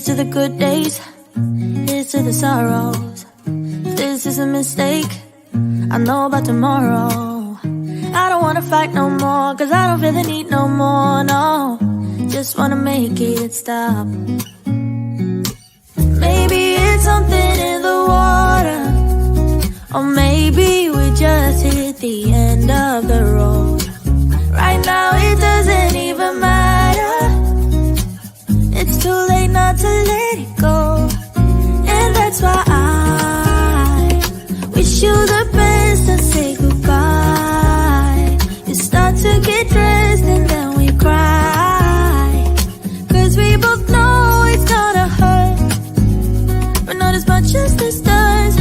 to the good days, here's to the sorrows. If this is a mistake, I know about tomorrow. I don't wanna fight no more, cause I don't feel the need no more, no. Just wanna make it stop. Maybe it's something in the water, or maybe we just hit the end of the road. Right now it doesn't even matter. It's too late not to let it go. And that's why I wish you the best and say goodbye. You start to get dressed and then we cry, cause we both know it's gonna hurt, but not as much as this does.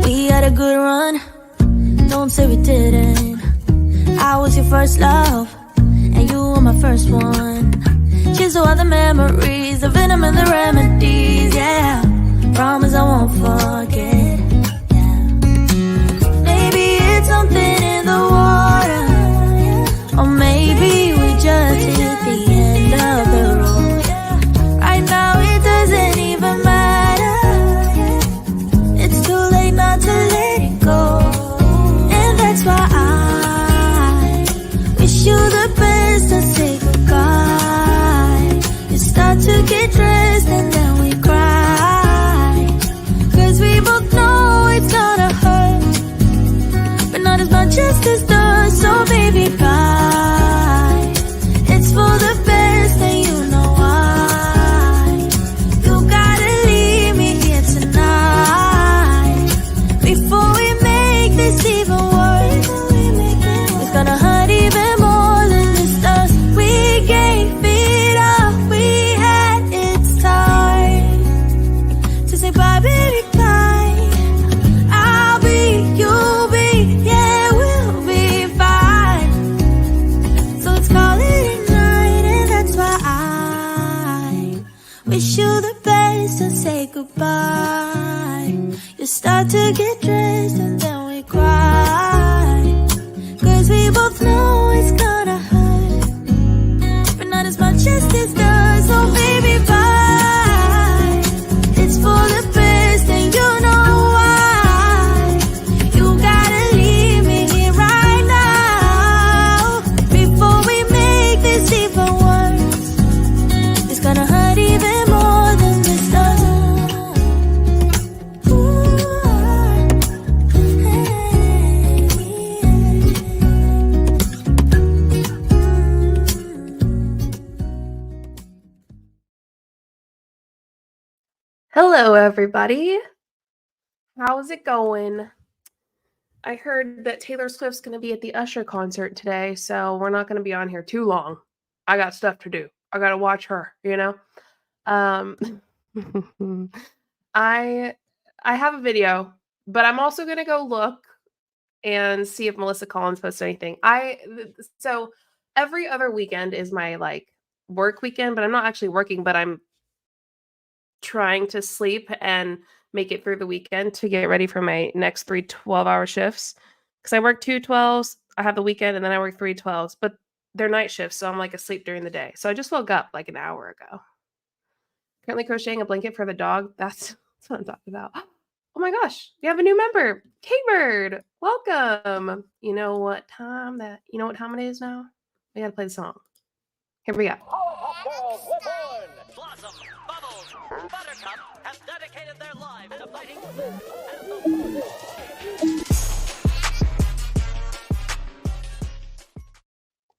We had a good run, don't say we didn't. I was your first love, and you were my first one. Cheers to all the memories, the venom and the remedies, yeah. Promise I won't forget, yeah. Maybe it's something in the water, or maybe we just hit the end of the road. Right now it doesn't even matter. It's too late not to let it go. And that's why I wish you the best and say goodbye. You start to get dressed and then we cry, cause we both know it's gonna hurt, but not as much as this does. So baby, bye. It's for the best and you know why. You gotta leave me here tonight before we make this even worse. It's gonna hurt even more than this does. We gave it up, we had its time to say bye, baby, bye. I'll be, you'll be, yeah, we'll be fine. So let's call it a night, and that's why I wish you the best and say goodbye. You start to get dressed and then we cry, cause we both know it's gonna hurt, but not as much as this does. So baby, bye. It's for the best and you know why. You gotta leave me here right now before we make this even worse. It's gonna hurt even more than this does. Hello, everybody. How's it going? I heard that Taylor Swift's going to be at the Usher concert today, so we're not going to be on here too long. I got stuff to do. I got to watch her, you know? I have a video, but I'm also going to go look and see if Melissa Collins posts anything. So every other weekend is my like work weekend, but I'm not actually working, but I'm trying to sleep and make it through the weekend to get ready for my next 3 12-hour shifts, because I work 2 12s, I have the weekend, and then I work 3 12s, but they're night shifts, so I'm like asleep during the day. So I just woke up like an hour ago. Currently crocheting a blanket for the dog. That's what I'm talking about. Oh my gosh, we have a new member, K-Bird. Welcome. You know what time it is now? We gotta play the song. Here we go. Blossom, Bubbles, Buttercup have dedicated their lives to fighting.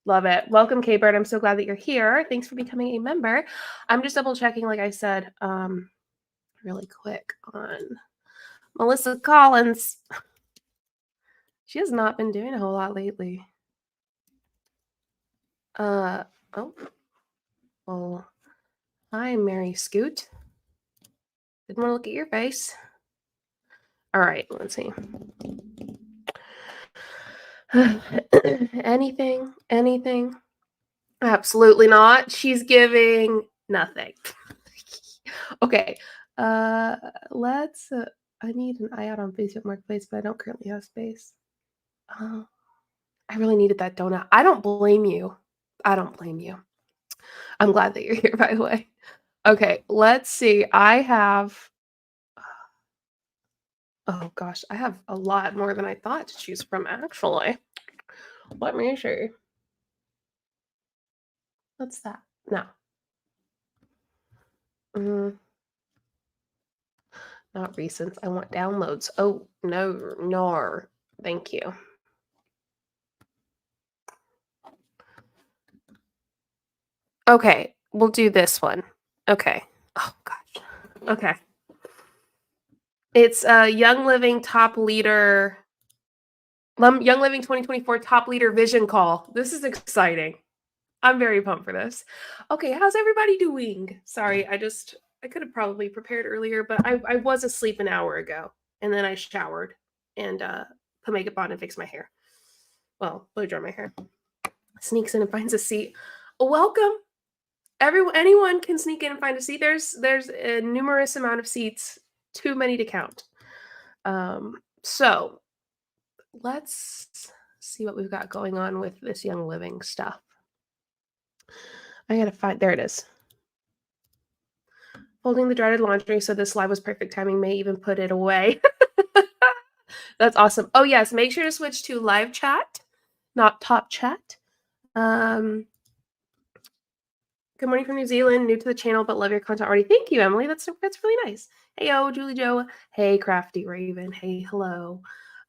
Love it. Welcome, K-Bird. I'm so glad that you're here. Thanks for becoming a member. I'm just double checking, like I said, really quick on Melissa Collins. She has not been doing a whole lot lately. Oh, well, hi, Mary Scoot. Didn't want to look at your face. All right, let's see. Anything? Absolutely not. She's giving nothing. Okay. Let's. I need an eye out on Facebook Marketplace, but I don't currently have space. I really needed that donut. I don't blame you. I'm glad that you're here, by the way. Okay, let's see. I have, oh gosh, I have a lot more than I thought to choose from, actually. Let me see. What's that? No. Mm, not recent. I want downloads. Oh, no, no. Thank you. Okay, we'll do this one. Okay. Oh gosh. Okay. It's a Young Living Top Leader, Young Living 2024 Top Leader Vision Call. This is exciting. I'm very pumped for this. Okay, how's everybody doing? Sorry, I could have probably prepared earlier, but I was asleep an hour ago, and then I showered and put makeup on and fixed my hair. Well, blow dry my hair. Sneaks in and finds a seat. Welcome. Anyone can sneak in and find a seat. There's a numerous amount of seats, too many to count. So let's see what we've got going on with this Young Living stuff. I gotta find, there it is. Folding the dreaded laundry, so this live was perfect timing, may even put it away. That's awesome. Oh yes, make sure to switch to live chat, not top chat. Good morning from New Zealand, new to the channel, but love your content already. Thank you, Emily. That's really nice. Hey, JulieJo. Hey, Crafty Raven. Hey, hello.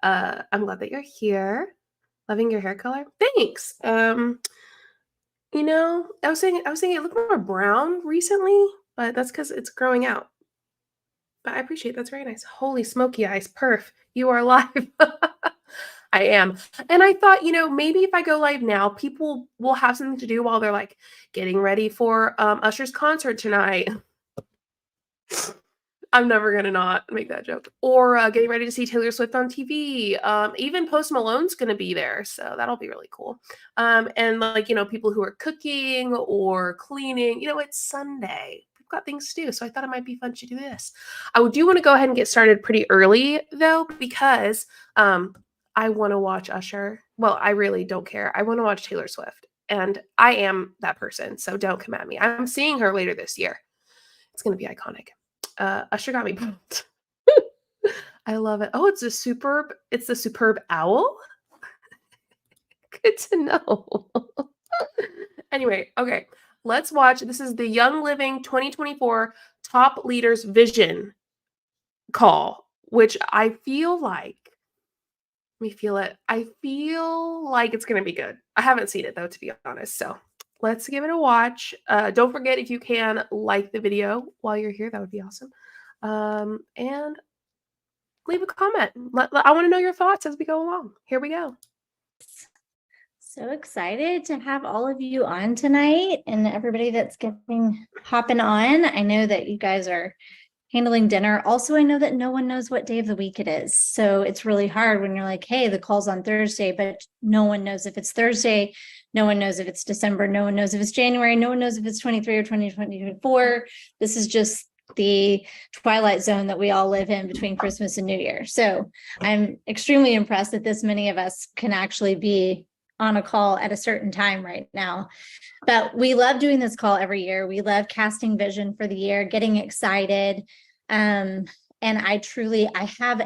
I'm glad that you're here. Loving your hair color. Thanks. You know, I was saying it looked more brown recently, but that's because it's growing out. But I appreciate it. That's very nice. Holy smoky eyes, perf. You are live. I am. And I thought, you know, maybe if I go live now, people will have something to do while they're like getting ready for Usher's concert tonight. I'm never going to not make that joke. Or getting ready to see Taylor Swift on TV. Even Post Malone's going to be there. So that'll be really cool. And like, you know, people who are cooking or cleaning, you know, it's Sunday. We've got things to do. So I thought it might be fun to do this. I do want to go ahead and get started pretty early though, because I want to watch Usher. Well, I really don't care. I want to watch Taylor Swift. And I am that person. So don't come at me. I'm seeing her later this year. It's going to be iconic. Usher got me pumped. I love it. Oh, it's the superb owl. Good to know. Anyway, okay. Let's watch. This is the Young Living 2024 Top Leaders Vision Call, which I feel like, let me feel it. I feel like it's going to be good. I haven't seen it though, to be honest. So let's give it a watch. Don't forget, if you can, like the video while you're here. That would be awesome. And leave a comment. I want to know your thoughts as we go along. Here we go. So excited to have all of you on tonight and everybody that's hopping on. I know that you guys are handling dinner. Also, I know that no one knows what day of the week it is. So it's really hard when you're like, hey, the call's on Thursday, but no one knows if it's Thursday. No one knows if it's December. No one knows if it's January. No one knows if it's 23 or 2024. This is just the twilight zone that we all live in between Christmas and New Year. So I'm extremely impressed that this many of us can actually be on a call at a certain time right now. But we love doing this call every year. We love casting vision for the year, getting excited. And I think I have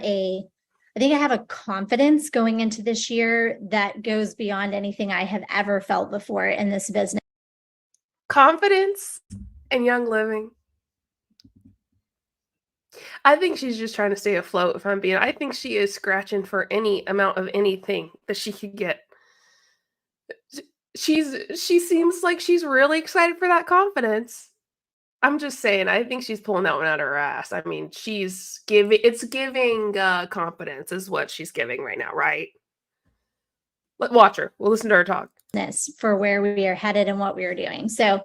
a confidence going into this year that goes beyond anything I have ever felt before in this business. Confidence and Young Living. I think she's just trying to stay afloat, if I'm being. I think she is scratching for any amount of anything that she could get. She seems like she's really excited for that confidence. I'm just saying, I think she's pulling that one out of her ass. I mean, it's giving confidence is what she's giving right now, right? Watch her. We'll listen to her talk. For where we are headed and what we are doing. So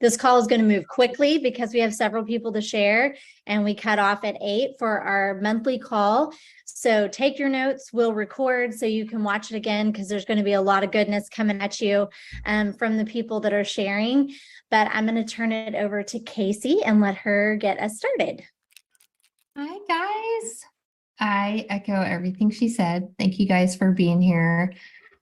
this call is going to move quickly because we have several people to share, and we cut off at 8 for our monthly call. So take your notes, we'll record so you can watch it again, because there's going to be a lot of goodness coming at you from the people that are sharing. But I'm going to turn it over to Casey and let her get us started. Hi, guys. I echo everything she said. Thank you guys for being here.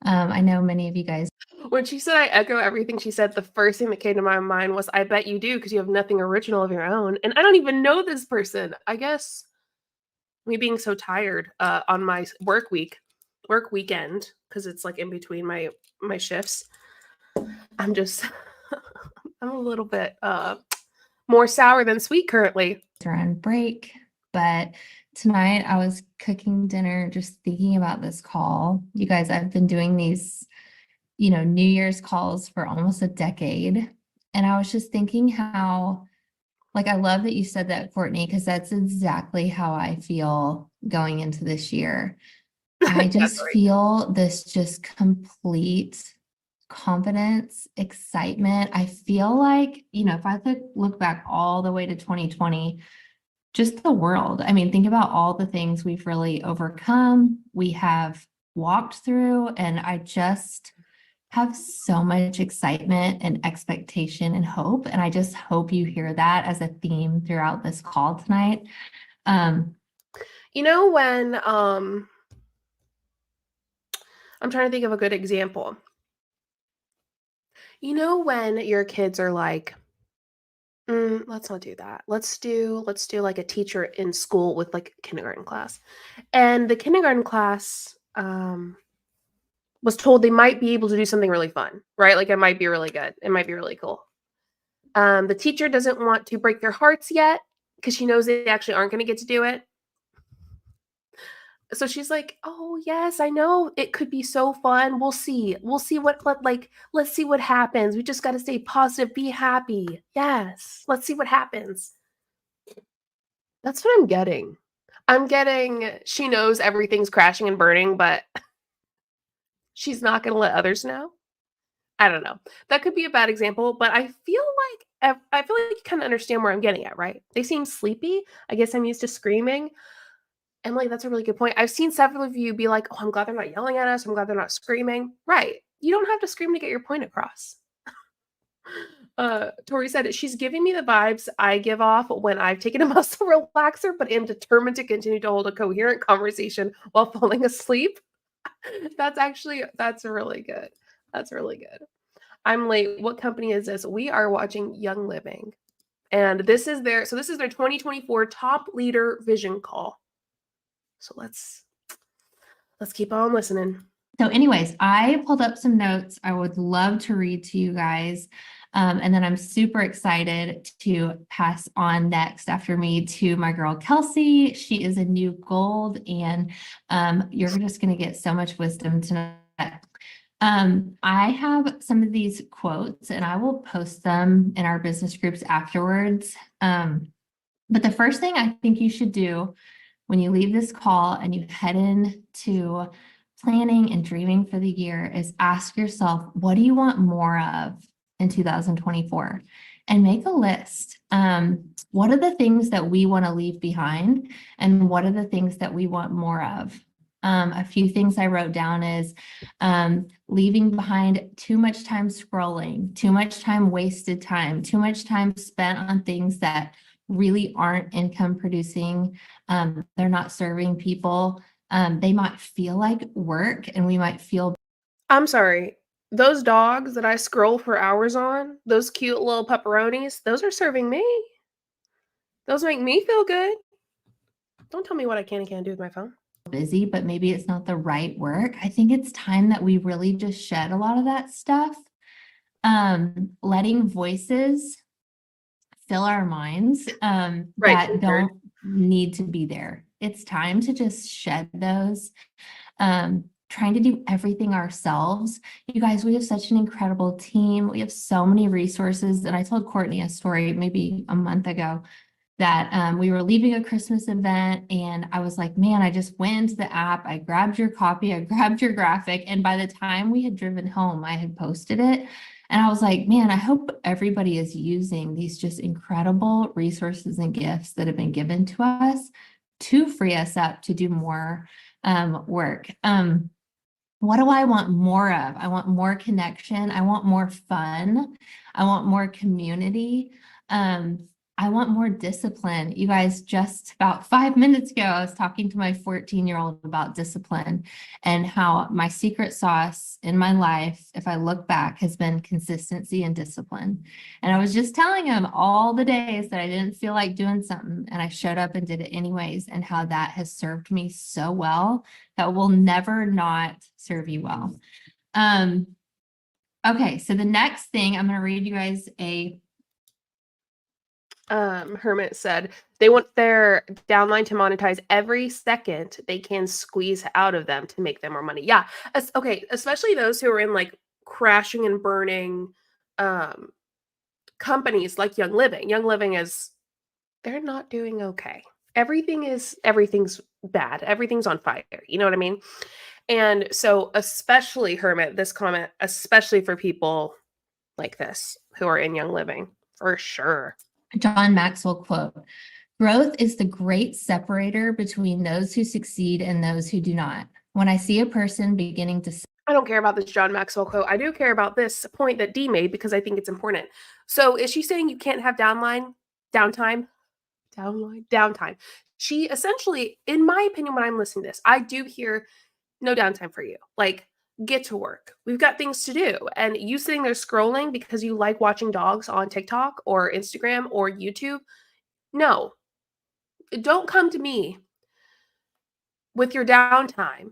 I know many of you guys. When she said I echo everything she said, the first thing that came to my mind was, I bet you do, because you have nothing original of your own. And I don't even know this person. I guess me being so tired on my work weekend, because it's like in between my shifts, I'm just I'm a little bit more sour than sweet currently. Are on break, but tonight I was cooking dinner, just thinking about this call. You guys, I've been doing these, New Year's calls for almost a decade. And I was just thinking how, like, I love that you said that, Courtney, because that's exactly how I feel going into this year. I just Right. feel this just complete confidence, excitement. I feel like, if I could look back all the way to 2020, just the world. I mean, think about all the things we've really overcome, we have walked through, and I just have so much excitement and expectation and hope. And I just hope you hear that as a theme throughout this call tonight. When I'm trying to think of a good example. When your kids are like, let's not do that. Let's do like a teacher in school with like kindergarten class. And the kindergarten class was told they might be able to do something really fun, right? Like it might be really good. It might be really cool. The teacher doesn't want to break their hearts yet because she knows they actually aren't going to get to do it. So she's like, "Oh, yes, I know. It could be so fun. We'll see. We'll see let's see what happens. We just got to stay positive, be happy. Yes. Let's see what happens." That's what I'm getting. I'm getting she knows everything's crashing and burning, but she's not going to let others know. I don't know. That could be a bad example, but I feel like you kind of understand where I'm getting at, right? They seem sleepy. I guess I'm used to screaming. Emily, that's a really good point. I've seen several of you be like, "Oh, I'm glad they're not yelling at us. I'm glad they're not screaming." Right. You don't have to scream to get your point across. Tori said, she's giving me the vibes I give off when I've taken a muscle relaxer, but am determined to continue to hold a coherent conversation while falling asleep. That's really good. That's really good. I'm late. What company is this? We are watching Young Living. And this is their 2024 top leader vision call. So let's keep on listening. So anyways, I pulled up some notes I would love to read to you guys. And then I'm super excited to pass on next after me to my girl, Kelsey. She is a new gold, and you're just going to get so much wisdom tonight. I have some of these quotes and I will post them in our business groups afterwards. But the first thing I think you should do when you leave this call and you head into planning and dreaming for the year is ask yourself, what do you want more of in 2024? And make a list. What are the things that we want to leave behind? And what are the things that we want more of? A few things I wrote down is leaving behind too much time scrolling, too much time wasted time, too much time spent on things that really aren't income producing. They're not serving people. They might feel like work and we might feel. I'm sorry. Those dogs that I scroll for hours on, those cute little pepperonis, those are serving me. Those make me feel good. Don't tell me what I can and can't do with my phone. Busy, but maybe it's not the right work. I think it's time that we really just shed a lot of that stuff. Letting voices fill our minds that don't need to be there. It's time to just shed those. Trying to do everything ourselves. You guys, we have such an incredible team. We have so many resources. And I told Courtney a story maybe a month ago that we were leaving a Christmas event and I was like, man, I just went into the app, I grabbed your copy, I grabbed your graphic. And by the time we had driven home, I had posted it. And I was like, man, I hope everybody is using these just incredible resources and gifts that have been given to us to free us up to do more work. What do I want more of? I want more connection. I want more fun. I want more community. I want more discipline. You guys, just about 5 minutes ago, I was talking to my 14-year-old about discipline and how my secret sauce in my life, if I look back, has been consistency and discipline. And I was just telling him all the days that I didn't feel like doing something and I showed up and did it anyways, and how that has served me so well that will never not serve you well. Okay, so the next thing, I'm going to read you guys a Hermit said they want their downline to monetize every second they can squeeze out of them to make them more money. Yeah. Okay. Especially those who are in like crashing and burning companies like Young Living. Young Living is, they're not doing okay. Everything's bad. Everything's on fire. You know what I mean? And so, especially Hermit, this comment, especially for people like this who are in Young Living, for sure. John Maxwell quote, "Growth is the great separator between those who succeed and those who do not. When I see a person beginning to..." I don't care about this John Maxwell quote. I do care about this point that Dee made because I think it's important. So is she saying you can't have downtime? She essentially, in my opinion, when I'm listening to this, I do hear no downtime for you. Like, get to work. We've got things to do. And you sitting there scrolling because you like watching dogs on TikTok or Instagram or YouTube. No, don't come to me with your downtime.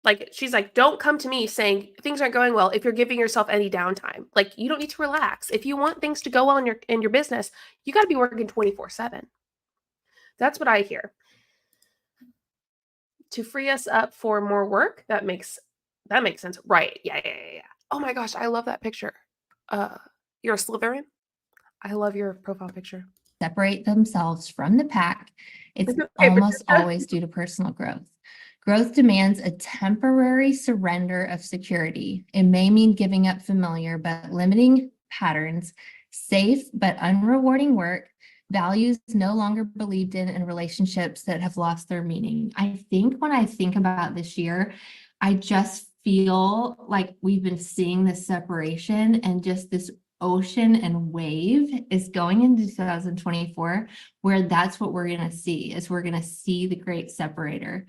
Like, she's like, don't come to me saying things aren't going well if you're giving yourself any downtime. Like, you don't need to relax. If you want things to go well in your business, you got to be working 24/7. That's what I hear. To free us up for more work, that makes sense. Right. Yeah. Oh my gosh, I love that picture. You're a Slytherin? I love your profile picture. Separate themselves from the pack, it's Okay, almost always due to personal growth. Growth demands a temporary surrender of security. It may mean giving up familiar but limiting patterns, safe but unrewarding work, values no longer believed in, and relationships that have lost their meaning. I think when I think about this year, I just feel like we've been seeing this separation, and just this ocean and wave is going into 2024, where that's what we're going to see, is we're going to see the great separator.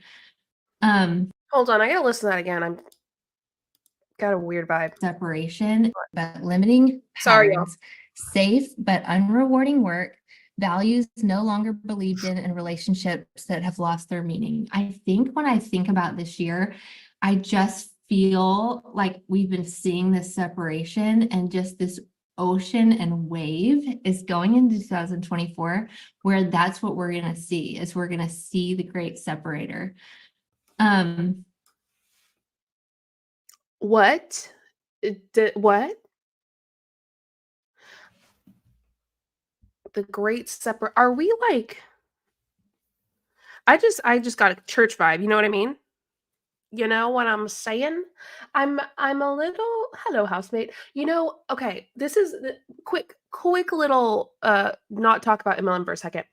Hold on, I gotta listen to that again. I'm got a weird vibe. Separation, but limiting Sorry, y'all. patterns, safe but unrewarding work, values no longer believed in, and relationships that have lost their meaning. I think when I think about this year, I just feel like we've been seeing this separation, and just this ocean and wave is going into 2024, where that's what we're going to see, is we're going to see the great separator. What? What? The great separate. Are we like? I just got a church vibe. You know what I mean? You know what I'm saying? I'm a little, hello housemate. You know, okay, this is the quick little not talk about MLM for a second.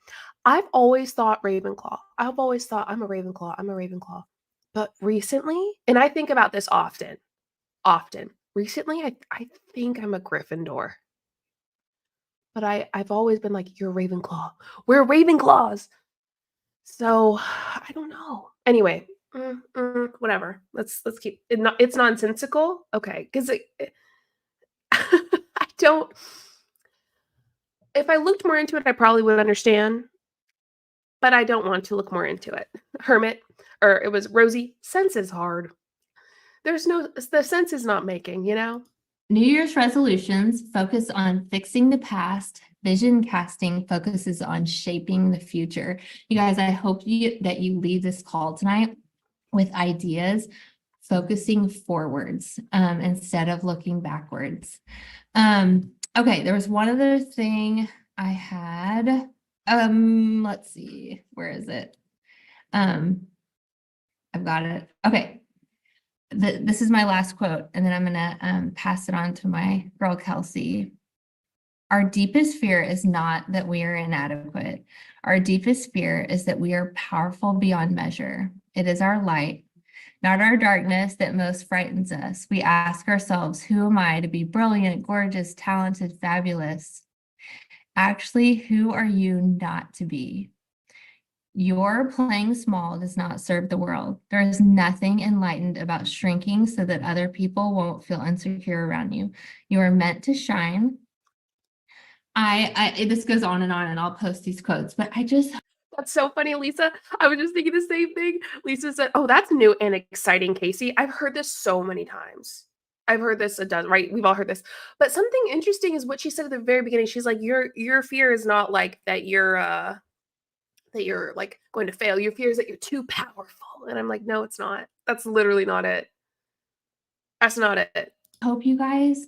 I've always thought Ravenclaw. I've always thought I'm a Ravenclaw. I'm a Ravenclaw. But recently, and I think about this often. Recently, I think I'm a Gryffindor. But I've always been like, you're a Ravenclaw. We're Ravenclaws. So I don't know. Anyway, whatever. Let's keep it. It's nonsensical. Okay, because I don't. If I looked more into it, I probably would understand. But I don't want to look more into it. Hermit, or it was Rosie. Sense is hard. The sense is not making. You know. New Year's resolutions focus on fixing the past. Vision casting focuses on shaping the future. You guys, I hope that you leave this call tonight with ideas focusing forwards instead of looking backwards. Okay, there was one other thing I had. Let's see, where is it? I've got it. Okay. This is my last quote, and then I'm going to pass it on to my girl, Kelsey. Our deepest fear is not that we are inadequate. Our deepest fear is that we are powerful beyond measure. It is our light, not our darkness, that most frightens us. We ask ourselves, who am I to be brilliant, gorgeous, talented, fabulous? Actually, who are you not to be? Your playing small does not serve the world. There is nothing enlightened about shrinking so that other people won't feel insecure around you. You are meant to shine. This goes on, and I'll post these quotes, but That's so funny, Lisa. I was just thinking the same thing. Lisa said, "Oh, that's new and exciting, Casey." I've heard this so many times. I've heard this a dozen, right? We've all heard this. But something interesting is what she said at the very beginning. She's like, your fear is not like that you're like going to fail. Your fear is that you're too powerful." And I'm like, "No, it's not. That's literally not it. That's not it." hope you guys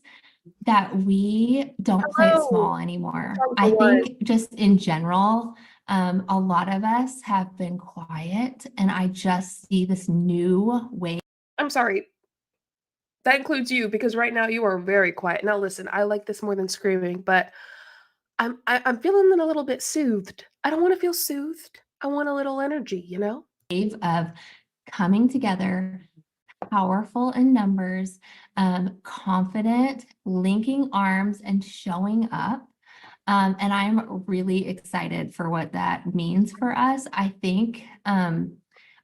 that we don't play it Hello. small anymore. Time for I one. think just in general, a lot of us have been quiet, and I just see this new wave. I'm sorry. That includes you because right now you are very quiet. Now listen, I like this more than screaming, but I'm feeling a little bit soothed. I don't want to feel soothed. I want a little energy, you know? Of coming together, powerful in numbers, confident, linking arms, and showing up. And I'm really excited for what that means for us. I think I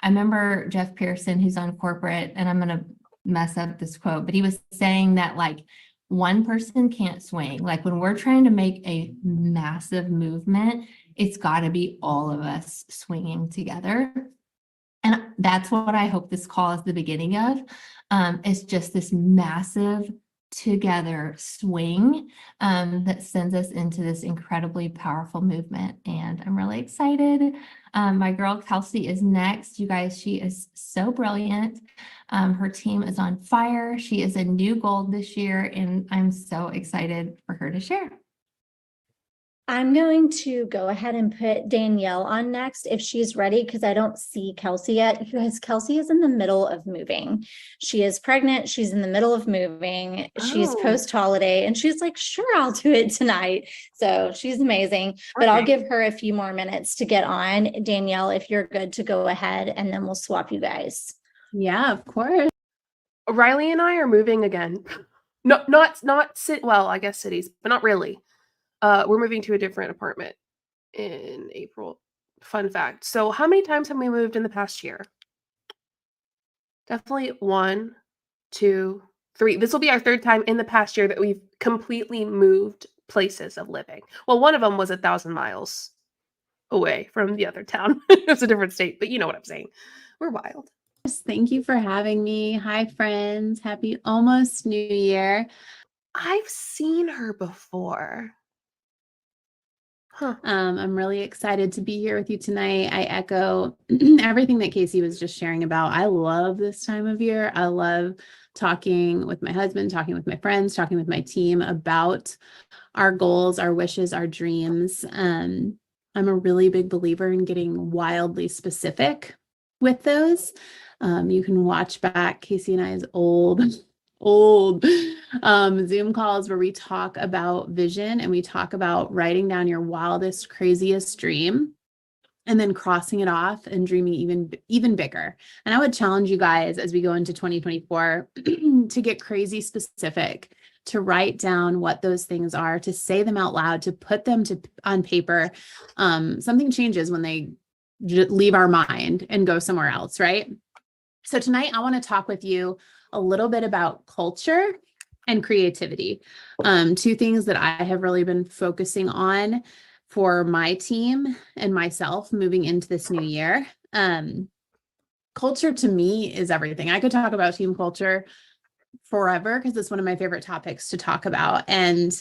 remember Jeff Pearson, who's on corporate, and I'm going to mess up this quote, but he was saying that like one person can't swing. Like when we're trying to make a massive movement, it's got to be all of us swinging together. And that's what I hope this call is the beginning of. It's just this massive together swing that sends us into this incredibly powerful movement. And I'm really excited. My girl Kelsey is next. You guys, she is so brilliant. Her team is on fire. She is a new gold this year, and I'm so excited for her to share. I'm going to go ahead and put Danielle on next if she's ready, because I don't see Kelsey yet. You guys, Kelsey is in the middle of moving. She is pregnant. She's in the middle of moving. She's Oh. post-holiday, and she's like, sure, I'll do it tonight. So she's amazing, but I'll give her a few more minutes to get on. Danielle, if you're good to go ahead, and then we'll swap you guys. Yeah, of course. Riley and I are moving again. Not well, I guess cities, but not really. We're moving to a different apartment in April. Fun fact. So how many times have we moved in the past year? Definitely 1, 2, 3. This will be our third time in the past year that we've completely moved places of living. Well, one of them was 1,000 miles away from the other town. It was a different state, but you know what I'm saying. We're wild. Thank you for having me. Hi, friends. Happy almost New Year. I've seen her before. Huh. I'm really excited to be here with you tonight. I echo everything that Casey was just sharing about. I love this time of year. I love talking with my husband, talking with my friends, talking with my team about our goals, our wishes, our dreams. I'm a really big believer in getting wildly specific with those. You can watch back Casey and I's old Zoom calls where we talk about vision and we talk about writing down your wildest, craziest dream and then crossing it off and dreaming even bigger. And I would challenge you guys as we go into 2024 to get crazy specific, to write down what those things are, to say them out loud, to put them on paper. Something changes when they leave our mind and go somewhere else, right? So tonight I want to talk with you a little bit about culture and creativity. Two things that I have really been focusing on for my team and myself moving into this new year. Culture to me is everything. I could talk about team culture forever because it's one of my favorite topics to talk about. And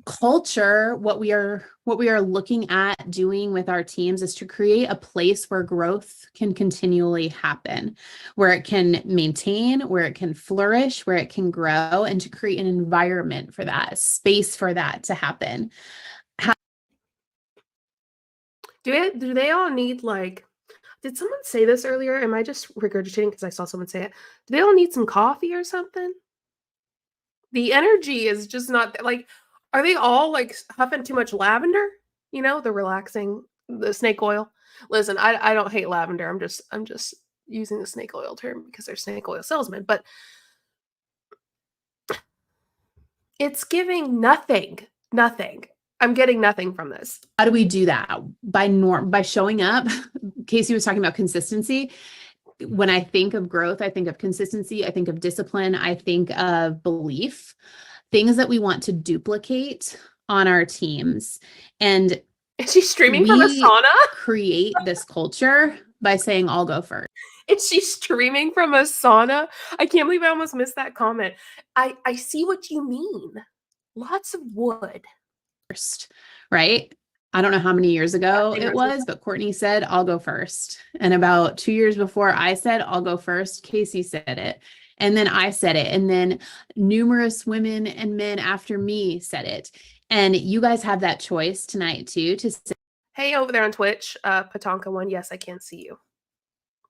culture, what we are looking at doing with our teams is to create a place where growth can continually happen, where it can maintain, where it can flourish, where it can grow, and to create an environment for that, space for that to happen. Do they all need like, did someone say this earlier? Am I just regurgitating because I saw someone say it? Do they all need some coffee or something? The energy is just not like, are they all like huffing too much lavender? You know, the snake oil. Listen, I don't hate lavender. I'm just using the snake oil term because they're snake oil salesmen, but it's giving nothing. I'm getting nothing from this. How do we do that? By showing up. Casey was talking about consistency. When I think of growth, I think of consistency. I think of discipline. I think of belief, things that we want to duplicate on our teams. And Is she streaming from a we sauna? create this culture by saying, I'll go first. Is she streaming from a sauna? I can't believe I almost missed that comment. I see what you mean. Lots of wood. First, right? I don't know how many years ago Yeah, it was, but Courtney said, I'll go first. And about 2 years before I said, I'll go first, Casey said it. And then I said it. And then numerous women and men after me said it. And you guys have that choice tonight too, to say, Hey, over there on Twitch, Patonka one. Yes, I can see you.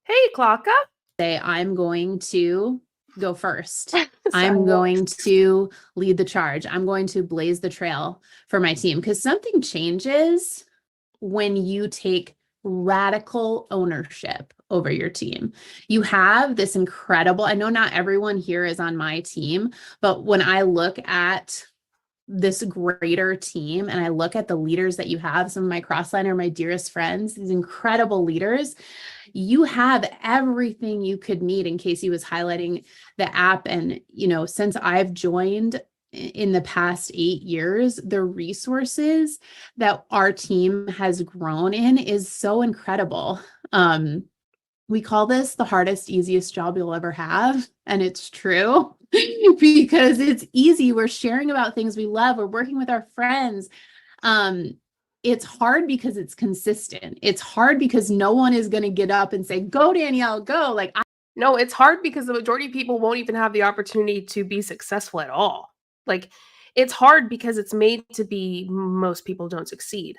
Hey, Klaka. I'm going to go first. Sorry. I'm going to lead the charge. I'm going to blaze the trail for my team, because something changes when you take radical ownership over your team. You have this incredible, I know not everyone here is on my team, but when I look at this greater team and I look at the leaders that you have, some of my crossline are my dearest friends, these incredible leaders, you have everything you could need. And Casey was highlighting the app. And, you know, since I've joined in the past 8 years, the resources that our team has grown in is so incredible. We call this the hardest, easiest job you'll ever have. And it's true because it's easy. We're sharing about things we love. We're working with our friends. It's hard because it's consistent. It's hard because no one is going to get up and say, go, Danielle, go. No, it's hard because the majority of people won't even have the opportunity to be successful at all. Like, it's hard because it's made to be most people don't succeed.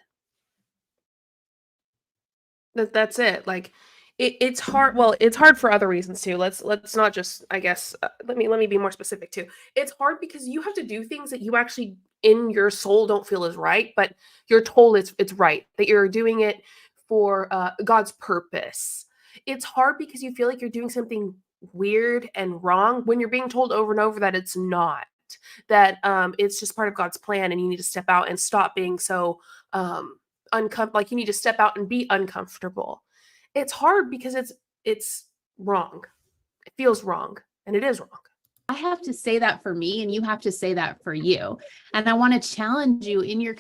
That's it. Like, it's hard. Well, it's hard for other reasons too. Let's not just, I guess, let me be more specific too. It's hard because you have to do things that you actually in your soul don't feel is right, but you're told it's right, that you're doing it for God's purpose. It's hard because you feel like you're doing something weird and wrong when you're being told over and over that it's not, that it's just part of God's plan and you need to step out and stop being so like you need to step out and be uncomfortable. It's hard because it's wrong. It feels wrong, and it is wrong. I have to say that for me, and you have to say that for you. And I want to challenge you in your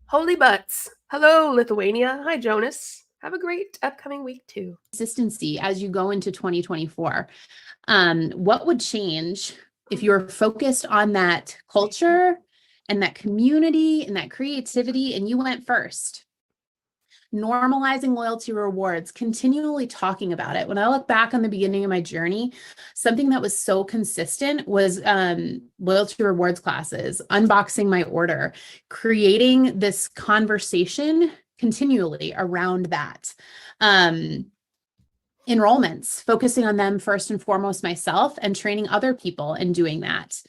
Holy butts. Hello, Lithuania. Hi, Jonas. Have a great upcoming week too. consistency as you go into 2024. What would change if you're focused on that culture and that community and that creativity and you went first? Normalizing loyalty rewards, continually talking about it. When I look back on the beginning of my journey, something that was so consistent was loyalty rewards classes, unboxing my order, creating this conversation continually around that. Enrollments, focusing on them first and foremost myself and training other people in doing that.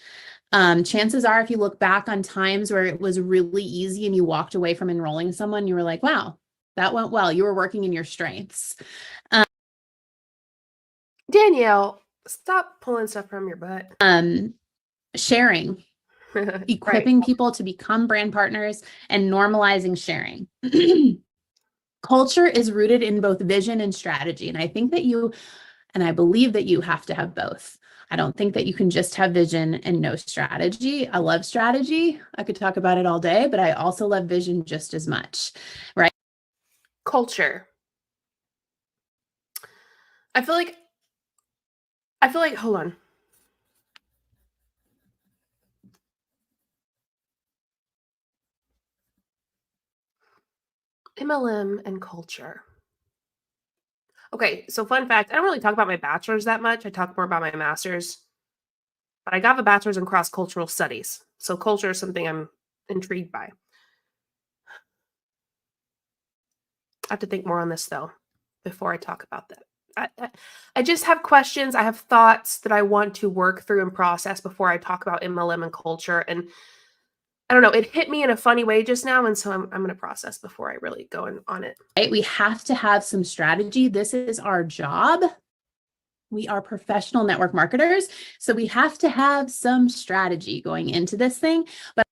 Chances are, if you look back on times where it was really easy and you walked away from enrolling someone, you were like, wow, that went well. You were working in your strengths. Danielle, stop pulling stuff from your butt. Sharing, equipping people to become brand partners and normalizing sharing. Culture is rooted in both vision and strategy. And I think that I believe that you have to have both. I don't think that you can just have vision and no strategy. I love strategy. I could talk about it all day, but I also love vision just as much, right? Culture. I feel like, hold on. MLM and culture. Okay, so fun fact, I don't really talk about my bachelor's that much. I talk more about my master's. But I got a bachelor's in cross-cultural studies. So culture is something I'm intrigued by. I have to think more on this, though, before I talk about that. I just have questions. I have thoughts that I want to work through and process before I talk about MLM and culture. And I don't know, it hit me in a funny way just now. And so I'm going to process before I really go on it. Right? We have to have some strategy. This is our job. We are professional network marketers. So we have to have some strategy going into this thing. But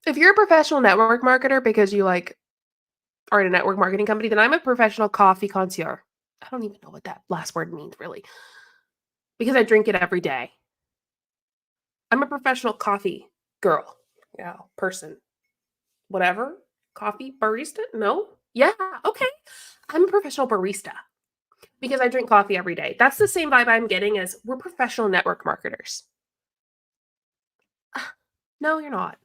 If you're a professional network marketer because you like are in a network marketing company, then I'm a professional coffee concierge. I don't even know what that last word means really, because I drink it every day. I'm a professional coffee girl, person, whatever. Coffee barista? No? Yeah, okay. I'm a professional barista because I drink coffee every day. That's the same vibe I'm getting as we're professional network marketers. No, you're not.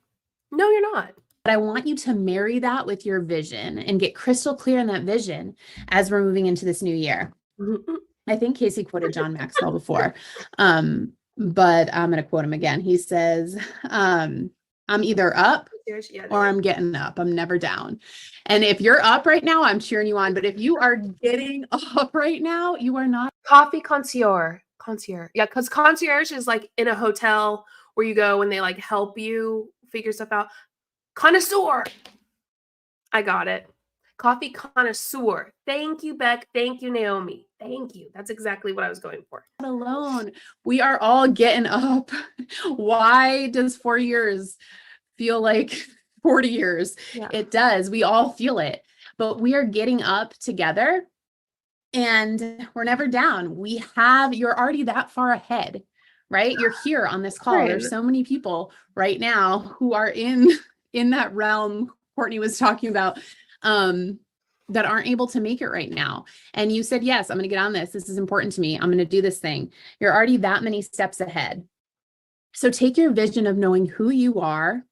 No, you're not. But I want you to marry that with your vision and get crystal clear in that vision as we're moving into this new year. I think Casey quoted John Maxwell before, but I'm going to quote him again. He says, I'm either up or I'm getting up. I'm never down. And if you're up right now, I'm cheering you on. But if you are getting up right now, you are not. Coffee concierge. Yeah, because concierge is like in a hotel where you go and they like help you figure stuff out. Connoisseur. I got it. Coffee connoisseur. Thank you, Beck. Thank you, Naomi. Thank you. That's exactly what I was going for. Not alone. We are all getting up. Why does 4 years feel like 40 years? Yeah. It does. We all feel it. But we are getting up together and we're never down. You're already that far ahead, right? You're here on this call. Right. There's so many people right now who are in that realm Courtney was talking about, that aren't able to make it right now. And you said, yes, I'm going to get on this. This is important to me. I'm going to do this thing. You're already that many steps ahead. So take your vision of knowing who you are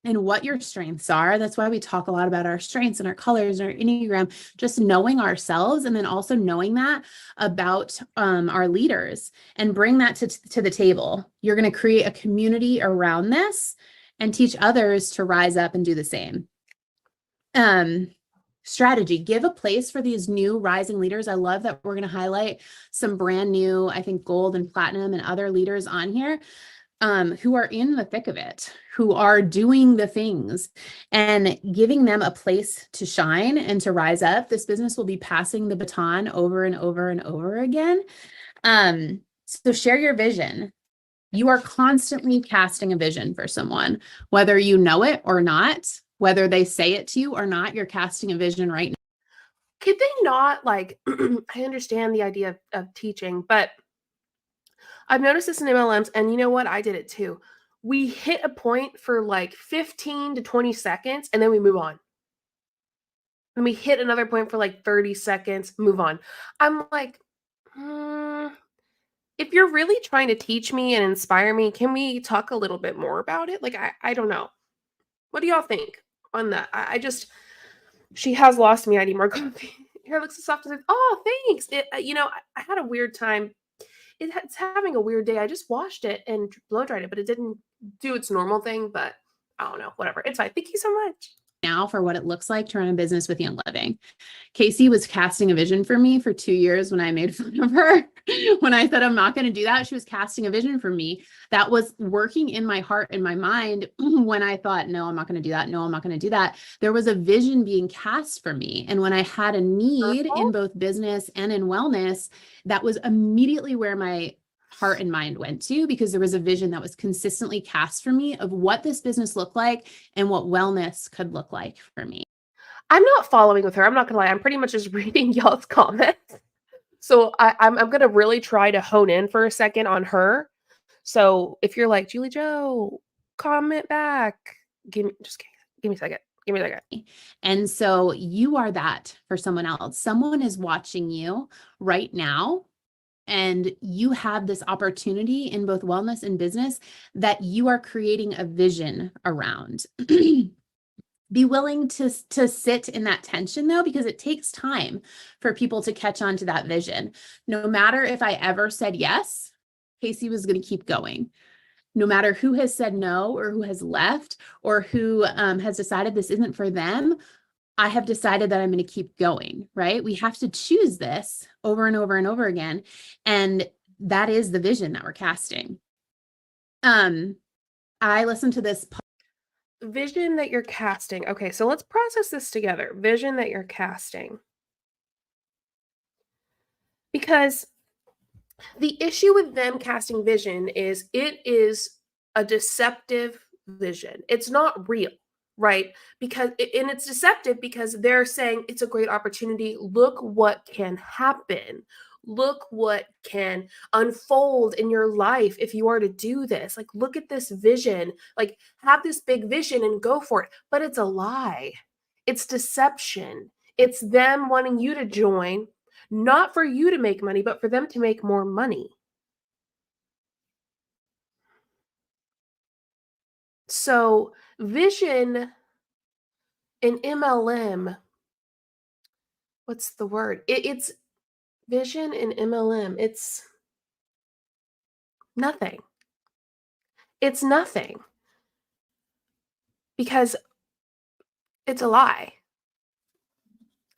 and what your strengths are. That's why we talk a lot about our strengths and our colors and our Enneagram, just knowing ourselves, and then also knowing that about our leaders, and bring that to the table. You're going to create a community around this and teach others to rise up and do the same. Strategy, give a place for these new rising leaders. I love that we're going to highlight some brand new, I think, gold and platinum and other leaders on here, who are in the thick of it, who are doing the things, and giving them a place to shine and to rise up. This business will be passing the baton over and over and over again. So share your vision. You are constantly casting a vision for someone, whether you know it or not, whether they say it to you or not, you're casting a vision right now. Could they not, like, I understand the idea of teaching, but I've noticed this in MLMs, and you know what? I did it too. We hit a point for like 15 to 20 seconds, and then we move on. And we hit another point for like 30 seconds, move on. I'm like, if you're really trying to teach me and inspire me, can we talk a little bit more about it? Like, I don't know. What do y'all think on that? She has lost me. I need more coffee. Your hair looks so soft. Oh, thanks. I had a weird time. It's having a weird day. I just washed it and blow dried it, but it didn't do its normal thing. But I don't know. Whatever. It's fine. Thank you so much. Now for what it looks like to run a business with Young Living. Casey was casting a vision for me for 2 years when I made fun of her. When I said, I'm not going to do that, she was casting a vision for me that was working in my heart and my mind. When I thought, no, I'm not going to do that. No, I'm not going to do that. There was a vision being cast for me. And when I had a need in both business and in wellness, that was immediately where my heart and mind went to, because there was a vision that was consistently cast for me of what this business looked like and what wellness could look like for me. I'm not following with her. I'm not gonna lie. I'm pretty much just reading y'all's comments. So I'm gonna really try to hone in for a second on her. So if you're like, JulieJo, comment back. Give me a second. Give me a second. And so you are that for someone else. Someone is watching you right now, and you have this opportunity in both wellness and business that you are creating a vision around. Be willing to sit in that tension, though, because it takes time for people to catch on to that vision. No matter if I ever said yes, Casey was going to keep going. No matter who has said no or who has left or who has decided this isn't for them, I have decided that I'm going to keep going, right? We have to choose this over and over and over again. And that is the vision that we're casting. I listened to this Vision that you're casting. Okay, so let's process this together. Vision that you're casting. Because the issue with them casting vision is it is a deceptive vision. It's not real, right? And it's deceptive because they're saying it's a great opportunity. Look what can happen. Look what can unfold in your life if you are to do this. Like, look at this vision, like, have this big vision and go for it. But it's a lie. It's deception. It's them wanting you to join, not for you to make money, but for them to make more money. So, vision in MLM, what's the word? It's vision in MLM. It's nothing. It's nothing because it's a lie.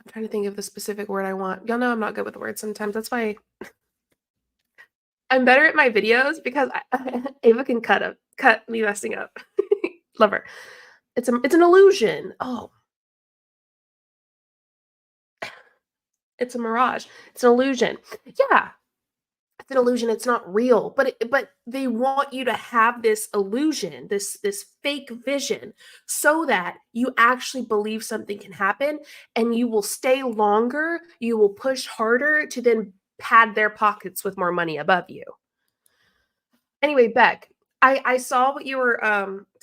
I'm trying to think of the specific word I want. Y'all know I'm not good with words sometimes. That's why I'm better at my videos because Ava can cut me messing up. Love her. It's an illusion. Oh, it's a mirage. It's an illusion. Yeah, it's an illusion. It's not real. But they want you to have this illusion, this fake vision, so that you actually believe something can happen, and you will stay longer. You will push harder to then pad their pockets with more money above you. Anyway, Beck, I saw what you were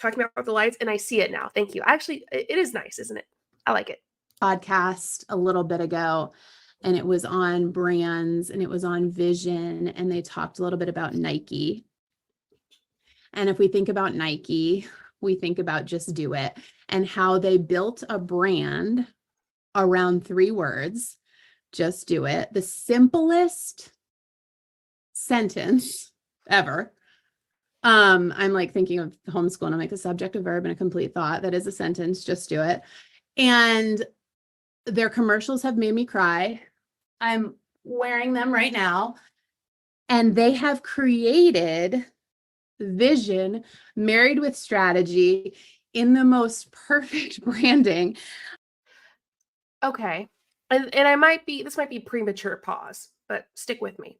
talking about with the lights, and I see it now. Thank you. Actually, it is nice, isn't it? I like it. Podcast a little bit ago, and it was on brands and it was on vision, and they talked a little bit about Nike. And if we think about Nike, we think about Just Do It, and how they built a brand around 3 words, just do it. The simplest sentence ever. I'm like thinking of homeschool, and I'm like a subject, a verb, and a complete thought. That is a sentence, just do it. And their commercials have made me cry. I'm wearing them right now. And they have created vision married with strategy in the most perfect branding. Okay. And this might be premature pause, but stick with me.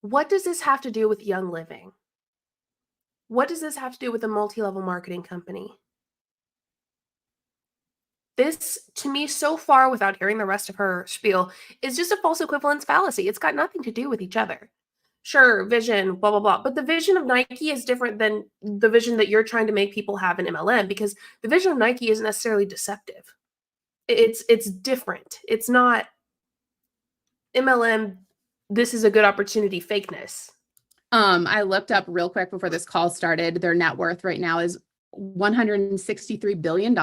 What does this have to do with Young Living? What does this have to do with a multi-level marketing company? This, to me, so far, without hearing the rest of her spiel, is just a false equivalence fallacy. It's got nothing to do with each other. Sure, vision, blah, blah, blah. But the vision of Nike is different than the vision that you're trying to make people have in MLM, because the vision of Nike isn't necessarily deceptive. It's different. It's not MLM, this is a good opportunity fakeness. I looked up real quick before this call started. Their net worth right now is $163 billion.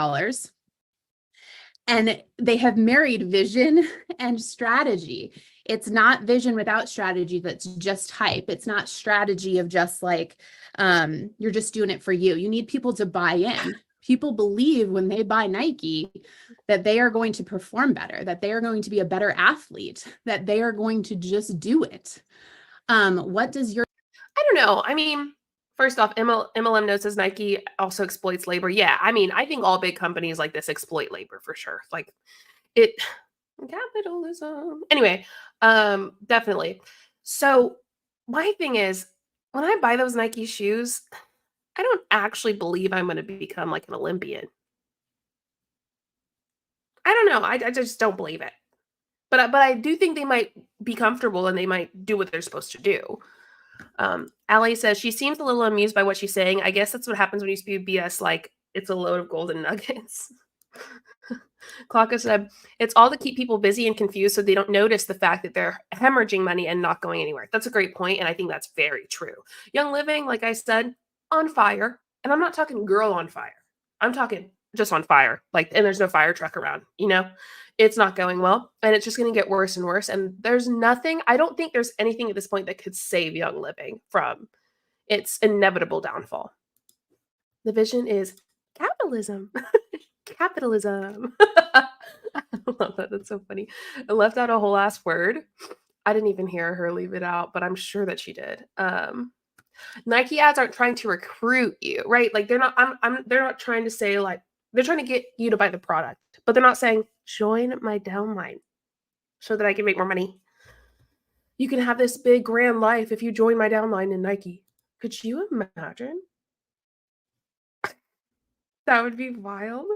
And they have married vision and strategy. It's not vision without strategy that's just hype. It's not strategy of just like, you're just doing it for you. You need people to buy in. People believe when they buy Nike that they are going to perform better, that they are going to be a better athlete, that they are going to just do it. What does your... I don't know. I mean, first off, MLM notes says Nike also exploits labor. Yeah, I mean, I think all big companies like this exploit labor for sure. Like capitalism. Anyway, definitely. So my thing is, when I buy those Nike shoes, I don't actually believe I'm going to become like an Olympian. I don't know. I just don't believe it. But I do think they might be comfortable and they might do what they're supposed to do. Allie says she seems a little amused by what she's saying. I guess that's what happens when you spew BS like it's a load of golden nuggets. Clocka said it's all to keep people busy and confused so they don't notice the fact that they're hemorrhaging money and not going anywhere. That's a great point, and I think that's very true. Young Living, like I said, on fire. And I'm not talking girl on fire. I'm talking just on fire. Like, and there's no fire truck around, you know? It's not going well, and it's just going to get worse and worse. And there's nothing, I don't think there's anything at this point that could save Young Living from its inevitable downfall. The vision is capitalism. Capitalism. I love that. That's so funny. I left out a whole ass word. I didn't even hear her leave it out, but I'm sure that she did. Nike ads aren't trying to recruit you, right? Like they're not, they're not trying to say like, they're trying to get you to buy the product, but they're not saying, join my downline so that I can make more money. You can have this big grand life if you join my downline in Nike. Could you imagine? That would be wild.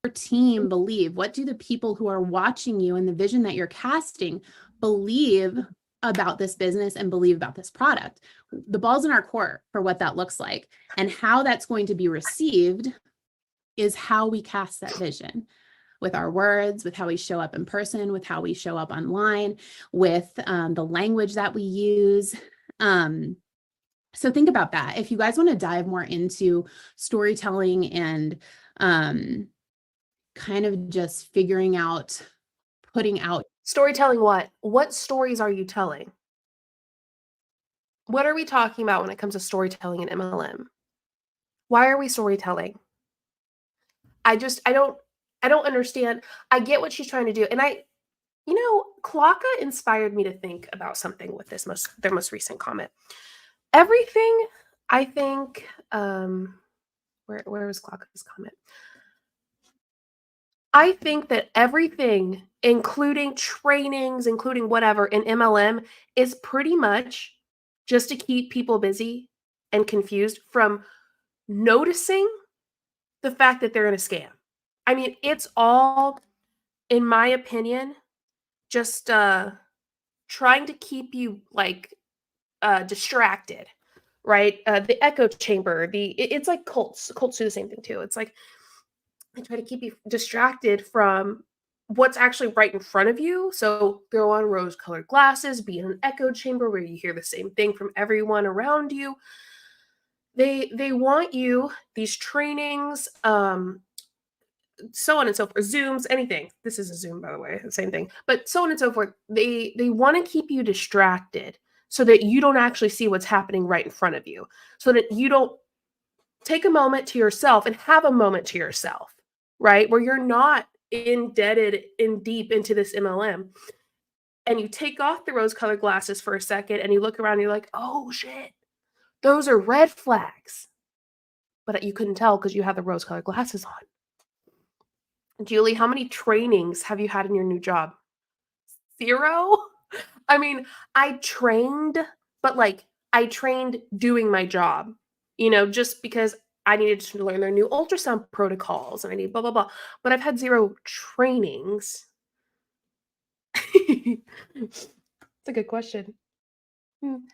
Your team believe? What do the people who are watching you and the vision that you're casting believe about this business and believe about this product? The ball's in our court for what that looks like, and how that's going to be received is how we cast that vision, with our words, with how we show up in person, with how we show up online, with the language that we use. So think about that. If you guys want to dive more into storytelling and kind of just figuring out, putting out. Storytelling what? What stories are you telling? What are we talking about when it comes to storytelling in MLM? Why are we storytelling? I don't understand. I get what she's trying to do. And Klaka inspired me to think about something with their most recent comment. Everything, I think, where was Klaka's comment? I think that everything, including trainings, including whatever in MLM, is pretty much just to keep people busy and confused from noticing the fact that they're in a scam. I mean, it's all, in my opinion, just trying to keep you distracted, right? The echo chamber, it's like cults. Cults do the same thing too. It's like they try to keep you distracted from what's actually right in front of you. So throw on rose-colored glasses, be in an echo chamber where you hear the same thing from everyone around you. They want you, these trainings, so on and so forth, Zooms, anything. This is a Zoom, by the way, the same thing. But so on and so forth. They want to keep you distracted so that you don't actually see what's happening right in front of you, so that you don't take a moment to yourself and have a moment to yourself, right? Where you're not indebted in deep into this MLM. And you take off the rose-colored glasses for a second and you look around and you're like, oh shit, those are red flags. But you couldn't tell because you had the rose-colored glasses on. Julie, how many trainings have you had in your new job? 0? I mean, I trained, but I trained doing my job, just because I needed to learn their new ultrasound protocols and I need blah, blah, blah. But I've had 0 trainings. It's a good question.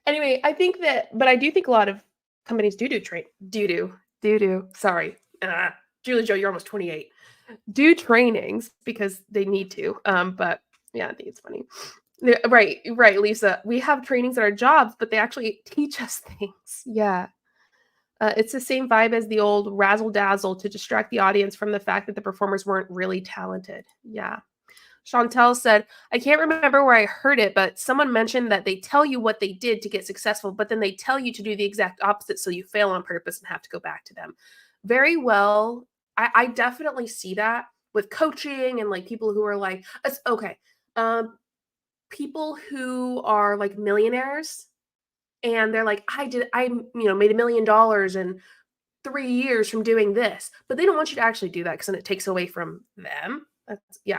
Anyway, I think but I do think a lot of companies do sorry. JulieJo, you're almost 28. Do trainings because they need to. But yeah, I think it's funny. Right, Lisa. We have trainings at our jobs, but they actually teach us things. Yeah. It's the same vibe as the old razzle dazzle to distract the audience from the fact that the performers weren't really talented. Yeah. Chantel said, I can't remember where I heard it, but someone mentioned that they tell you what they did to get successful, but then they tell you to do the exact opposite so you fail on purpose and have to go back to them. Very well. I definitely see that with coaching and people who are people who are millionaires and they're like, I made $1 million in 3 years from doing this, but they don't want you to actually do that because then it takes away from them.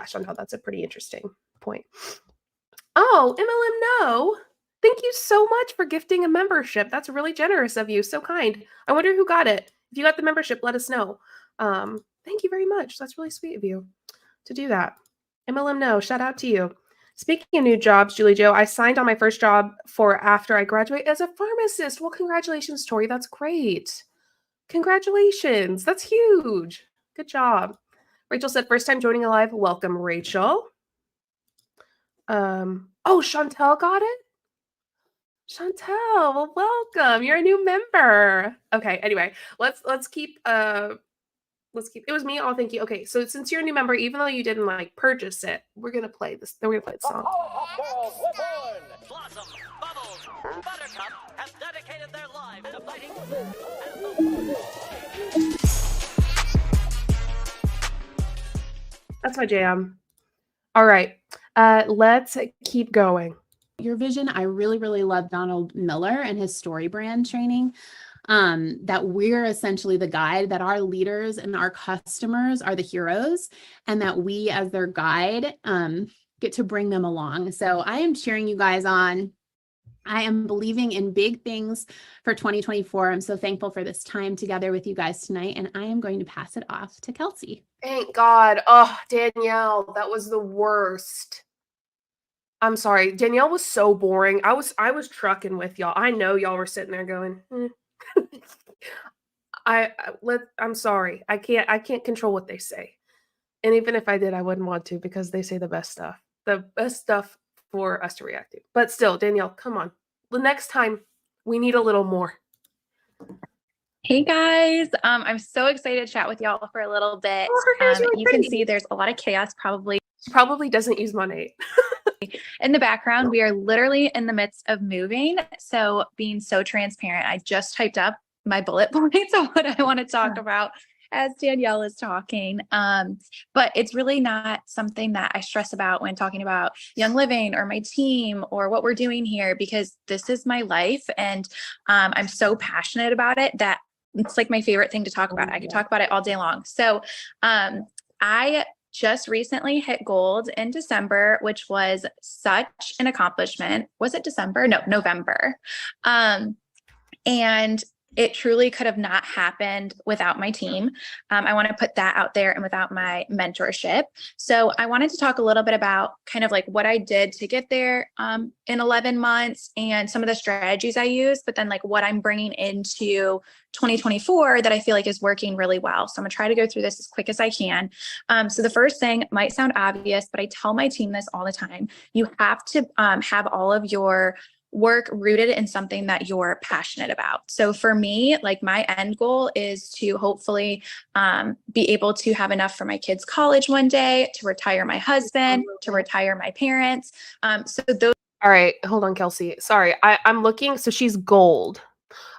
Chantal, that's a pretty interesting point. Oh, MLM no. Thank you so much for gifting a membership. That's really generous of you. So kind. I wonder who got it. If you got the membership, let us know. Thank you very much. That's really sweet of you to do that. MLM no. Shout out to you. Speaking of new jobs, JulieJo, I signed on my first job for after I graduate as a pharmacist. Well, congratulations, Tori. That's great. Congratulations. That's huge. Good job. Rachel said, first time joining live. Welcome, Rachel. Oh, Chantel got it? Chantel, well, welcome. You're a new member. Okay, anyway, let's keep it was me. Oh, thank you. Okay, so since you're a new member, even though you didn't purchase it, we're gonna play this. We're gonna play the song. Blossom, Bubbles, Buttercup have dedicated their lives to fighting. That's my jam. All right, let's keep going. Your vision. I really, really love Donald Miller and his story brand training. That we're essentially the guide, that our leaders and our customers are the heroes, and that we as their guide get to bring them along. So I am cheering you guys on. I am believing in big things for 2024. I'm so thankful for this time together with you guys tonight, and I am going to pass it off to Kelsey. Thank God. Oh, Danielle, that was the worst. I'm sorry. Danielle was so boring. I was trucking with y'all. I know y'all were sitting there going, I'm sorry. I can't control what they say. And even if I did, I wouldn't want to because they say the best stuff. The best stuff for us to react to. But still, Danielle, come on. The next time we need a little more. Hey guys, I'm so excited to chat with y'all for a little bit. Oh, her hair's really You can pretty. see there's a lot of chaos probably She probably doesn't use Monate. in the background. We are literally in the midst of moving. So being so transparent, I just typed up my bullet points of what I want to talk about as Danielle is talking. But it's really not something that I stress about when talking about Young Living or my team or what we're doing here, because this is my life. And I'm so passionate about it that it's like my favorite thing to talk about. I could talk about it all day long. So I just recently hit gold in December, which was such an accomplishment. Was it December? No, November. And it truly could have not happened without my team. I want to put that out there, and without my mentorship. So I wanted to talk a little bit about kind of like what I did to get there in 11 months and some of the strategies I used, but then like what I'm bringing into 2024 that I feel like is working really well. So I'm gonna try to go through this as quick as I can. So the first thing might sound obvious, but I tell my team this all the time. You have to have all of your work rooted in something that you're passionate about. So for me, like my end goal is to hopefully be able to have enough for my kids' college one day, to retire my husband, to retire my parents. So those. All right, hold on, Kelsey. Sorry, I'm looking. So she's gold.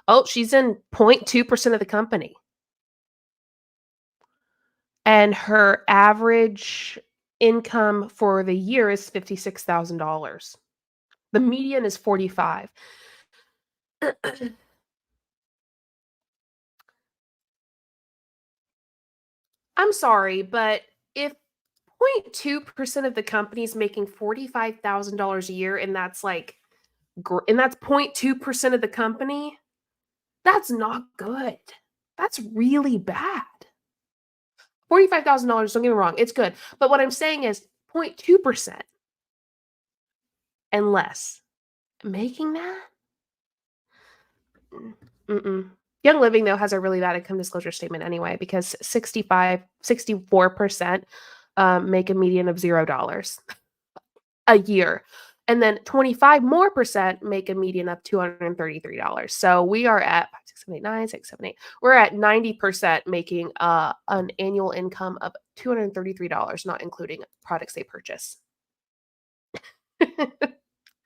Oh, she's in 0.2% of the company. And her average income for the year is $56,000. The median is 45. I'm sorry, but if 0.2% of the company is making $45,000 a year, and that's like, and that's 0.2% of the company, that's not good. That's really bad. $45,000, don't get me wrong, it's good. But what I'm saying is 0.2% and less. Making that? Young Living, though, has a really bad income disclosure statement anyway, because 64% make a median of $0 a year. And then 25% more make a median of $233. So we are at 5, 6, 7, 8, 9, 6, 7, 8. We're at 90% making an annual income of $233, not including products they purchase.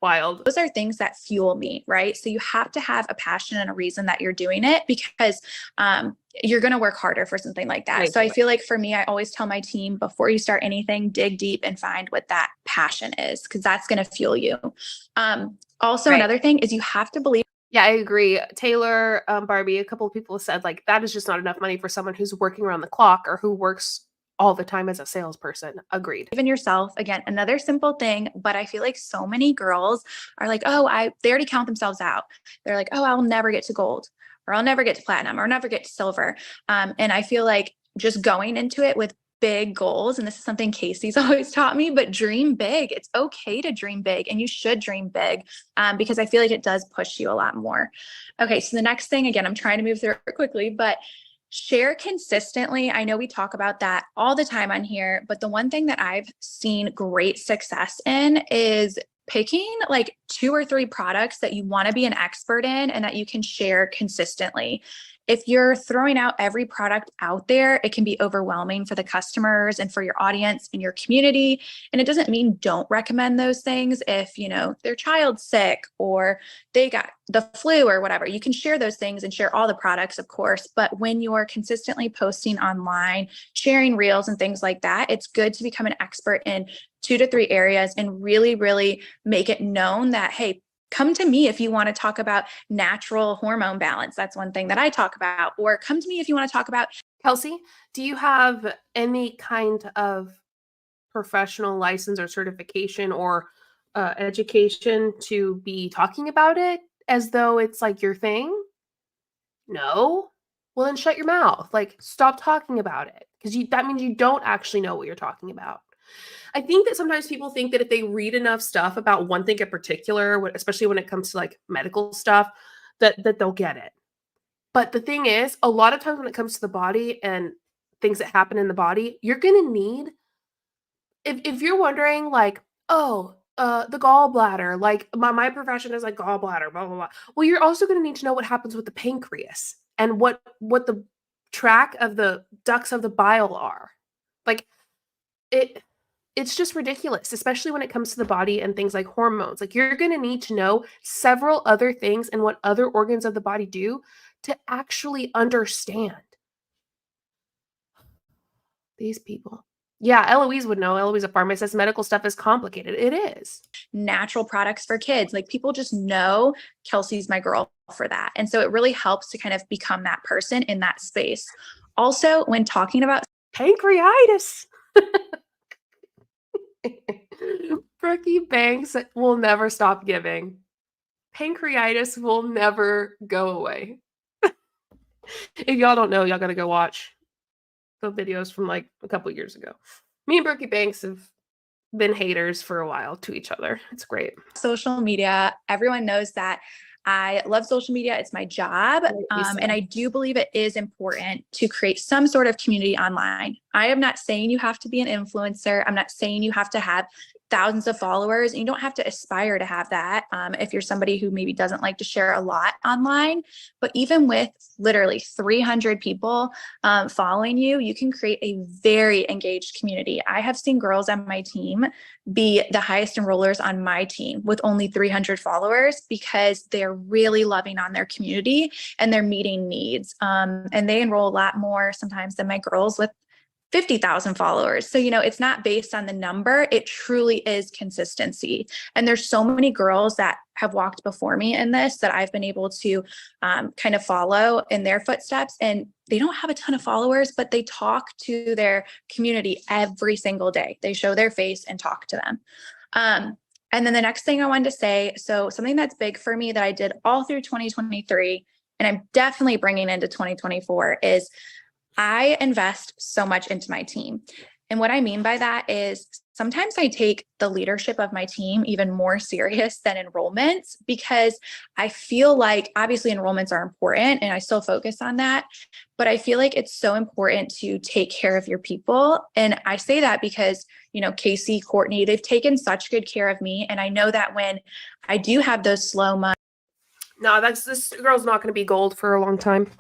Wild. Those are things that fuel me, right? So you have to have a passion and a reason that you're doing it, because you're going to work harder for something like that. So I feel like for me, I always tell my team, before you start anything, dig deep and find what that passion is, because that's going to fuel you. Also, another thing is you have to believe. Yeah, I agree. Taylor, Barbie, a couple of people have said like that is just not enough money for someone who's working around the clock or who works all the time as a salesperson. Agreed. Even yourself, again, another simple thing, but I feel like so many girls are like, oh, they already count themselves out. They're like, oh, I'll never get to gold, or I'll never get to platinum, or never get to silver. And I feel like just going into it with big goals, and this is something Casey's always taught me, but dream big. It's okay to dream big, and you should dream big, because I feel like it does push you a lot more. Okay, so the next thing, again, I'm trying to move through it quickly, but share consistently. I know we talk about that all the time on here, but the one thing that I've seen great success in is picking like 2 or 3 products that you want to be an expert in and that you can share consistently. If you're throwing out every product out there, it can be overwhelming for the customers and for your audience and your community. And it doesn't mean don't recommend those things if, their child's sick or they got the flu or whatever. You can share those things and share all the products, of course. But when you're consistently posting online, sharing reels and things like that, it's good to become an expert in 2 to 3 areas and really, really make it known that, hey, come to me if you want to talk about natural hormone balance. That's one thing that I talk about. Or come to me if you want to talk about. Kelsey, do you have any kind of professional license or certification or education to be talking about it as though it's like your thing? No. Well, then shut your mouth. Like, stop talking about it because that means you don't actually know what you're talking about. I think that sometimes people think that if they read enough stuff about one thing in particular, especially when it comes to like medical stuff, that they'll get it. But the thing is, a lot of times when it comes to the body and things that happen in the body, you're gonna need, if you're wondering like, oh, the gallbladder, like my profession is like gallbladder, blah blah blah. Well, you're also gonna need to know what happens with the pancreas and what the track of the ducts of the bile are. Like it's just ridiculous, especially when it comes to the body and things like hormones. Like you're going to need to know several other things and what other organs of the body do to actually understand these people. Yeah, Eloise would know. Eloise, a pharmacist, medical stuff is complicated. It is. Natural products for kids. Like people just know Kelsey's my girl for that. And so it really helps to kind of become that person in that space. Also, when talking about pancreatitis. Brookie Banks will never stop giving. Pancreatitis will never go away. If y'all don't know, y'all gotta go watch the videos from like a couple years ago. Me and Brookie Banks have been haters for a while to each other. It's great. social media, everyone knows that I love social media. It's my job. And I do believe it is important to create some sort of community online. I am not saying you have to be an influencer. I'm not saying you have to have thousands of followers, and you don't have to aspire to have that if you're somebody who maybe doesn't like to share a lot online. But even with literally 300 people following you, you can create a very engaged community. I have seen girls on my team be the highest enrollers on my team with only 300 followers because they're really loving on their community and they're meeting needs. And they enroll a lot more sometimes than my girls with 50,000 followers. So, it's not based on the number. It truly is consistency. And there's so many girls that have walked before me in this that I've been able to kind of follow in their footsteps. And they don't have a ton of followers, but they talk to their community every single day. They show their face and talk to them. And then the next thing I wanted to say, so something that's big for me that I did all through 2023, and I'm definitely bringing into 2024 is I invest so much into my team. And what I mean by that is sometimes I take the leadership of my team even more serious than enrollments, because I feel like obviously enrollments are important and I still focus on that, but I feel like it's so important to take care of your people. And I say that because, Casey, Courtney, they've taken such good care of me. And I know that when I do have those slow months. No, this girl's not going to be gold for a long time.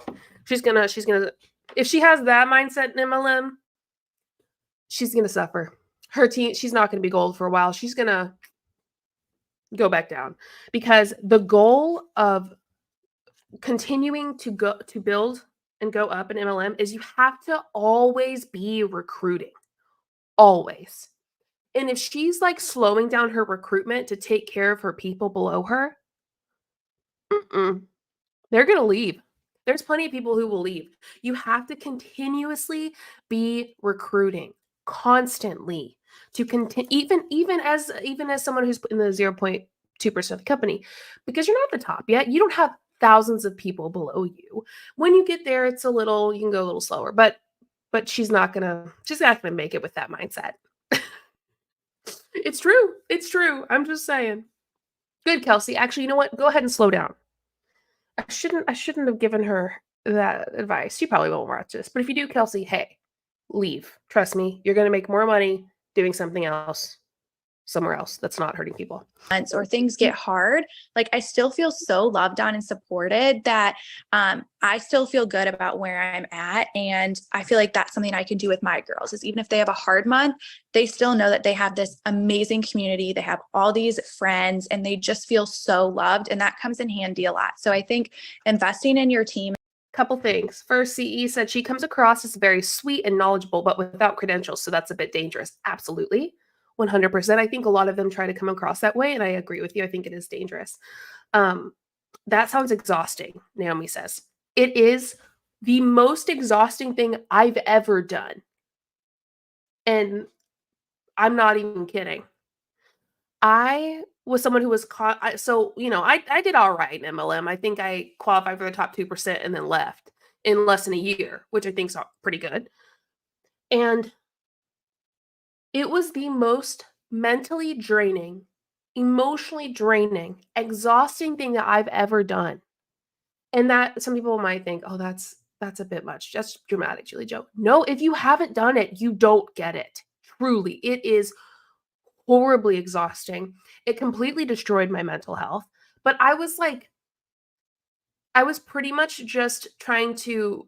She's gonna, if she has that mindset in MLM, she's going to suffer. Her team, she's not going to be gold for a while. She's going to go back down, because the goal of continuing to build and go up in MLM is you have to always be recruiting. Always. And if she's like slowing down her recruitment to take care of her people below her, they're going to leave. There's plenty of people who will leave. You have to continuously be recruiting constantly to continue, even as someone who's in the 0.2% of the company, because you're not at the top yet. You don't have thousands of people below you. When you get there, you can go a little slower, but she's not gonna make it with that mindset. It's true. I'm just saying. Good, Kelsey. Actually, you know what? Go ahead and slow down. I shouldn't have given her that advice. She probably won't watch this. But if you do, Kelsey, hey, leave. Trust me, you're going to make more money doing something else somewhere else that's not hurting people. Or things get hard, like I still feel so loved on and supported that I still feel good about where I'm at. And I feel like that's something I can do with my girls, is even if they have a hard month, they still know that they have this amazing community. They have all these friends and they just feel so loved. And that comes in handy a lot. So I think investing in your team. Couple things. First, CE said she comes across as very sweet and knowledgeable, but without credentials. So that's a bit dangerous. Absolutely. 100%. I think a lot of them try to come across that way, and I agree with you. I think it is dangerous. That sounds exhausting, Naomi says. It is the most exhausting thing I've ever done. And I'm not even kidding. I was someone who was caught. So, I did all right in MLM. I think I qualified for the top 2% and then left in less than a year, which I think is pretty good. And it was the most mentally draining, emotionally draining, exhausting thing that I've ever done. And that some people might think, oh, that's a bit much. Just dramatic, JulieJo. No, if you haven't done it, you don't get it. Truly, it is horribly exhausting. It completely destroyed my mental health. But I was pretty much just trying to,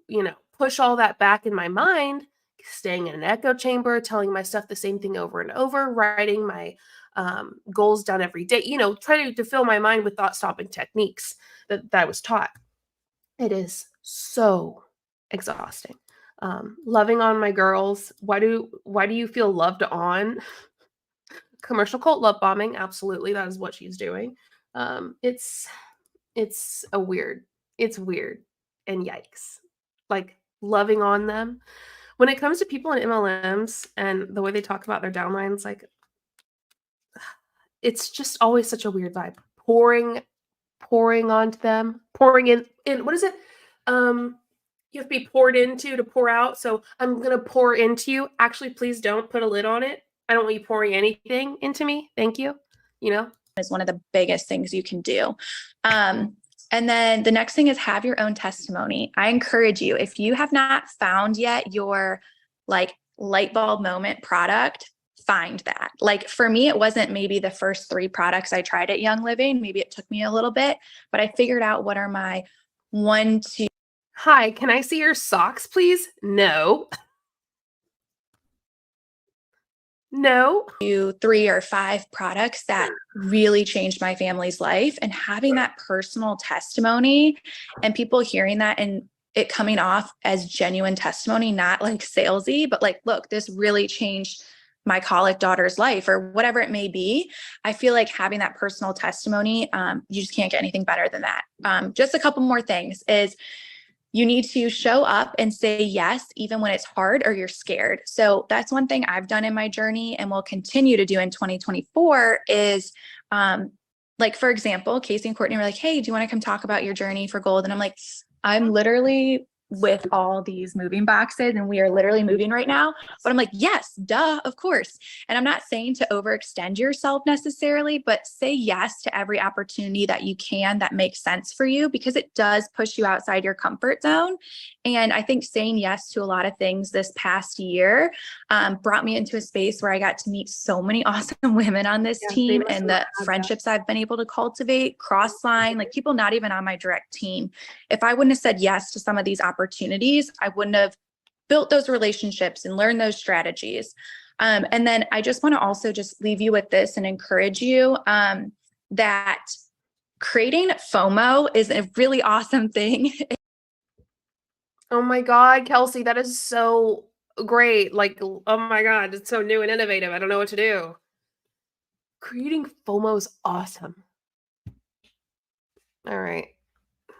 push all that back in my mind, staying in an echo chamber, telling myself the same thing over and over, writing my goals down every day, trying to fill my mind with thought-stopping techniques that I was taught. It is so exhausting. Loving on my girls. Why do you feel loved on? Commercial cult love bombing, absolutely. That is what she's doing. It's weird and yikes. Like loving on them. When it comes to people in MLMs and the way they talk about their downlines, like it's just always such a weird vibe. Pouring onto them, pouring in what is it? You have to be poured into to pour out. So I'm gonna pour into you. Actually, please don't put a lid on it. I don't want you pouring anything into me. Thank you. Is one of the biggest things you can do. And then the next thing is have your own testimony. I encourage you, if you have not found yet your like light bulb moment product, find that. Like for me, it wasn't maybe the first 3 products I tried at Young Living. Maybe it took me a little bit, but I figured out what are my 1, 2. Hi, can I see your socks, please? No. No. 3 or 5 products that really changed my family's life, and having that personal testimony and people hearing that and it coming off as genuine testimony, not like salesy, but like, look, this really changed my colic daughter's life or whatever it may be. I feel like having that personal testimony, you just can't get anything better than that. Just a couple more things is you need to show up and say yes, even when it's hard or you're scared. So that's one thing I've done in my journey and will continue to do in 2024 is, like, for example, Casey and Courtney were like, hey, do you want to come talk about your journey for gold? And I'm like, I'm literally with all these moving boxes and we are literally moving right now. But I'm like, yes, duh, of course. And I'm not saying to overextend yourself necessarily, but say yes to every opportunity that you can that makes sense for you, because it does push you outside your comfort zone. And I think saying yes to a lot of things this past year brought me into a space where I got to meet so many awesome women on this team, and the friendships I've been able to cultivate cross line, like people not even on my direct team. If I wouldn't have said yes to some of these opportunities, I wouldn't have built those relationships and learned those strategies. And then I just want to also just leave you with this and encourage you that creating FOMO is a really awesome thing. Oh my God, Kelsey, that is so great. Like, oh my God, it's so new and innovative. I don't know what to do. Creating FOMO is awesome. All right.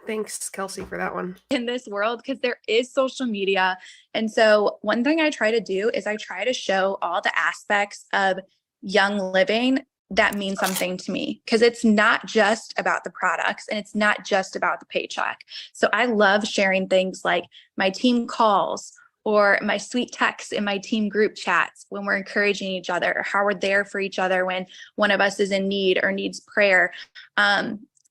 Thanks, Kelsey, for that one. In this world, because there is social media. And so one thing I try to do is I try to show all the aspects of Young Living that mean something to me, because it's not just about the products and it's not just about the paycheck. So I love sharing things like my team calls or my sweet texts in my team group chats when we're encouraging each other, or how we're there for each other when one of us is in need or needs prayer.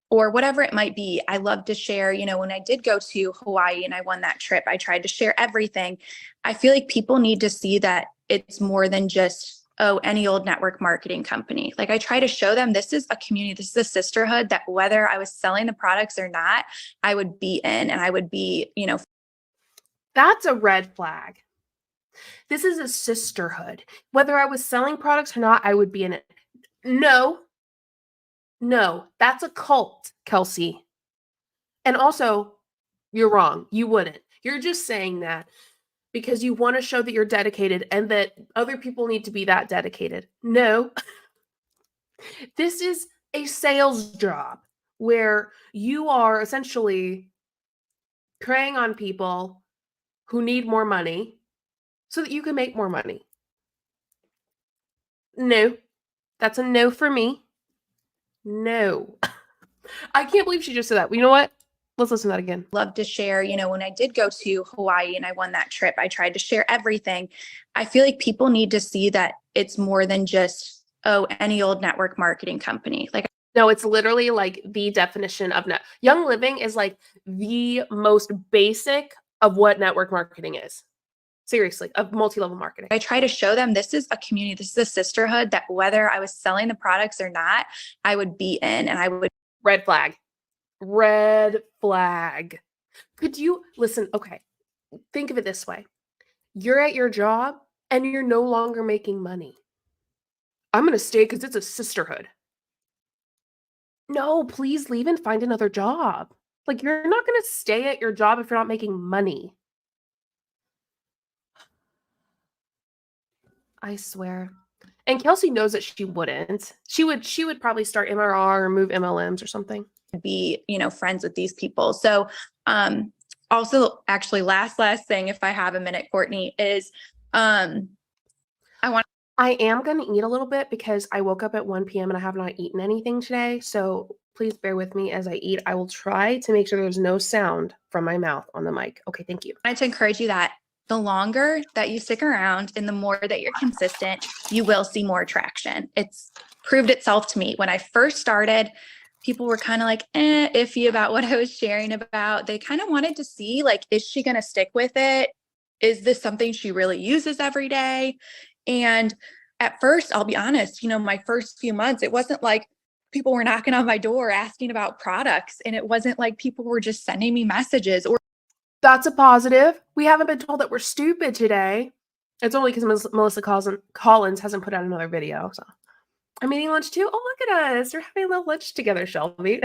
Or whatever it might be. I love to share, when I did go to Hawaii and I won that trip, I tried to share everything. I feel like people need to see that it's more than just, any old network marketing company. Like I try to show them this is a community, this is a sisterhood that whether I was selling the products or not, I would be in, and I would be, That's a red flag. This is a sisterhood. Whether I was selling products or not, I would be in it. No, that's a cult, Kelsey. And also, you're wrong. You wouldn't. You're just saying that because you want to show that you're dedicated and that other people need to be that dedicated. No. This is a sales job where you are essentially preying on people who need more money so that you can make more money. No. That's a no for me. No. I can't believe she just said that. You know what? Let's listen to that again. Love to share, when I did go to Hawaii and I won that trip, I tried to share everything. I feel like people need to see that it's more than just, any old network marketing company. Like, No, it's literally like the definition of Young Living is like the most basic of what network marketing is. Seriously, of multi-level marketing. I try to show them this is a community, this is a sisterhood that whether I was selling the products or not, I would be in and I would. Red flag. Red flag. Could you listen? Okay. Think of it this way. You're at your job and you're no longer making money. I'm going to stay because it's a sisterhood. No, please leave and find another job. Like, you're not going to stay at your job if you're not making money. I swear. And Kelsey knows that she wouldn't. She would probably start MRR or move MLMs or something. Be, friends with these people. So, also actually last thing, if I have a minute, Courtney, is, I am going to eat a little bit because I woke up at 1 p.m. and I have not eaten anything today. So please bear with me as I eat. I will try to make sure there's no sound from my mouth on the mic. Okay, thank you. I wanted to encourage you that the longer that you stick around and the more that you're consistent, you will see more traction. It's proved itself to me. When I first started, people were kind of like, iffy about what I was sharing about. They kind of wanted to see, like, is she going to stick with it? Is this something she really uses every day? And at first, I'll be honest, my first few months, it wasn't like people were knocking on my door asking about products. And it wasn't like people were just sending me messages or. That's a positive. We haven't been told that we're stupid today. It's only because Melissa Collins hasn't put out another video. So I'm eating lunch too. Oh, look at us. We're having a little lunch together, Shelby.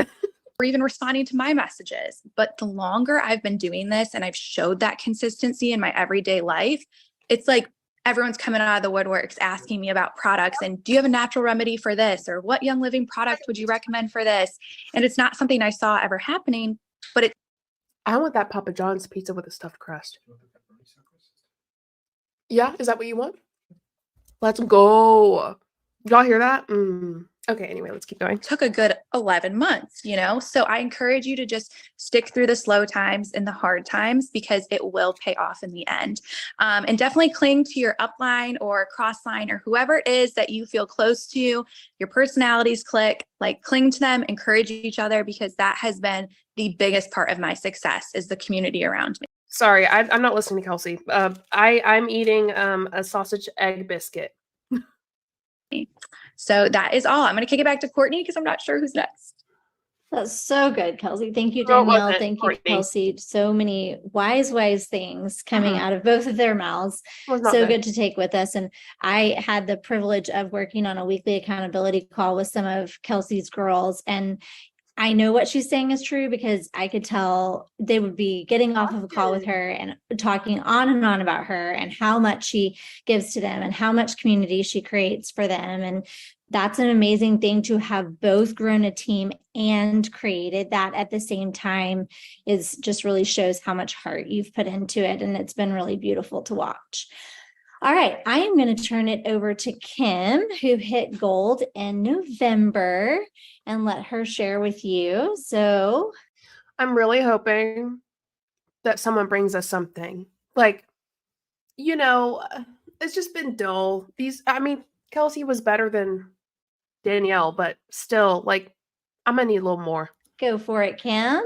Or even responding to my messages. But the longer I've been doing this and I've showed that consistency in my everyday life, it's like everyone's coming out of the woodworks asking me about products and do you have a natural remedy for this? Or what Young Living product would you recommend for this? And it's not something I saw ever happening, but I want that Papa John's pizza with a stuffed crust. Yeah, is that what you want? Let's go. Y'all hear that? Okay, anyway, let's keep going. took a good 11 months, So I encourage you to just stick through the slow times and the hard times because it will pay off in the end. And definitely cling to your upline or crossline or whoever it is that you feel close to, your personalities click, like cling to them, encourage each other because that has been the biggest part of my success is the community around me. Sorry, I'm not listening to Kelsey. I'm eating a sausage egg biscuit. So that is all. I'm going to kick it back to Courtney because I'm not sure who's next. That's so good, Kelsey. Thank you, No, it Danielle. wasn't, Thank you, Courtney. Kelsey. So many wise things coming out of both of their mouths. Was not So good to take with us. And I had the privilege of working on a weekly accountability call with some of Kelsey's girls. And I know what she's saying is true because I could tell they would be getting off of a call with her and talking on and on about her and how much she gives to them and how much community she creates for them. And that's an amazing thing to have both grown a team and created that at the same time is just really shows how much heart you've put into it. And it's been really beautiful to watch. All right, I am going to turn it over to Kim, who hit gold in November, and let her share with you. So I'm really hoping that someone brings us something. Like, it's just been dull. Kelsey was better than Danielle, but still, like, I'm going to need a little more. go for it, Kim.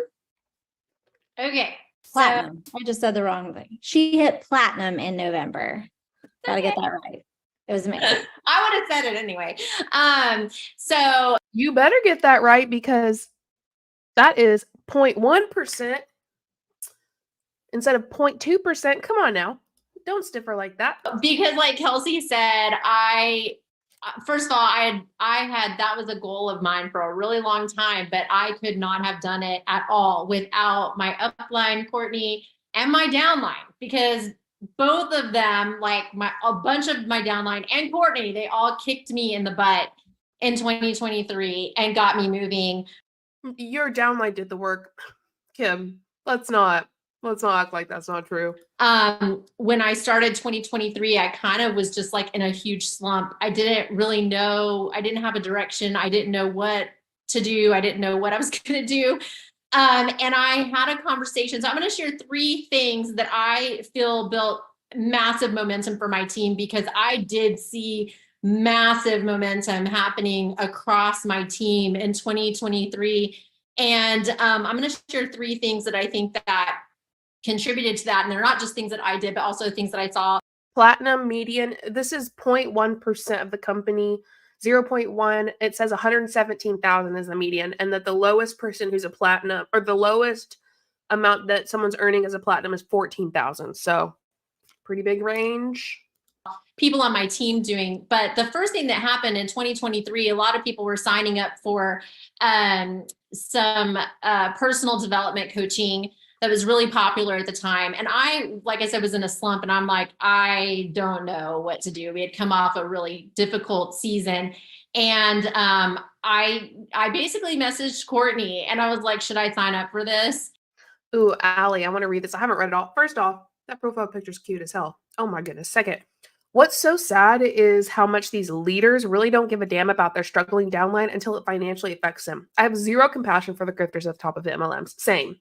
Okay. Platinum. I just said the wrong thing. She hit platinum in November. Gotta get that right. It was amazing. I would have said it anyway. So You better get that right because that is 0.1% instead of 0.2%. Come on now. Don't stiffer like that. because like Kelsey said, first of all, I had that was a goal of mine for a really long time, but I could not have done it at all without my upline, Courtney, and my downline, because both of them, like a bunch of my downline and Courtney, they all kicked me in the butt in 2023 and got me moving. Your downline did the work, Kim. Let's not. Let's not act like that's not true. When I started 2023, I kind of was just like in a huge slump. I didn't really know, I didn't have a direction. I didn't know what to do. I didn't know what I was going to do. And I had a conversation. So I'm going to share 3 things that I feel built massive momentum for my team, because I did see massive momentum happening across my team in 2023. And I'm going to share 3 things that I think that contributed to that. And they're not just things that I did, but also things that I saw. Platinum median, this is 0.1% of the company. 0.1, it says 117,000 is the median, and that the lowest person who's a platinum, or the lowest amount that someone's earning as a platinum, is 14,000. So pretty big range. People on my team doing, but the first thing that happened in 2023, a lot of people were signing up for some personal development coaching that was really popular at the time. And I, like I said, was in a slump, and I'm like, I don't know what to do. We had come off a really difficult season. And I basically messaged Courtney, and I was like, should I sign up for this? Ooh, Allie, I want to read this. I haven't read it all. First off, that profile picture's cute as hell. Oh my goodness. Second, what's so sad is how much these leaders really don't give a damn about their struggling downline until it financially affects them. I have zero compassion for the grifters at the top of the MLMs. Same.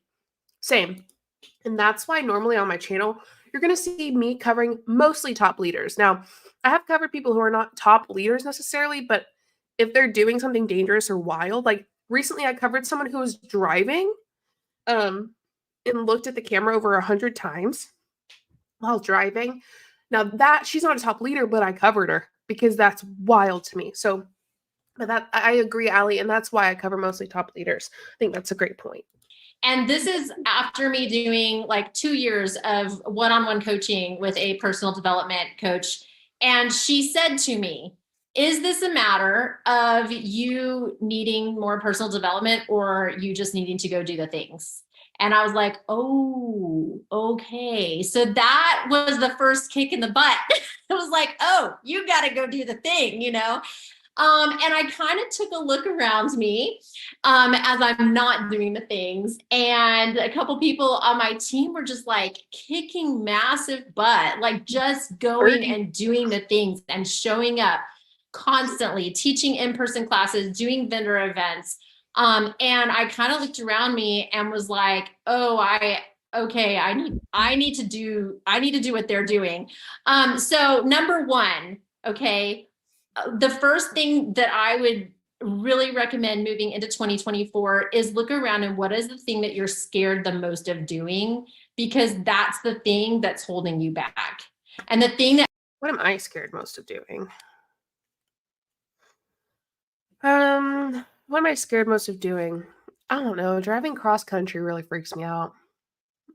And that's why normally on my channel, you're going to see me covering mostly top leaders. Now, I have covered people who are not top leaders necessarily, but if they're doing something dangerous or wild, like recently I covered someone who was driving and looked at the camera over 100 times while driving. Now that she's not a top leader, but I covered her because that's wild to me. So, but that I agree, Allie, and that's why I cover mostly top leaders. I think that's a great point. And this is after me doing like 2 years of one-on-one coaching with a personal development coach. And she said to me, is this a matter of you needing more personal development, or you just needing to go do the things? And I was like, oh, okay. So that was the first kick in the butt. It was like, oh, you got to go do the thing, you know? And I kind of took a look around me as I'm not doing the things. And a couple people on my team were just like kicking massive butt, like just going and doing the things and showing up constantly, teaching in-person classes, doing vendor events. And I kind of looked around me and was like, oh, I need to do what they're doing. So number 1, okay. The first thing that I would really recommend moving into 2024 is look around and what is the thing that you're scared the most of doing, because that's the thing that's holding you back. And the thing that, what am I scared most of doing? What am I scared most of doing? I don't know. Driving cross country really freaks me out.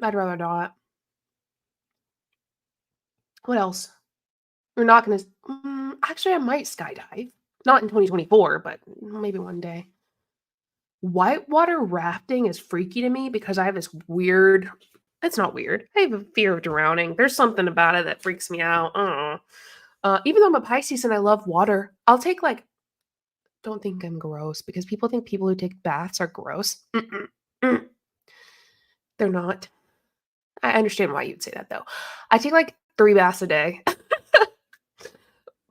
I'd rather not. What else? We're not going to... actually, I might skydive. Not in 2024, but maybe one day. Whitewater rafting is freaky to me because I have this weird... It's not weird. I have a fear of drowning. There's something about it that freaks me out. I don't know. Even though I'm a Pisces and I love water, I'll take like... Don't think I'm gross, because people think people who take baths are gross. They're not. I understand why you'd say that, though. I take like 3 baths a day.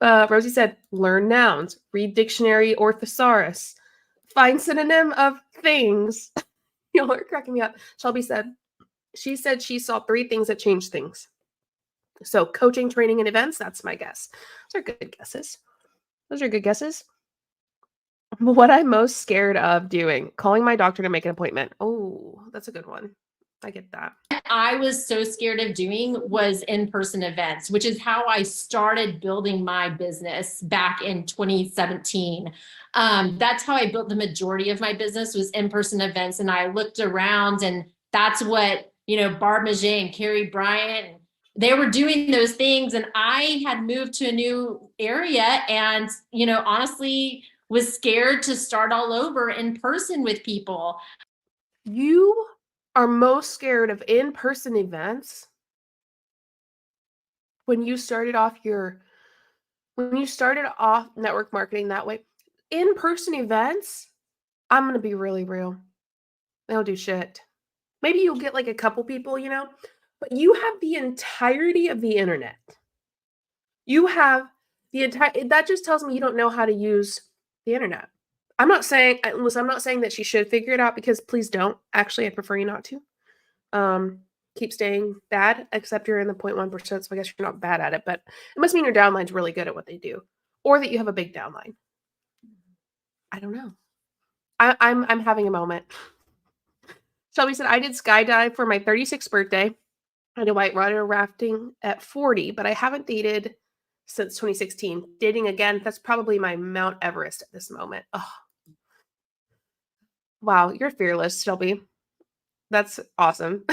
Rosie said, learn nouns, read dictionary or thesaurus, find synonym of things. Y'all are cracking me up. Shelby said, she saw 3 things that changed things. So coaching, training, and events, that's my guess. Those are good guesses. What I'm most scared of doing, calling my doctor to make an appointment. Oh, that's a good one. I get that. I was so scared of doing was in-person events, which is how I started building my business back in 2017. That's how I built the majority of my business, was in-person events. And I looked around, and that's what, Barb Maget and Carrie Bryant, they were doing those things. And I had moved to a new area and, honestly was scared to start all over in person with people. You are most scared of in-person events when you started off network marketing that way. In-person events, I'm going to be really real. They don't do shit. Maybe you'll get like a couple people, but you have the entirety of the internet. You have the entire, that just tells me you don't know how to use the internet. I'm not saying that she should figure it out, because please don't. Actually, I prefer you not to. Keep staying bad, except you're in the 0.1%, so I guess you're not bad at it, but it must mean your downline's really good at what they do, or that you have a big downline. I don't know. I'm having a moment. Shelby said, I did skydive for my 36th birthday. I did whitewater rafting at 40, but I haven't dated since 2016. Dating again, that's probably my Mount Everest at this moment. Oh. Wow, you're fearless, Shelby. That's awesome.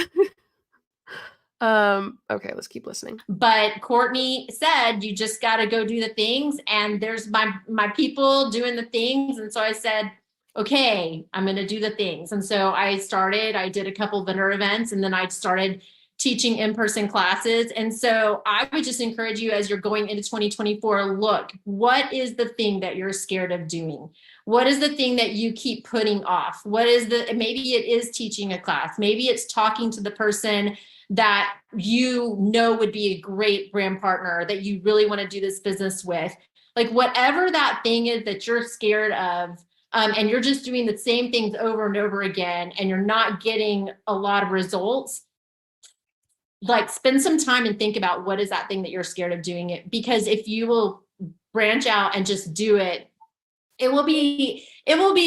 Okay, let's keep listening. But Courtney said, you just got to go do the things, and there's my people doing the things. And so I said, okay, I'm going to do the things. And so I did a couple vendor events, and then I started teaching in-person classes. And so I would just encourage you, as you're going into 2024, look, what is the thing that you're scared of doing? What is the thing that you keep putting off? Maybe it is teaching a class. Maybe it's talking to the person that would be a great brand partner that you really want to do this business with. Like, whatever that thing is that you're scared of, and you're just doing the same things over and over again, and you're not getting a lot of results, like, spend some time and think about what is that thing that you're scared of doing it. Because if you will branch out and just do it, it will be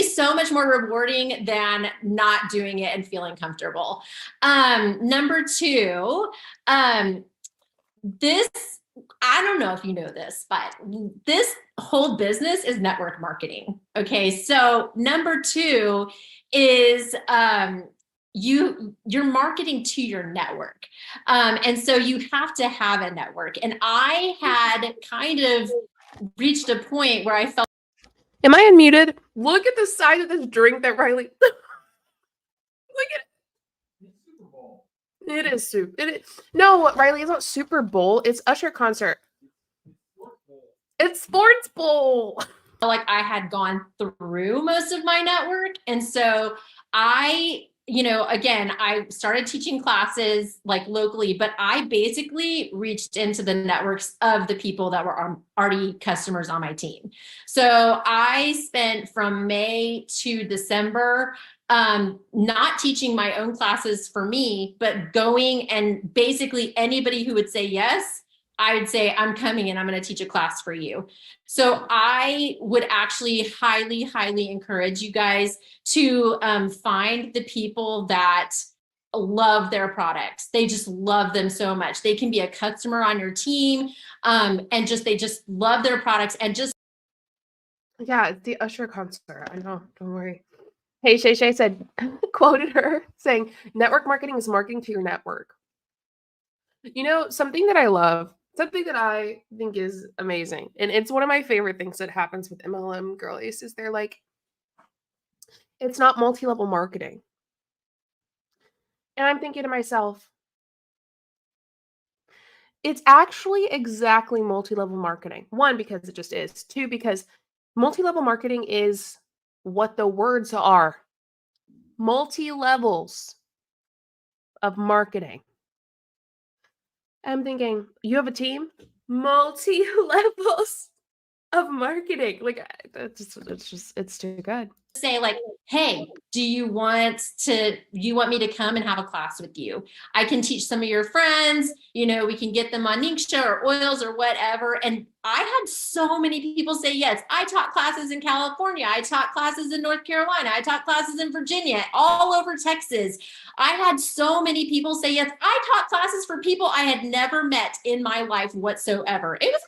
so much more rewarding than not doing it and feeling comfortable. Number two, this, I don't know if you know this, but this whole business is network marketing. Okay. So number two is, you're marketing to your network. And so you have to have a network. And I had kind of reached a point where I felt. Am I unmuted? Look at the size of this drink that Riley. Look at it. Super Bowl. It is soup. No, Riley, it's not Super Bowl. It's Usher concert. It's Sports Bowl. Like, I had gone through most of my network. And so again, I started teaching classes like locally, but I basically reached into the networks of the people that were already customers on my team. So I spent from May to December, not teaching my own classes for me, but going, and basically anybody who would say yes, I would say, I'm coming and I'm going to teach a class for you. So I would actually highly, highly encourage you guys to find the people that love their products. They just love them so much. They can be a customer on your team, and they just love their products, and just. Yeah, it's the Usher concert. I know. Don't worry. Hey, Shay said, quoted her saying, network marketing is marketing to your network. Something that I love, something that I think is amazing, and it's one of my favorite things that happens with MLM girlies, is they're like, it's not multi-level marketing. And I'm thinking to myself, it's actually exactly multi-level marketing. One, because it just is. Two, because multi-level marketing is what the words are. Multi-levels of marketing. I'm thinking, you have a team? Multi-levels of marketing. Like, it's too good. Say like, hey, do you want me to come and have a class with you? I can teach some of your friends, we can get them on Ninksha or oils or whatever. And I had so many people say yes. I taught classes in California. I taught classes in North Carolina. I taught classes in Virginia, all over Texas. I had so many people say yes. I taught classes for people I had never met in my life whatsoever. It was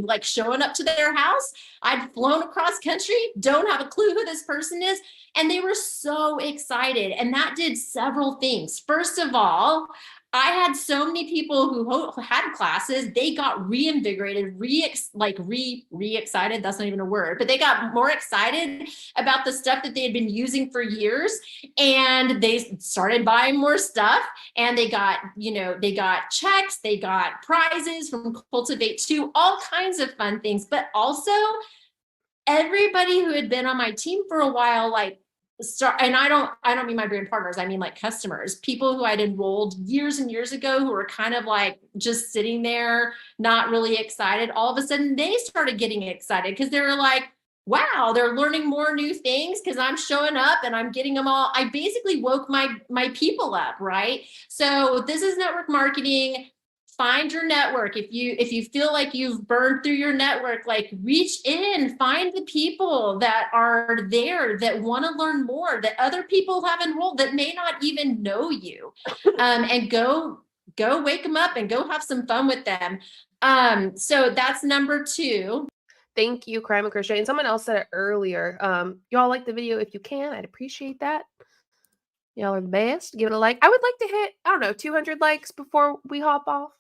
like showing up to their house. I'd flown across country, don't have a clue who this person is. And they were so excited. And that did several things. First of all, I had so many people who had classes, they got reinvigorated, re-excited. That's not even a word, but they got more excited about the stuff that they had been using for years. And they started buying more stuff, and they got checks, they got prizes from Cultivate 2, all kinds of fun things. But also everybody who had been on my team for a while, like and I don't mean my brand partners, I mean like customers, people who I'd enrolled years and years ago who were kind of like just sitting there, not really excited. All of a sudden they started getting excited because they were like, wow, they're learning more new things because I'm showing up and I'm getting them all. I basically woke my people up, right? So this is network marketing. Find your network. If you feel like you've burned through your network, like reach in, find the people that are there that want to learn more, that other people have enrolled that may not even know you, and go wake them up and go have some fun with them. So that's number 2. Thank you, Crime and Crochet. And someone else said it earlier. Y'all like the video if you can. I'd appreciate that. Y'all are the best. Give it a like. I would like to hit, I don't know, 200 likes before we hop off.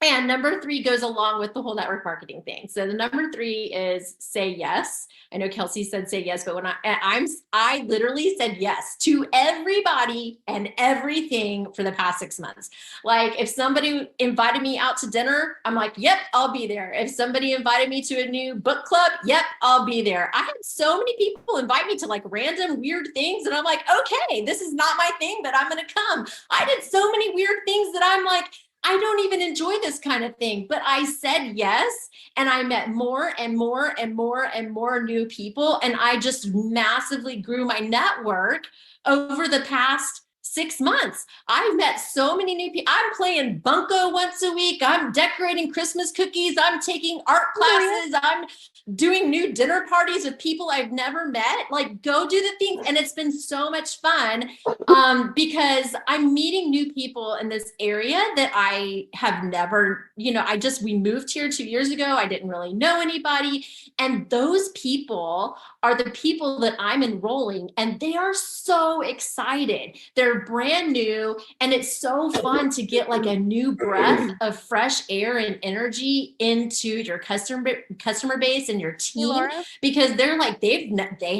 And number 3 goes along with the whole network marketing thing. So the number 3 is say yes. I know Kelsey said say yes, but when I literally said yes to everybody and everything for the past 6 months. Like if somebody invited me out to dinner, I'm like, yep, I'll be there. If somebody invited me to a new book club, yep, I'll be there. I had so many people invite me to like random weird things. And I'm like, okay, this is not my thing, but I'm going to come. I did so many weird things that I'm like, I don't even enjoy this kind of thing, but I said yes. And I met more and more and more and more new people. And I just massively grew my network over the past 6 months. I've met so many new people. I'm playing bunco once a week. I'm decorating Christmas cookies. I'm taking art classes. I'm doing new dinner parties with people I've never met. Like go do the things. And it's been so much fun because I'm meeting new people in this area that I have never, we moved here 2 years ago. I didn't really know anybody. And those people are the people that I'm enrolling, and they are so excited. They're brand new, and it's so fun to get like a new breath of fresh air and energy into your customer base and your team, because they're like, they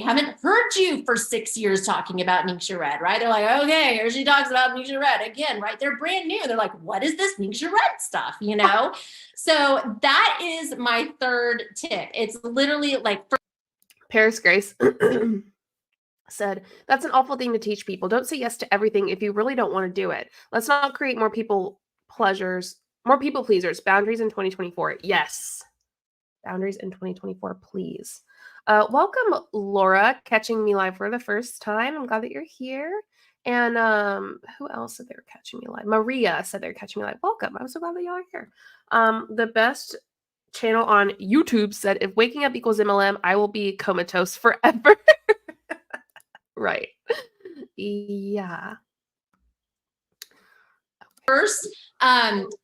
haven't heard you for 6 years talking about Ningxia Red, right? They're like, okay, here she talks about Ningxia Red again, right? They're brand new. They're like, what is this Ningxia Red stuff, So that is my 3rd tip. It's literally like Paris Grace said, that's an awful thing to teach people. Don't say yes to everything if you really don't want to do it. Let's not create more people pleasers, more people pleasers. Boundaries in 2024. Yes. Boundaries in 2024, please. Welcome, Laura, catching me live for the first time. I'm glad that you're here. And who else said they were catching me live? Maria said they're catching me live. Welcome. I'm so glad that y'all are here. The best channel on YouTube said, if waking up equals MLM, I will be comatose forever. Right. Yeah. First,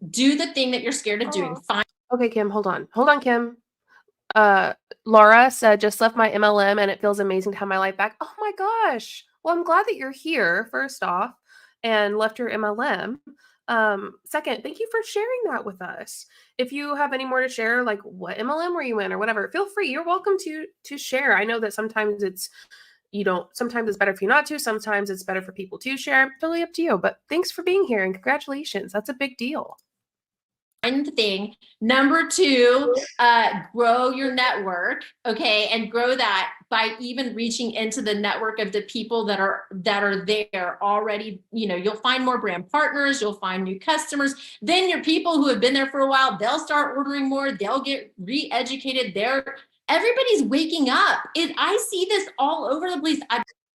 do the thing that you're scared of doing. Okay, Kim, hold on, Kim. Laura said, just left my MLM and it feels amazing to have my life back. Oh my gosh. Well, I'm glad that you're here, first off, and left your MLM. Second, thank you for sharing that with us. If you have any more to share, like what MLM were you in or whatever, feel free. You're welcome to share. I know that sometimes sometimes it's better for you not to, sometimes it's better for people to share. Totally up to you. But thanks for being here and congratulations. That's a big deal. Find the thing. Number 2, grow your network. Okay. And grow that by even reaching into the network of the people that are there already. You'll find more brand partners, you'll find new customers. Then your people who have been there for a while, they'll start ordering more, they'll get re-educated. Everybody's waking up. I see this all over the place.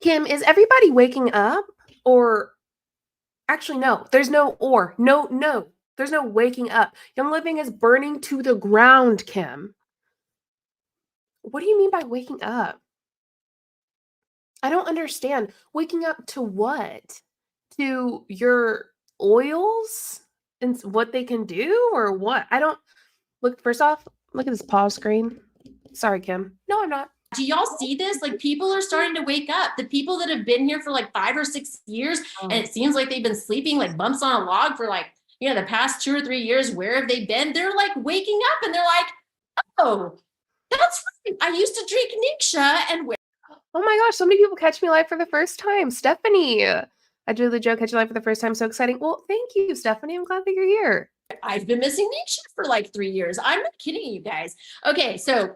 Kim, is everybody waking up? Or actually, no, there's no or. No. There's no waking up. Young Living is burning to the ground, Kim. What do you mean by waking up? I don't understand. Waking up to what? To your oils and what they can do or what? I don't look. First off, look at this pause screen. Sorry, Kim. No, I'm not. Do y'all see this? Like people are starting to wake up. The people that have been here for like 5 or 6 years, and it seems like they've been sleeping like bumps on a log for like, the past 2 or 3 years. Where have they been? They're like waking up and they're like, oh, that's right. I used to drink Ningxia and where. Oh my gosh, so many people catch me live for the first time. Stephanie, I JulieJo catch you live for the first time. So exciting. Well, thank you, Stephanie. I'm glad that you're here. I've been missing Ningxia for like 3 years. I'm not kidding you guys. Okay, so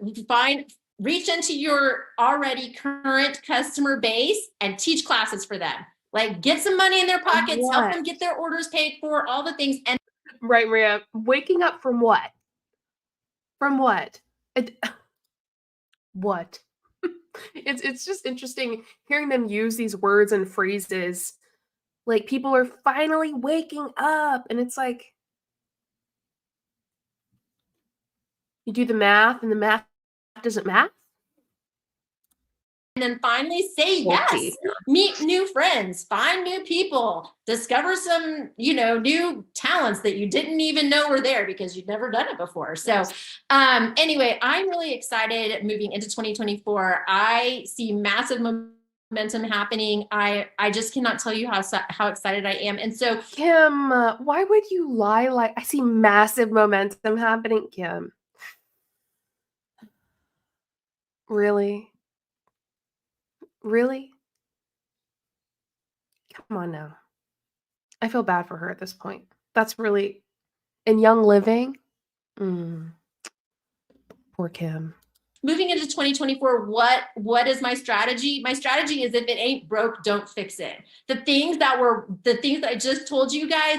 reach into your already current customer base and teach classes for them. Like get some money in their pockets, help them get their orders paid for, all the things. And Right, Maria. Waking up from what? From what? What? It's just interesting hearing them use these words and phrases. Like people are finally waking up, and it's like you do the math, and the math doesn't math. then finally say yes, meet new friends, find new people, discover some, new talents that you didn't even know were there because you'd never done it before. So anyway, I'm really excited moving into 2024. I see massive momentum happening. I just cannot tell you how excited I am. And so Kim, why would you lie? Like I see massive momentum happening, Kim. Really? Really? Come on now. I feel bad for her at this point. That's really in Young Living. Poor Kim. moving into 2024, what is my strategy? My strategy is if it ain't broke, don't fix it. The things that I just told you guys.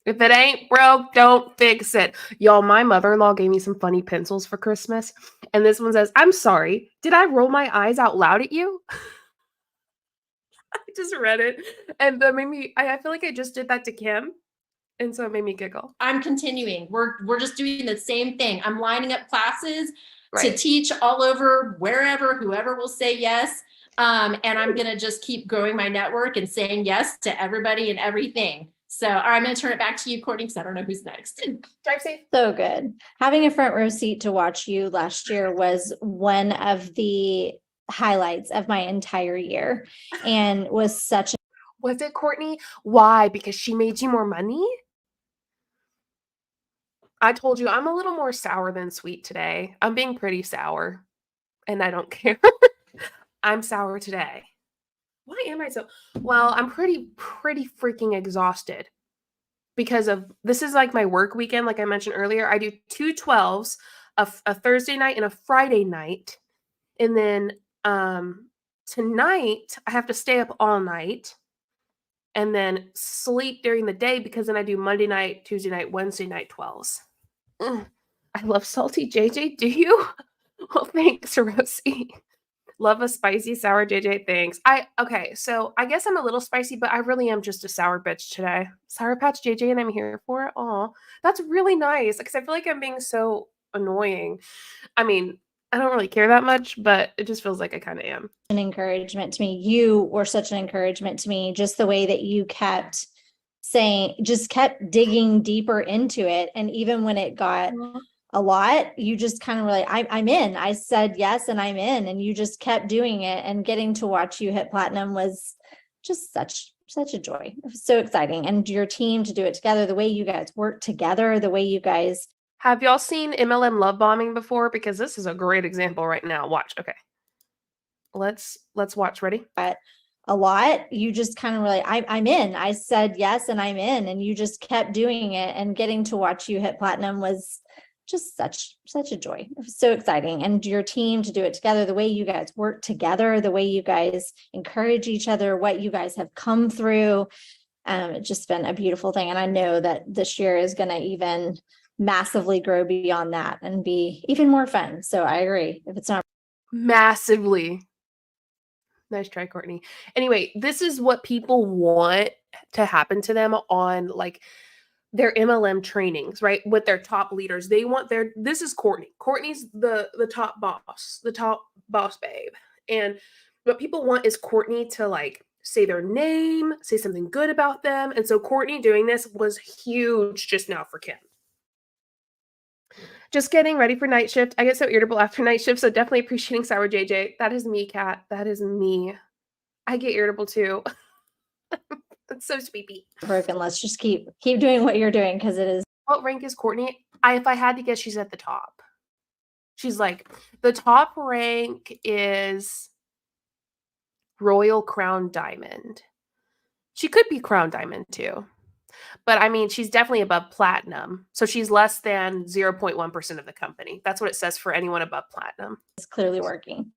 If it ain't broke, don't fix it. Y'all, my mother-in-law gave me some funny pencils for Christmas. And this one says, I'm sorry, did I roll my eyes out loud at you? I just read it. And that made me, I feel like I just did that to Kim. And so it made me giggle. I'm continuing. We're just doing the same thing. I'm lining up classes to teach all over, wherever, whoever will say yes. And I'm going to just keep growing my network and saying yes to everybody and everything. So I'm going to turn it back to you, Courtney, because I don't know who's next. Drive safe. So good. Having a front row seat to watch you last year was one of the highlights of my entire year and was such. Was it, Courtney? Why? Because she made you more money? I told you I'm a little more sour than sweet today. I'm being pretty sour, and I don't care. I'm sour today. Why am I so? Well, I'm pretty freaking exhausted because of this is like my work weekend. Like I mentioned earlier, I do 2 12s, a Thursday night and a Friday night, and then tonight I have to stay up all night and then sleep during the day because then I do Monday night, Tuesday night, Wednesday night 12s. I love salty JJ. Do you? Well, thanks, Rosie. Love a spicy sour JJ. Thanks. Okay, so I guess I'm a little spicy, but I really am just a sour bitch today. Sour Patch JJ, and I'm here for it. Aw, that's really nice because I feel like I'm being so annoying. I mean, I don't really care that much, but it just feels like I kind of am. An encouragement to me. You were such an encouragement to me, just the way that you kept digging deeper into it. And even when it got a lot, you just kind of were like, I'm in. I said yes, and I'm in. And you just kept doing it, and getting to watch you hit platinum was just such a joy. It was so exciting. And your team to do it together, the way you guys work together, the way you guys. Have y'all seen MLM love bombing before? Because this is a great example right now. Watch. Okay. Let's watch. Ready? A lot, you just kind of were like, I'm in. I said yes, and I'm in. And you just kept doing it, and getting to watch you hit platinum was just such a joy. It was so exciting. And your team to do it together, the way you guys work together, the way you guys encourage each other, what you guys have come through. It's just been a beautiful thing. And I know that this year is going to even massively grow beyond that and be even more fun. So I agree. If it's not massively. Nice try, Courtney. Anyway, this is what people want to happen to them on like their MLM trainings, right? With their top leaders. They want this is Courtney. Courtney's the top boss babe. And what people want is Courtney to like say their name, say something good about them. And so Courtney doing this was huge just now for Kim. Just getting ready for night shift. I get so irritable after night shift, so definitely appreciating Sour JJ. That is me, Kat. That is me. I get irritable too. That's so sweepy. broken. Let's just keep doing what you're doing, because it is. What rank is Courtney? If I had to guess, she's at the top. She's like, the top rank is Royal Crown Diamond. She could be Crown Diamond too. But I mean, she's definitely above platinum. So she's less than 0.1% of the company. That's what it says for anyone above platinum. It's clearly working.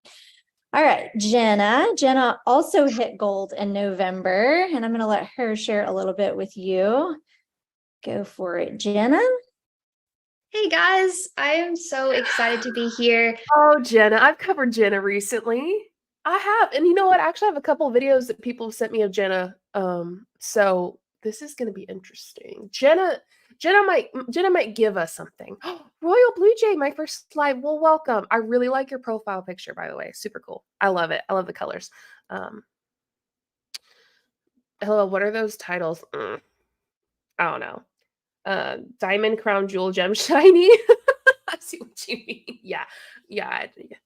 All right, Jenna. Jenna also hit gold in November, and I'm going to let her share a little bit with you. Go for it, Jenna. Hey guys, I am so excited to be here. Oh, Jenna. I've covered Jenna recently. I have. And you know what? I actually have a couple of videos that people have sent me of Jenna. So this is going to be interesting. Jenna might give us something. Royal Blue Jay, my first live. Well, welcome. I really like your profile picture, by the way. Super cool. I love it. I love the colors. Hello, what are those titles? I don't know. Diamond Crown Jewel Gem Shiny. I see what you mean. Yeah. It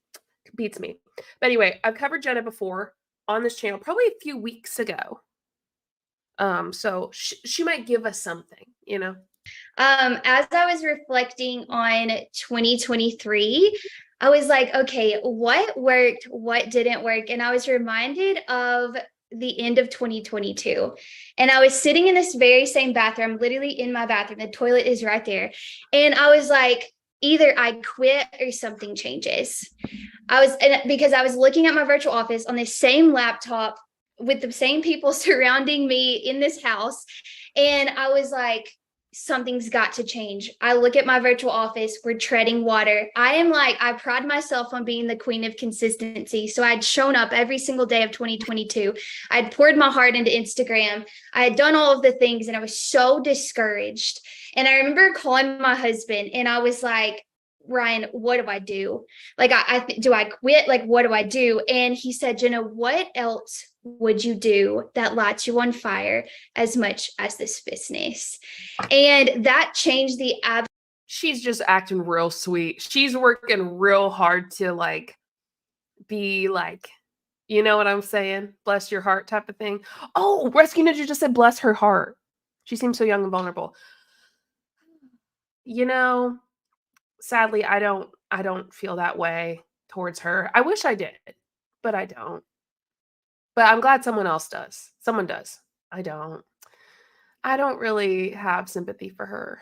beats me. But anyway, I've covered Jenna before on this channel, probably a few weeks ago. So she might give us something, you know. As I was reflecting on 2023, I was like, okay, what worked, what didn't work? And I was reminded of the end of 2022. And I was sitting in this very same bathroom, literally in my bathroom. The toilet is right there. And I was like, either I quit or something changes. Because I was looking at my virtual office on the same laptop with the same people surrounding me in this house. And I was like, something's got to change. I look at my virtual office, we're treading water. I pride myself on being the queen of consistency. So I'd shown up every single day of 2022. I'd poured my heart into Instagram. I had done all of the things and I was so discouraged. And I remember calling my husband and I was like, Ryan, what do I do? Like, do I quit? Like, what do I do? And he said, Jenna, what else would you do that lights you on fire as much as this business? And that changed the She's just acting real sweet. She's working real hard to like be like, you know what I'm saying? Bless your heart type of thing. Oh, Rescue Ninja just said bless her heart. She seems so young and vulnerable. You know, sadly, I don't feel that way towards her. I wish I did, but I don't. But I'm glad someone else does. Someone does. I don't really have sympathy for her.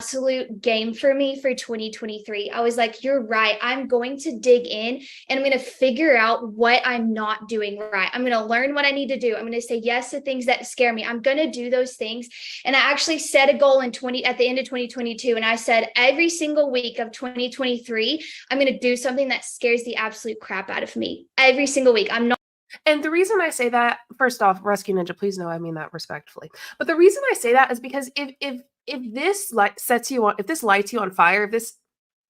absolute game for me for 2023. I was like, you're right. I'm going to dig in and I'm going to figure out what I'm not doing right. I'm going to learn what I need to do. I'm going to say yes to things that scare me. I'm going to do those things. And I actually set a goal at the end of 2022. And I said, every single week of 2023, I'm going to do something that scares the absolute crap out of me every single week. I'm not. And the reason I say that, first off, Rescue Ninja, please know I mean that respectfully. But the reason I say that is because if this if this lights you on fire,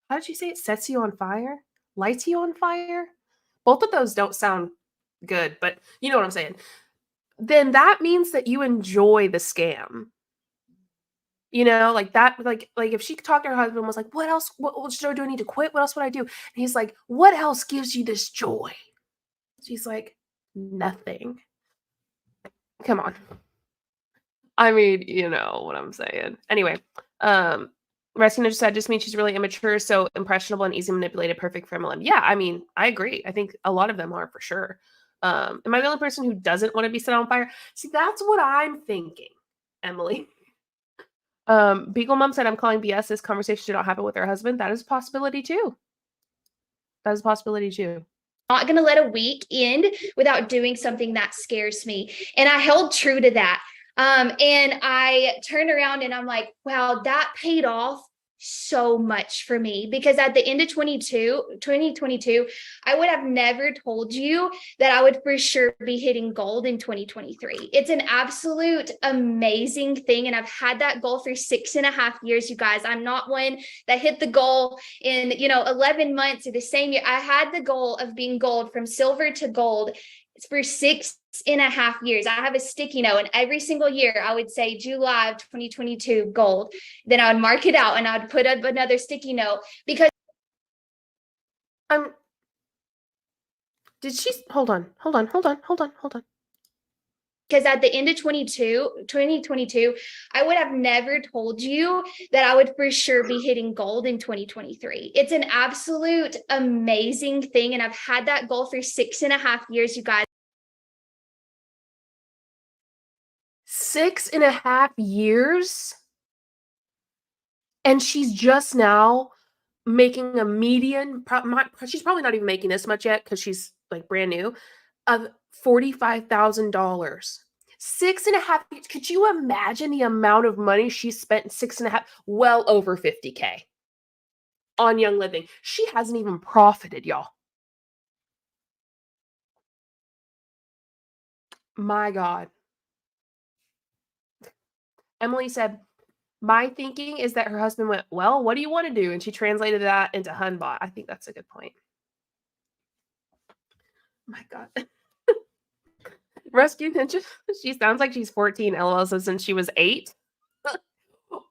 how did you say it? Sets you on fire? Lights you on fire? Both of those don't sound good, but you know what I'm saying. Then that means that you enjoy the scam. You know, like that, like if she talked to her husband and was like, what else? What do I need to quit? What else would I do? And he's like, what else gives you this joy? She's like, nothing. Come on. I mean, you know what I'm saying. Anyway, Rescue Ninja said just means she's really immature, so impressionable and easy manipulated, perfect for MLM. Yeah, I mean, I agree. I think a lot of them are for sure. Am I the only person who doesn't want to be set on fire? See, that's what I'm thinking, Emily. Beagle Mom said, I'm calling BS. This conversation should not happen with her husband. That is a possibility too. That is a possibility too. Not going to let a week end without doing something that scares me. And I held true to that. And I turned around and I'm like, wow, that paid off so much for me, because at the end of 2022, I would have never told you that I would for sure be hitting gold in 2023. It's an absolute amazing thing. And I've had that goal for 6.5 years, you guys. I'm not one that hit the goal in, 11 months or the same year. I had the goal of being gold from silver to gold for 6.5 years. I have a sticky note, and every single year I would say July of 2022 gold. Then I would mark it out and I would put up another sticky note because did she hold on. Because at the end of 2022, I would have never told you that I would for sure be hitting gold in 2023. It's an absolute amazing thing. And I've had that goal for 6.5 years, you guys. 6.5 years. And she's just now making a median, she's probably not even making this much yet because she's like brand new, of $45,000. 6.5. Could you imagine the amount of money she spent in 6.5? Well over 50K on Young Living. She hasn't even profited, y'all. My God. Emily said, my thinking is that her husband went, well, what do you want to do? And she translated that into Hunbot. I think that's a good point. My God. Rescue Ninja. She sounds like she's 14. LOL says since she was 8.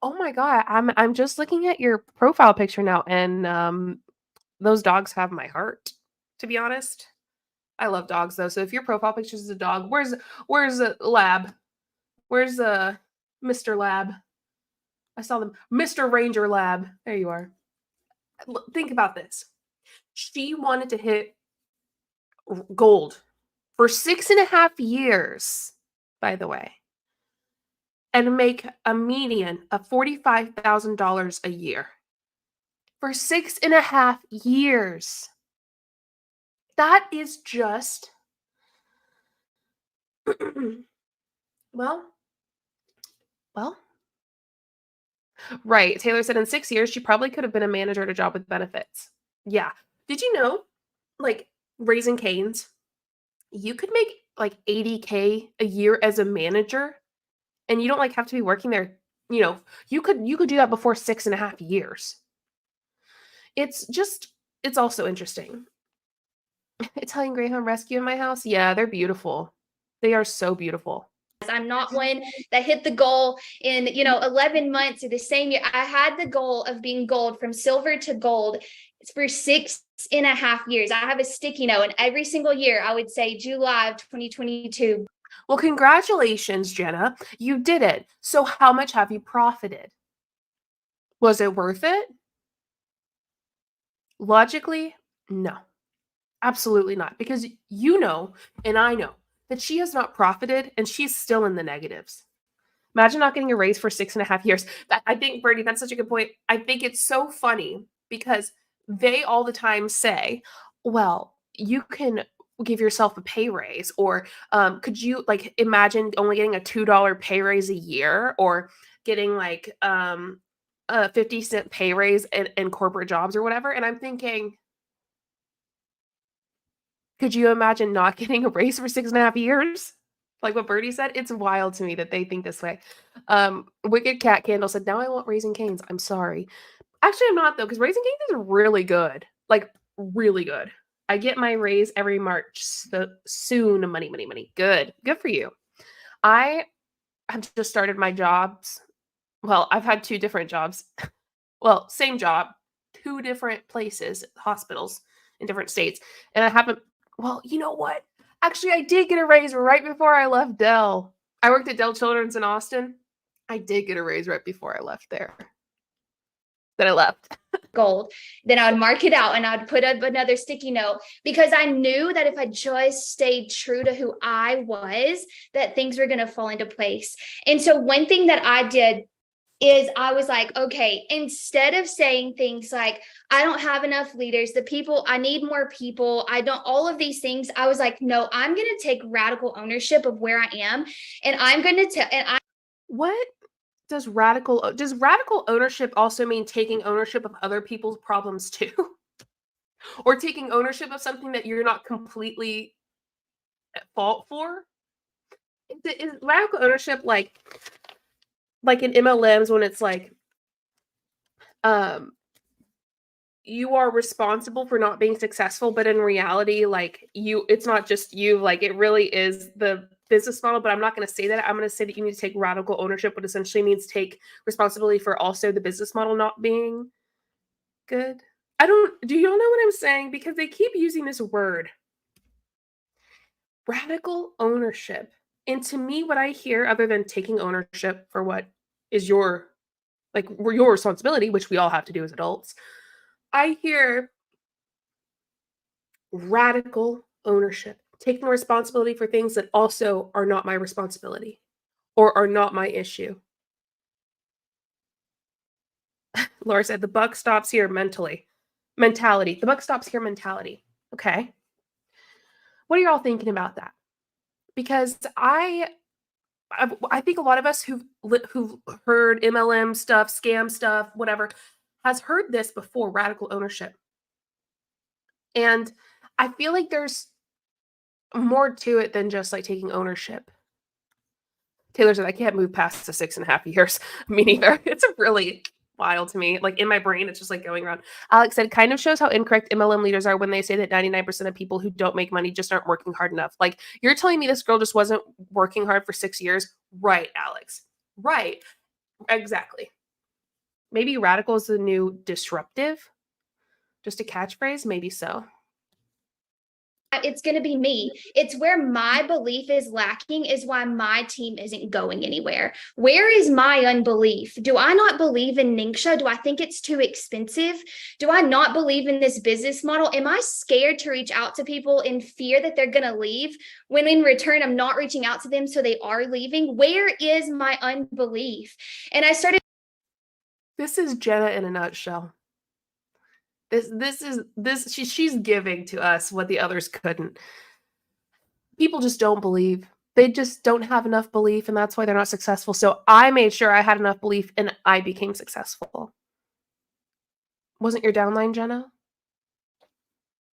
Oh my God. I'm just looking at your profile picture now, and those dogs have my heart, to be honest. I love dogs though. So if your profile picture is a dog, where's a Lab? Where's Mr. Lab? I saw them. Mr. Ranger Lab. There you are. Think about this. She wanted to hit gold for 6.5 years, by the way, and make a median of $45,000 a year for 6.5 years. That is just, well, right. Taylor said in 6 years, she probably could have been a manager at a job with benefits. Yeah. Did you know, like, Raising Cane's, you could make like 80K a year as a manager, and you don't like have to be working there. You could do that before 6.5 years. It's also interesting. Italian Greyhound Rescue in my house. Yeah, they're beautiful. They are so beautiful. I'm not one that hit the goal in 11 months or the same year. I had the goal of being gold, from silver to gold, for 6.5 years. I have a sticky note, and every single year I would say July of 2022. Well, congratulations, Jenna. You did it. So how much have you profited? Was it worth it? Logically, no. Absolutely not. Because and I know that she has not profited, and she's still in the negatives. Imagine not getting a raise for 6.5 years. I think, Bertie, that's such a good point. I think it's so funny because they all the time say, well, you can give yourself a pay raise, or could you like imagine only getting a $2 pay raise a year, or getting like a 50-cent pay raise in corporate jobs or whatever. And I'm thinking, could you imagine not getting a raise for 6.5 years? Like what Birdie said, it's wild to me that they think this way. Wicked Cat Candle said, now I want Raising Cane's. I'm sorry. Actually, I'm not though, because Raising Cane's is really good. Like really good. I get my raise every March. So soon, money, money, money. Good. Good for you. I have just started my jobs. Well, I've had 2 different jobs. Well, same job, 2 different places, hospitals in different states. And I haven't, well, you know what? Actually, I did get a raise right before I left Dell. I worked at Dell Children's in Austin. I did get a raise right before I left there. Then I left. Gold. Then I would mark it out and I would put up another sticky note, because I knew that if I just stayed true to who I was, that things were going to fall into place. And so one thing that I did is I was like, okay, instead of saying things like, I don't have enough leaders, I need more people, all of these things, I was like, no, I'm going to take radical ownership of where I am. And I'm going to What does radical ownership also mean taking ownership of other people's problems too? Or taking ownership of something that you're not completely at fault for? Is radical ownership like in MLMs when it's like, you are responsible for not being successful, but in reality, like it's not just you, like it really is the business model. But I'm not going to say that. I'm going to say that you need to take radical ownership, what essentially means take responsibility for also the business model not being good. Do y'all know what I'm saying? Because they keep using this word, radical ownership. And to me, what I hear, other than taking ownership for what is your responsibility, which we all have to do as adults, I hear radical ownership, taking responsibility for things that also are not my responsibility, or are not my issue. Laura said the buck stops here mentality. The buck stops here mentality. Okay. What are y'all thinking about that? Because I think a lot of us who've heard MLM stuff, scam stuff, whatever, has heard this before, radical ownership. And I feel like there's more to it than just like taking ownership. Taylor said, I can't move past the 6.5 years. Me neither. It's really wild to me. Like in my brain, it's just like going around. Alex said, kind of shows how incorrect MLM leaders are when they say that 99% of people who don't make money just aren't working hard enough. Like, you're telling me this girl just wasn't working hard for 6 years? Right, Alex. Right. Exactly. Maybe radical is the new disruptive. Just a catchphrase? Maybe so. It's going to be me. It's where my belief is lacking is why my team isn't going anywhere. Where is my unbelief? Do I not believe in Ningxia? Do I think it's too expensive? Do I not believe in this business model? Am I scared to reach out to people in fear that they're going to leave when in return I'm not reaching out to them so they are leaving? Where is my unbelief? And I started. This is Jenna in a nutshell. She's giving to us what the others couldn't. People just don't believe. They just don't have enough belief, and that's why they're not successful. So I made sure I had enough belief, and I became successful. Wasn't your downline, Jenna?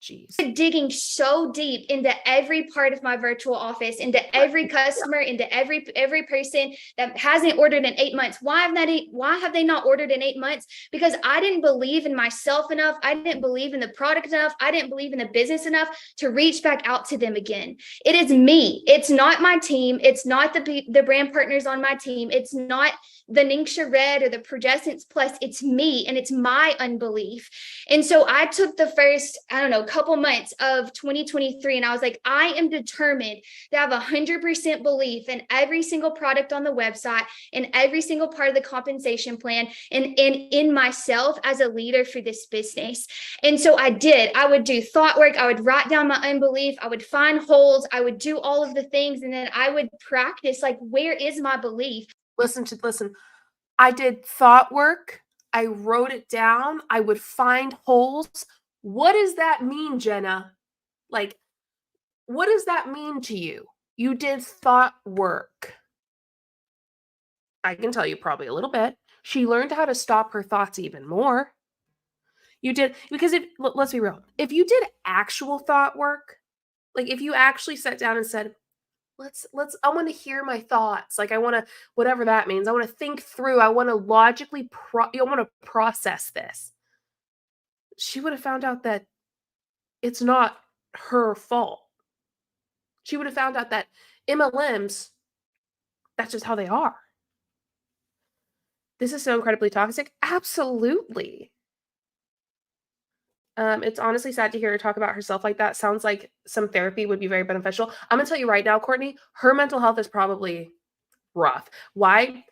Jeez. Digging so deep into every part of my virtual office, into every customer, into every person that hasn't ordered in 8 months. Why have they not ordered in 8 months? Because I didn't believe in myself enough. I didn't believe in the product enough. I didn't believe in the business enough to reach back out to them again. It is me. It's not my team. It's not the brand partners on my team. It's not the Ningxia Red or the Progessence Plus. It's me, and it's my unbelief. And so I took the first, couple months of 2023, and I was like, I am determined to have 100% belief in every single product on the website, in every single part of the compensation plan, and in myself as a leader for this business. And so I did. I would do thought work. I would write down my unbelief. I would find holes. I would do all of the things, and then I would practice, like, where is my belief? Listen. I did thought work. I wrote it down. I would find holes. What does that mean, Jenna? Like, what does that mean to you? You did thought work. I can tell you probably a little bit. She learned how to stop her thoughts even more. You did, because let's be real. If you did actual thought work, like if you actually sat down and said, I want to hear my thoughts. Like I want to, whatever that means. I want to think through. I want to logically, I want to process this. She would have found out that it's not her fault. She would have found out that MLMs, that's just how they are. This is so incredibly toxic. Absolutely. It's honestly sad to hear her talk about herself like that. Sounds like some therapy would be very beneficial. I'm gonna tell you right now, Courtney, her mental health is probably rough. Why?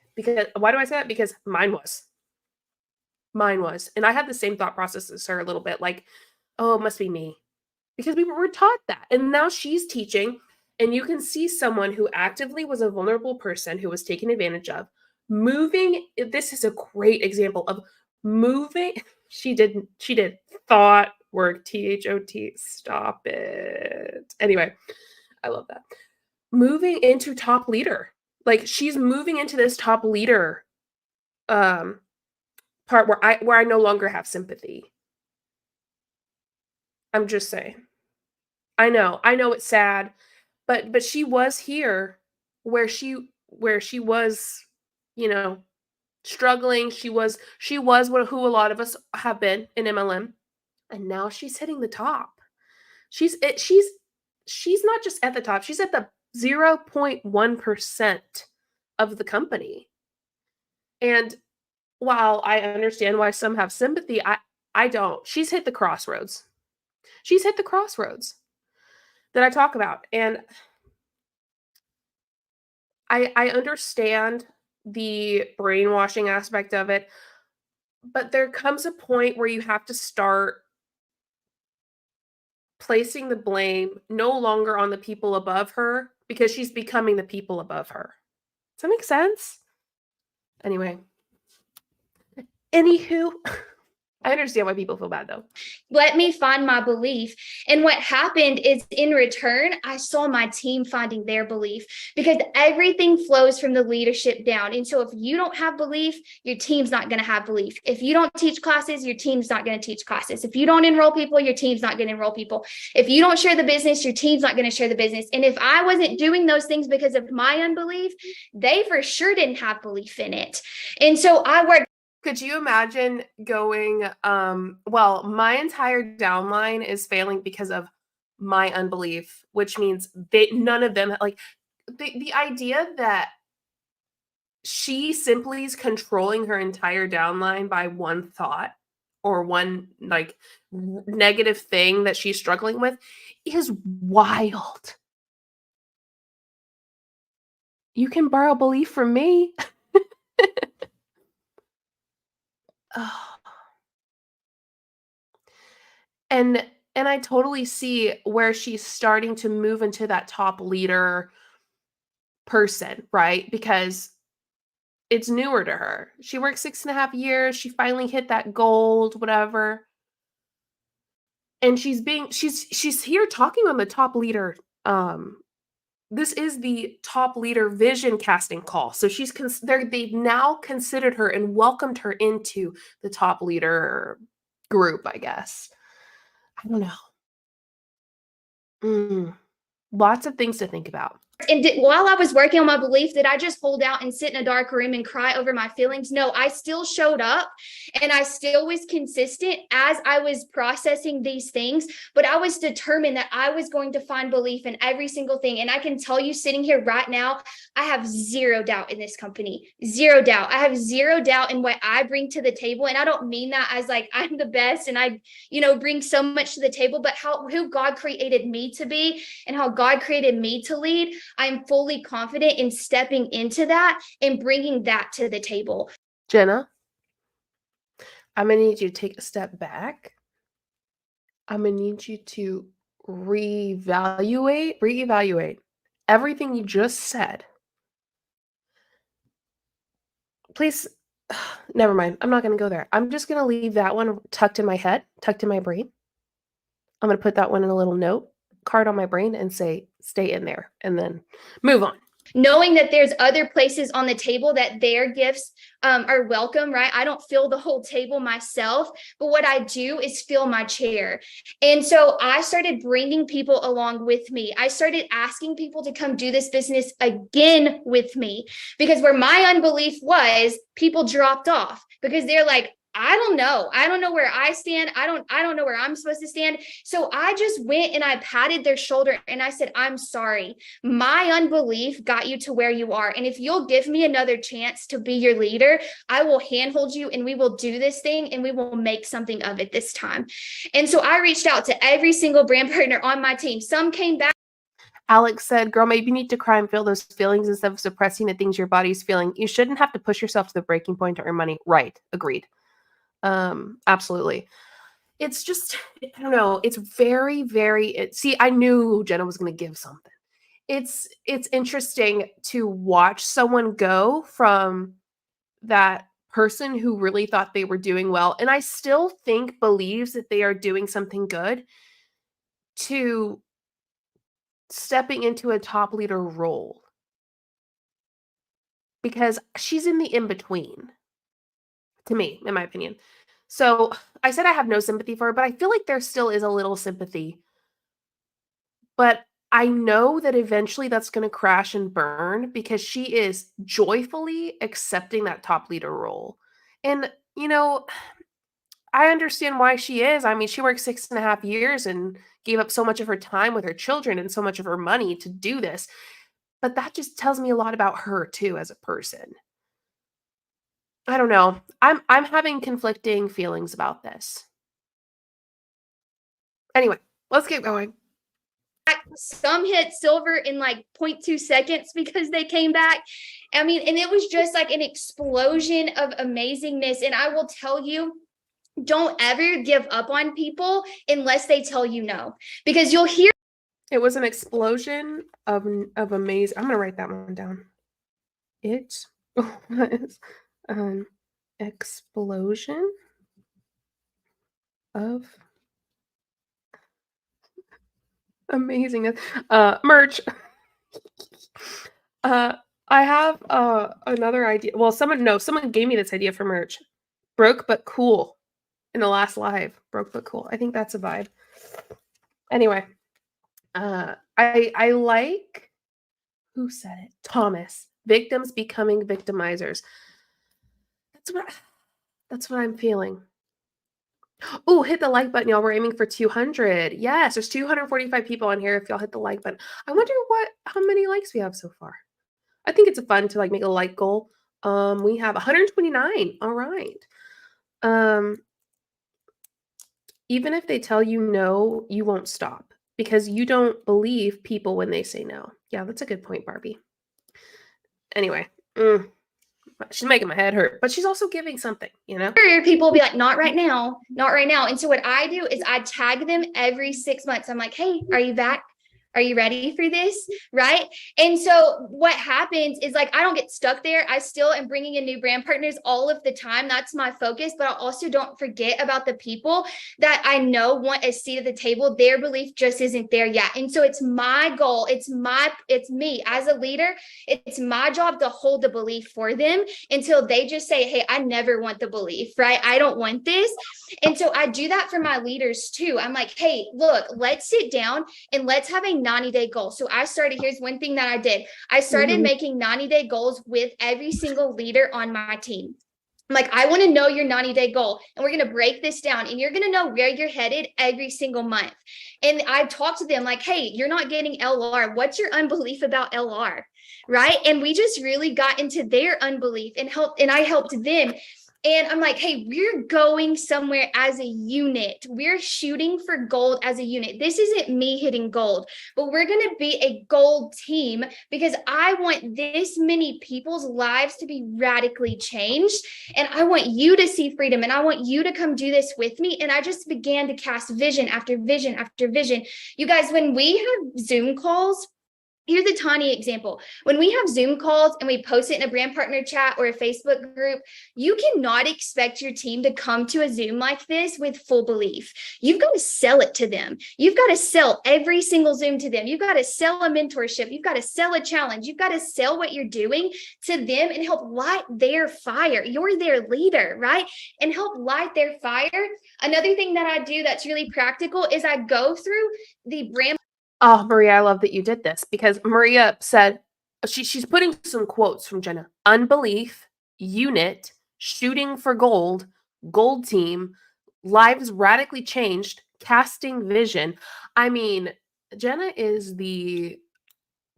Why do I say that? Because mine was. And I had the same thought process as her a little bit, like, oh, it must be me. Because we were taught that. And now she's teaching, and you can see someone who actively was a vulnerable person who was taken advantage of, moving. This is a great example of moving. She did thought work, THOT. Stop it. Anyway, I love that. Moving into top leader. Like she's moving into this top leader part where I no longer have sympathy. I'm just saying. I know it's sad, but she was here where she was, struggling. She was who a lot of us have been in MLM, and now she's hitting the top. She's not just at the top. She's at the 0.1% of the company. And while I understand why some have sympathy, I don't. She's hit the crossroads. She's hit the crossroads that I talk about. And I understand the brainwashing aspect of it, but there comes a point where you have to start placing the blame no longer on the people above her, because she's becoming the people above her. Does that make sense? Anyway. Anywho, I understand why people feel bad though. Let me find my belief. And what happened is in return, I saw my team finding their belief because everything flows from the leadership down. And so if you don't have belief, your team's not going to have belief. If you don't teach classes, your team's not going to teach classes. If you don't enroll people, your team's not going to enroll people. If you don't share the business, your team's not going to share the business. And if I wasn't doing those things because of my unbelief, they for sure didn't have belief in it. And so I worked. Could you imagine going, well, my entire downline is failing because of my unbelief, which means none of them, like, the idea that she simply is controlling her entire downline by one thought or one, like, negative thing that she's struggling with is wild. You can borrow belief from me. Oh. And I totally see where she's starting to move into that top leader person, right? Because it's newer to her. She worked 6.5 years. She finally hit that gold, whatever. And she's here talking on the top leader. This is the top leader vision casting call. So they've now considered her and welcomed her into the top leader group, I guess. I don't know. Lots of things to think about. And while I was working on my belief, did I just hold out and sit in a dark room and cry over my feelings? No, I still showed up and I still was consistent as I was processing these things, but I was determined that I was going to find belief in every single thing. And I can tell you sitting here right now, I have zero doubt in this company, zero doubt. I have zero doubt in what I bring to the table. And I don't mean that as like, I'm the best and I, bring so much to the table, but who God created me to be and how God created me to lead. I'm fully confident in stepping into that and bringing that to the table. Jenna, I'm going to need you to take a step back. I'm going to need you to reevaluate everything you just said. Please, never mind. I'm not going to go there. I'm just going to leave that one tucked in my head, tucked in my brain. I'm going to put that one in a little note card on my brain and say, stay in there, and then move on. Knowing that there's other places on the table that their gifts are welcome, right? I don't fill the whole table myself, but what I do is fill my chair. And so I started bringing people along with me. I started asking people to come do this business again with me, because where my unbelief was, people dropped off because they're like, I don't know where I stand. I don't know where I'm supposed to stand. So I just went and I patted their shoulder and I said, I'm sorry. My unbelief got you to where you are. And if you'll give me another chance to be your leader, I will handhold you and we will do this thing and we will make something of it this time. And so I reached out to every single brand partner on my team. Some came back. Alex said, girl, maybe you need to cry and feel those feelings instead of suppressing the things your body's feeling. You shouldn't have to push yourself to the breaking point to earn money. Right. Agreed. Absolutely. It's just, I don't know. It's very, very, see, I knew Jenna was going to give something. It's interesting to watch someone go from that person who really thought they were doing well, and I still think believes that they are doing something good, to stepping into a top leader role. Because she's in the in-between, to me, in my opinion. So I said I have no sympathy for her, but I feel like there still is a little sympathy. But I know that eventually that's going to crash and burn because she is joyfully accepting that top leader role. And, I understand why she is. I mean, she worked 6.5 years and gave up so much of her time with her children and so much of her money to do this. But that just tells me a lot about her too as a person. I don't know. I'm having conflicting feelings about this. Anyway, let's keep going. Some hit silver in like 0.2 seconds because they came back. I mean, and it was just like an explosion of amazingness. And I will tell you, don't ever give up on people unless they tell you no, because you'll hear. It was an explosion of amazing. I'm going to write that one down. It was an explosion of amazingness. Merch. I have another idea. Well, someone gave me this idea for merch. Broke but cool. In the last live, broke but cool. I think that's a vibe. Anyway, I like, who said it? Thomas. Victims becoming victimizers. That's what I'm feeling. Oh, hit the like button, y'all. We're aiming for 200. Yes, there's 245 people on here. If y'all hit the like button, I wonder how many likes we have so far. I think it's fun to like make a like goal. We have 129. All right. Even if they tell you no, you won't stop because you don't believe people when they say no. Yeah, that's a good point, Barbie. Anyway, she's making my head hurt, but she's also giving something, you know? People will be like, not right now, not right now. And so what I do is I tag them every 6 months. I'm like, hey, are you back? Are you ready for this? Right. And so what happens is like, I don't get stuck there. I still am bringing in new brand partners all of the time. That's my focus. But I also don't forget about the people that I know want a seat at the table. Their belief just isn't there yet. And so it's my goal. It's me as a leader. It's my job to hold the belief for them until they just say, hey, I never want the belief, right? I don't want this. And so I do that for my leaders too. I'm like, hey, look, let's sit down and let's have a 90-day goal. So here's one thing that I did. I started making 90-day goals with every single leader on my team. I'm like, I want to know your 90-day goal, and we're going to break this down, and you're going to know where you're headed every single month. And I talked to them like, hey, you're not getting LR. What's your unbelief about LR? Right. And we just really got into their unbelief and I helped them. And I'm like, hey, we're going somewhere as a unit. We're shooting for gold as a unit. This isn't me hitting gold, but we're going to be a gold team because I want this many people's lives to be radically changed. And I want you to see freedom. And I want you to come do this with me. And I just began to cast vision after vision after vision. You guys, when we have Zoom calls, here's a tiny example. When we have Zoom calls and we post it in a brand partner chat or a Facebook group, you cannot expect your team to come to a Zoom like this with full belief. You've got to sell it to them. You've got to sell every single Zoom to them. You've got to sell a mentorship. You've got to sell a challenge. You've got to sell what you're doing to them and help light their fire. You're their leader, right? And help light their fire. Another thing that I do that's really practical is I go through the brand. Oh, Maria, I love that you did this because Maria said she's putting some quotes from Jenna. Unbelief, unit, shooting for gold, gold team, lives radically changed, casting vision. I mean, Jenna is the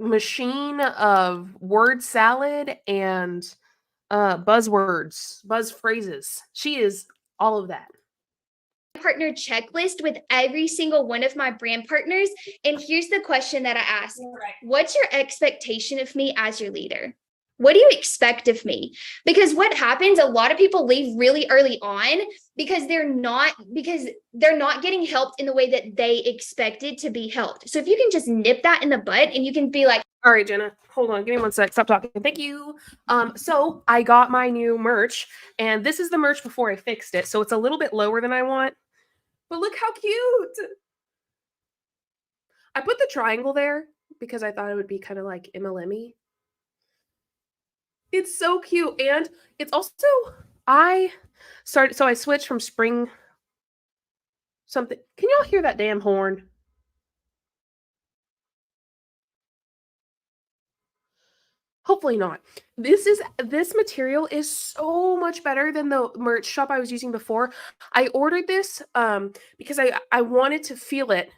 machine of word salad and buzzwords, buzz phrases. She is all of that. Partner checklist with every single one of my brand partners. And here's the question that I ask. What's your expectation of me as your leader? What do you expect of me? Because what happens, a lot of people leave really early on because they're not getting helped in the way that they expected to be helped. So if you can just nip that in the bud and you can be like, all right, Jenna, hold on. Give me one sec. Stop talking. Thank you. So I got my new merch, and this is the merch before I fixed it. So it's a little bit lower than I want, but look how cute. I put the triangle there because I thought it would be kind of like MLM-y. It's so cute. And it's also, I switched from spring something. Can y'all hear that damn horn? Hopefully not. This material is so much better than the merch shop I was using before. I ordered this because I wanted to feel it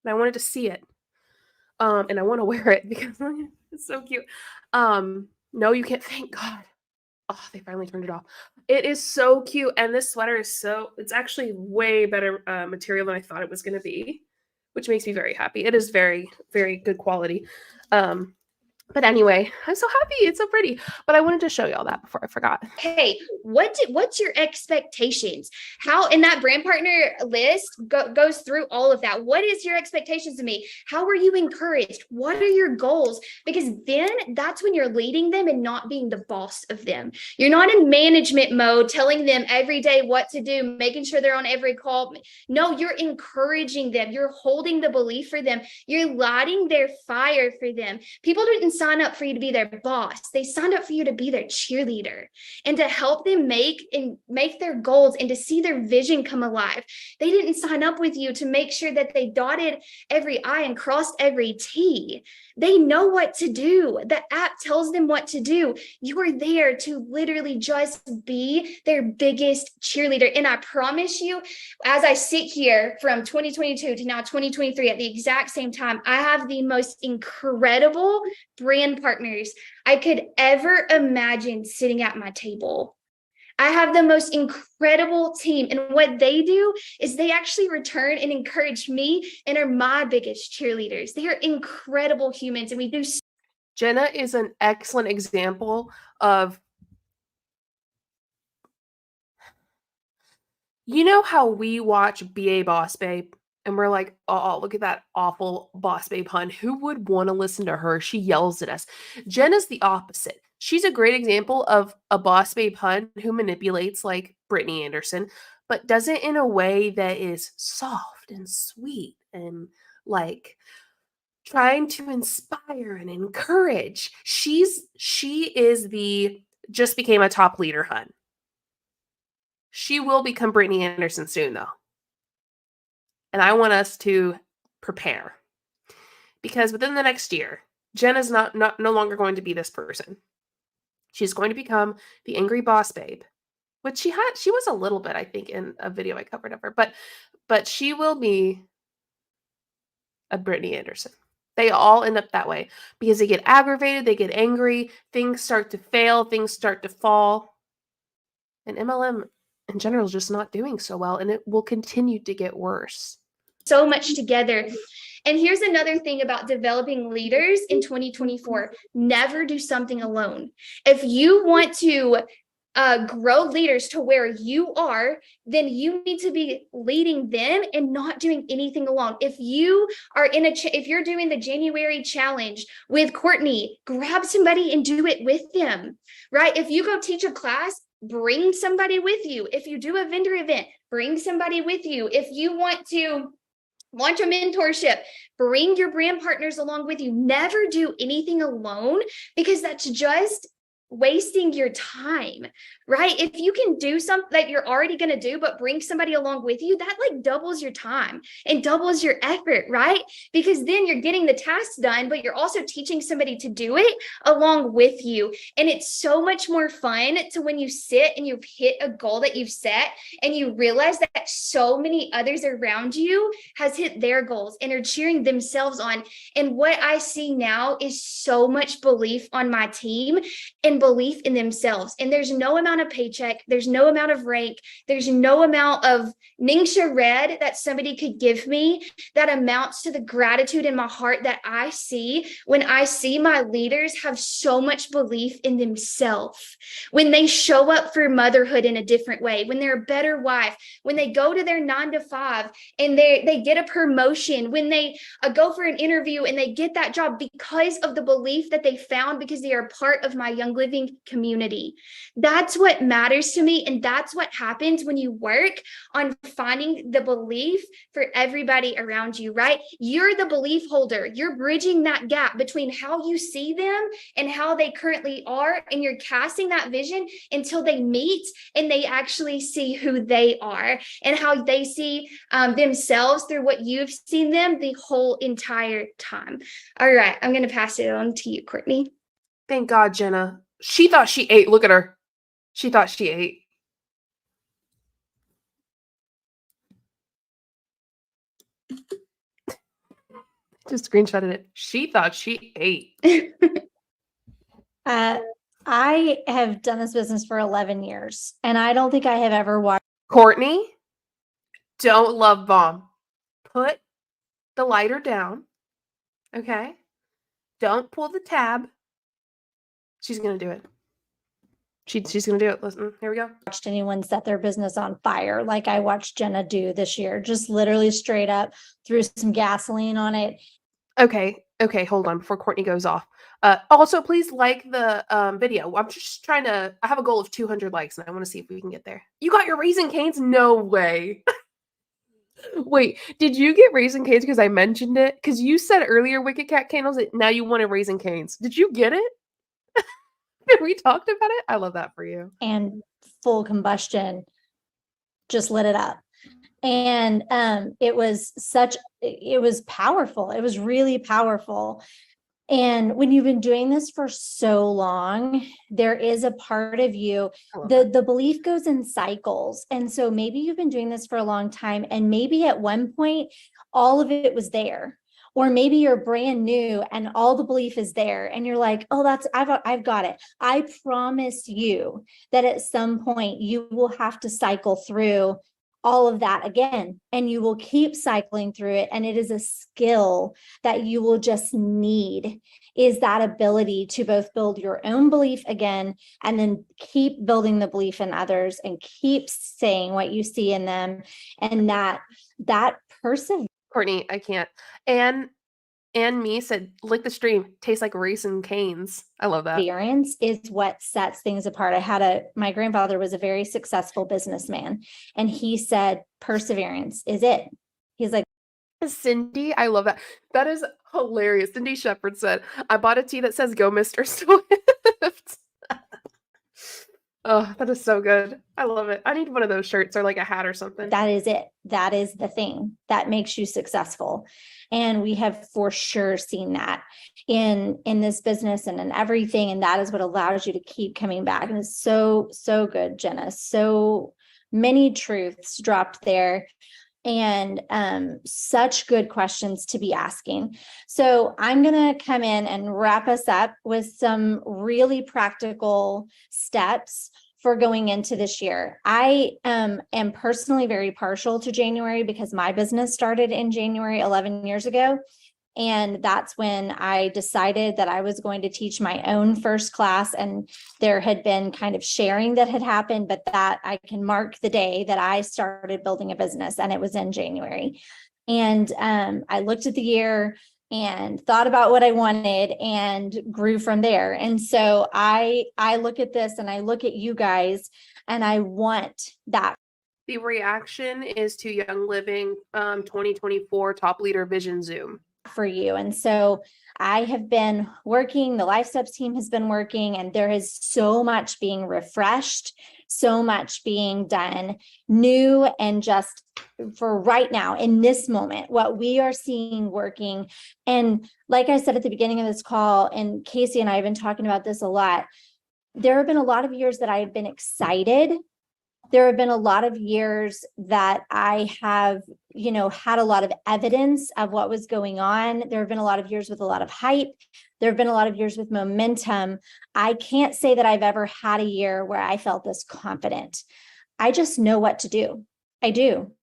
and I wanted to see it. And I want to wear it because it's so cute. No, you can't, thank God. Oh, they finally turned it off. It is so cute. And this sweater is it's actually way better material than I thought it was going to be, which makes me very happy. It is very, very good quality. But anyway, I'm so happy. It's so pretty. But I wanted to show y'all that before I forgot. Hey, what's your expectations? How in that brand partner list goes through all of that. What is your expectations of me? How are you encouraged? What are your goals? Because then that's when you're leading them and not being the boss of them. You're not in management mode, telling them every day what to do, making sure they're on every call. No, you're encouraging them. You're holding the belief for them. You're lighting their fire for them. People didn't sign up for you to be their boss. They signed up for you to be their cheerleader and to help them make their goals and to see their vision come alive. They didn't sign up with you to make sure that they dotted every I and crossed every T. They know what to do. The app tells them what to do. You are there to literally just be their biggest cheerleader. And I promise you, as I sit here from 2022 to now 2023 at the exact same time, I have the most incredible brand partners I could ever imagine sitting at my table. I have the most incredible team. And what they do is they actually return and encourage me and are my biggest cheerleaders. They are incredible humans. And we do. Jenna is an excellent example of, you know how we watch BA Boss Babe and we're like, oh, look at that awful Boss Babe hun. Who would want to listen to her? She yells at us. Jenna's the opposite. She's a great example of a Boss Babe hun who manipulates like Brittany Anderson, but does it in a way that is soft and sweet and like trying to inspire and encourage. She is the just became a top leader hun. She will become Brittany Anderson soon, though. And I want us to prepare. Because within the next year, Jenna's no longer going to be this person. She's going to become the angry boss babe. Which she was a little bit, I think, in a video I covered of her. But she will be a Brittany Anderson. They all end up that way. Because they get aggravated, they get angry, things start to fail, things start to fall. And MLM in general is just not doing so well, and it will continue to get worse. So much together. And here's another thing about developing leaders in 2024. Never do something alone. If you want to grow leaders to where you are, then you need to be leading them and not doing anything alone. If you are if you're doing the January challenge with Courtney, grab somebody and do it with them, right? If you go teach a class, bring somebody with you. If you do a vendor event, bring somebody with you. If you want to launch a mentorship, bring your brand partners along with you. Never do anything alone, because that's just wasting your time, right? If you can do something that you're already going to do, but bring somebody along with you, that like doubles your time and doubles your effort, right? Because then you're getting the tasks done, but you're also teaching somebody to do it along with you. And it's so much more fun to when you sit and you've hit a goal that you've set and you realize that so many others around you has hit their goals and are cheering themselves on. And what I see now is so much belief on my team and belief in themselves. And there's no amount of paycheck, there's no amount of rank, there's no amount of Ningxia red that somebody could give me that amounts to the gratitude in my heart that I see when I see my leaders have so much belief in themselves, when they show up for motherhood in a different way, when they're a better wife, when they go to their 9 to 5 and they get a promotion, when they go for an interview and they get that job because of the belief that they found because they are part of my Young Living community. That's what matters to me. And that's what happens when you work on finding the belief for everybody around you, right? You're the belief holder. You're bridging that gap between how you see them and how they currently are. And you're casting that vision until they meet and they actually see who they are and how they see themselves through what you've seen them the whole entire time. All right, I'm going to pass it on to you, Courtney. Thank God, Jenna. She thought she ate. Look at her. She thought she ate. Just screenshotted it. She thought she ate. I have done this business for 11 years, and I don't think I have ever watched. Courtney, don't love bomb. Put the lighter down. Okay? Don't pull the tab. She's going to do it. She's going to do it. Listen, here we go. Watched anyone set their business on fire like I watched Jenna do this year. Just literally straight up threw some gasoline on it. Okay, hold on before Courtney goes off. Also, please like the video. I'm just trying to, I have a goal of 200 likes and I want to see if we can get there. You got your Raising Cane's? No way. Wait, did you get Raising Cane's because I mentioned it? Because you said earlier Wicked Cat Candles that now you wanted Raising Cane's. Did you get it? We talked about it. I love that for you. And full combustion just lit it up. And it was powerful. It was really powerful. And when you've been doing this for so long, there is a part of you, the belief goes in cycles. And so maybe you've been doing this for a long time, and maybe at one point all of it was there. Or maybe you're brand new and all the belief is there and you're like, oh, I've got it. I promise you that at some point you will have to cycle through all of that again, and you will keep cycling through it. And it is a skill that you will just need, is that ability to both build your own belief again, and then keep building the belief in others and keep saying what you see in them. And that person. Courtney, I can't. And me said, lick the stream, tastes like Raising Cane's. I love that. Perseverance is what sets things apart. My grandfather was a very successful businessman, and he said, perseverance is it. He's like, Cindy, I love that. That is hilarious. Cindy Shepard said, I bought a tee that says Go Mr. Swift. Oh, that is so good. I love it. I need one of those shirts or like a hat or something. that is it. That is the thing that makes you successful. And we have for sure seen that in this business and in everything. And that is what allows you to keep coming back. And it's so, so good, Jenna. So many truths dropped there, and such good questions to be asking. So I'm going to come in and wrap us up with some really practical steps for going into this year. I am personally very partial to January because my business started in January 11 years ago. And that's when I decided that I was going to teach my own first class. And there had been kind of sharing that had happened, but that I can mark the day that I started building a business, and it was in January. And I looked at the year and thought about what I wanted and grew from there. And so I look at this and I look at you guys, and I want that. The reaction is to Young Living 2024 Top Leader Vision Zoom for you. And so I have been working, the Life Steps team has been working, and there is so much being refreshed, so much being done new, and just for right now in this moment, what we are seeing working. And like I said at the beginning of this call, and Casey and I have been talking about this a lot, there have been a lot of years that I have been excited. There have been a lot of years that I have, had a lot of evidence of what was going on. There have been a lot of years with a lot of hype. There have been a lot of years with momentum. I can't say that I've ever had a year where I felt this confident. I just know what to do. I do.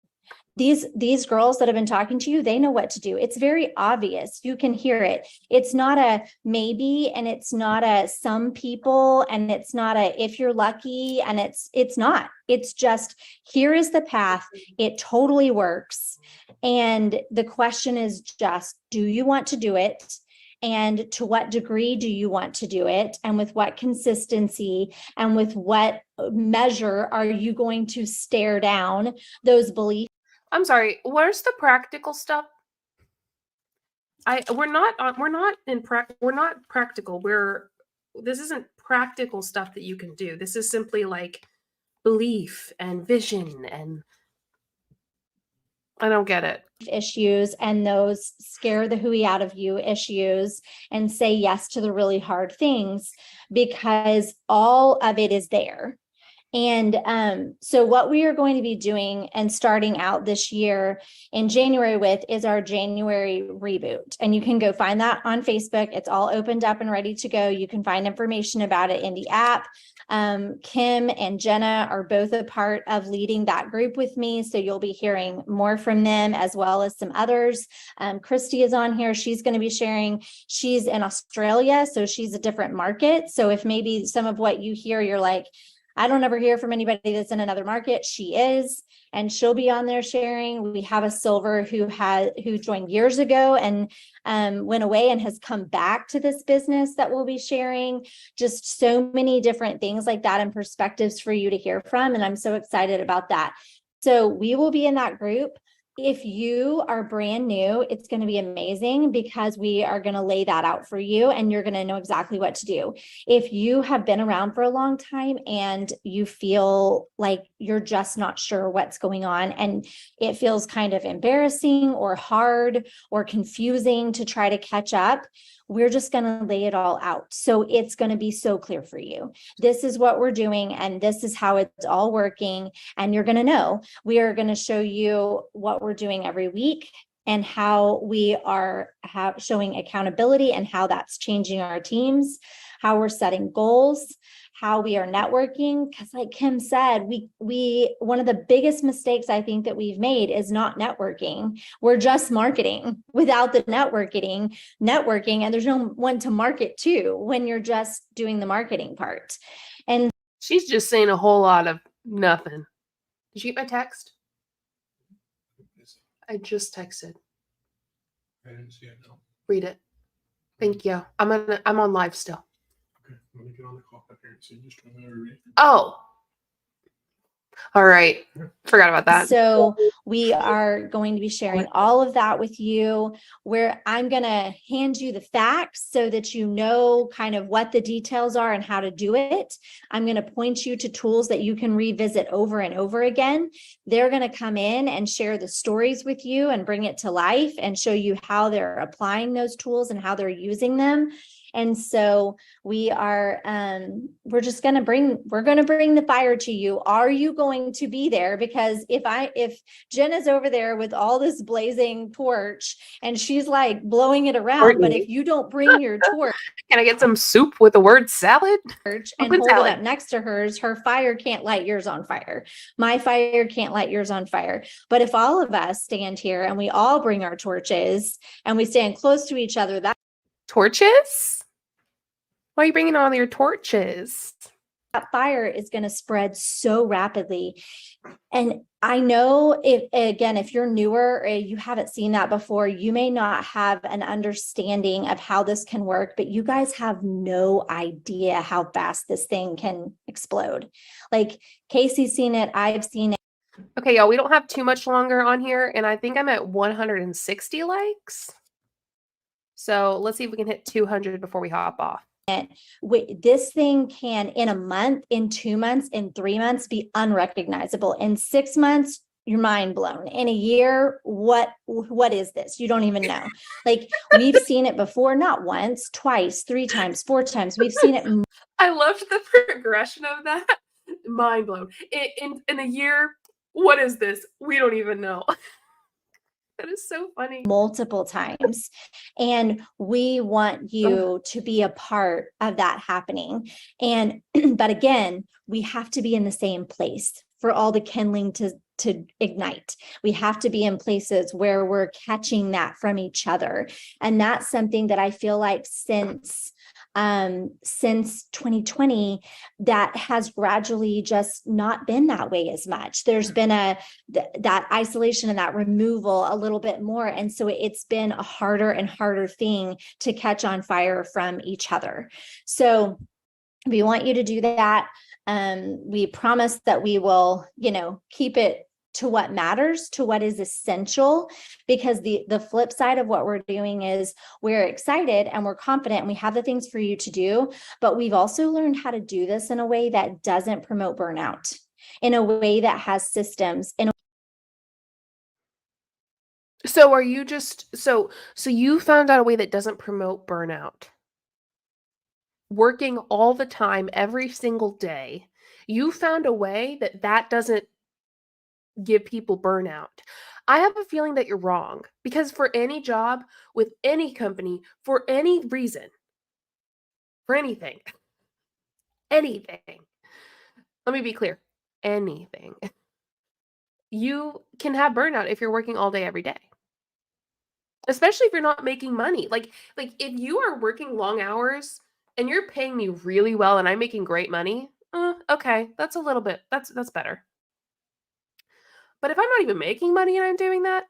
These girls that have been talking to you, they know what to do. It's very obvious. You can hear it. It's not a maybe, and it's not a some people, and it's not a if you're lucky, and it's not. It's just, here is the path. It totally works. And the question is just, do you want to do it? And to what degree do you want to do it? And with what consistency, and with what measure are you going to stare down those beliefs? I'm sorry, where's the practical stuff? We're not practical. This isn't practical stuff that you can do. This is simply like belief and vision, and I don't get it. Issues and those scare the hooey out of you issues, and say yes to the really hard things, because all of it is there. And so what we are going to be doing and starting out this year in January with is our January reboot. And you can go find that on Facebook. It's all opened up and ready to go. You can find information about it in the app. Kim and Jenna are both a part of leading that group with me. So you'll be hearing more from them as well as some others. Christy is on here. She's going to be sharing. She's in Australia, so she's a different market. So if maybe some of what you hear, you're like, I don't ever hear from anybody that's in another market. She is, and she'll be on there sharing. We have a silver who joined years ago and went away and has come back to this business that we'll be sharing. Just so many different things like that and perspectives for you to hear from. And I'm so excited about that. So we will be in that group. If you are brand new, it's going to be amazing because we are going to lay that out for you and you're going to know exactly what to do. If you have been around for a long time and you feel like you're just not sure what's going on and it feels kind of embarrassing or hard or confusing to try to catch up, we're just going to lay it all out. So it's going to be so clear for you. This is what we're doing and this is how it's all working. And you're going to know. We are going to show you what we're doing every week and how we are showing accountability and how that's changing our teams, how we're setting goals, how we are networking. Because like Kim said, we one of the biggest mistakes I think that we've made is not networking. We're just marketing without the networking, and there's no one to market to when you're just doing the marketing part. And She's just saying a whole lot of nothing. Did you get my text? I just texted. I didn't see it, no. Read it. Thank you. I'm on live still. Okay, let me get on the call up here. So you just want to read. Oh. All right. Forgot about that. so we are going to be sharing all of that with you, where I'm going to hand you the facts so that you know kind of what the details are and how to do it. I'm going to point you to tools that you can revisit over and over again. They're going to come in and share the stories with you and bring it to life and show you how they're applying those tools and how they're using them. And so we are, we're going to bring the fire to you. Are you going to be there? Because if Jen is over there with all this blazing torch and she's like blowing it around, but if you don't bring your torch, can I get some soup with the word salad? And hold it up next to hers, her fire can't light yours on fire. My fire can't light yours on fire. But if all of us stand here and we all bring our torches and we stand close to each other, that torches? Why are you bringing all your torches? That fire is going to spread so rapidly. And I know if you're newer or you haven't seen that before, you may not have an understanding of how this can work, but you guys have no idea how fast this thing can explode. Like Casey's seen it. I've seen it. Okay, y'all, we don't have too much longer on here. And I think I'm at 160 likes. So let's see if we can hit 200 before we hop off. This thing can, in a month, in 2 months, in 3 months, be unrecognizable. In 6 months, you're mind blown. In a year, what is this? You don't even know. Like we've seen it before, not once, twice, 3 times, 4 times. We've seen it. I loved the progression of that. Mind blown. In a year, what is this? We don't even know. That is so funny. Multiple times. And we want you to be a part of that happening. And, but again, we have to be in the same place for all the kindling to ignite. We have to be in places where we're catching that from each other. And that's something that I feel like since 2020, that has gradually just not been that way as much. There's been that isolation and that removal a little bit more. And so it's been a harder and harder thing to catch on fire from each other. So we want you to do that. We promise that we will, keep it to what matters, to what is essential, because the flip side of what we're doing is we're excited and we're confident and we have the things for you to do, but we've also learned how to do this in a way that doesn't promote burnout, in a way that has systems. So are you just, so you found out a way that doesn't promote burnout? Working all the time, every single day, you found a way that doesn't give people burnout. I have a feeling that you're wrong, because for any job with any company, for any reason, for anything, let me be clear, anything. You can have burnout if you're working all day every day. Especially if you're not making money. Like if you are working long hours and you're paying me really well and I'm making great money, okay, that's a little bit that's better. But if I'm not even making money and I'm doing that,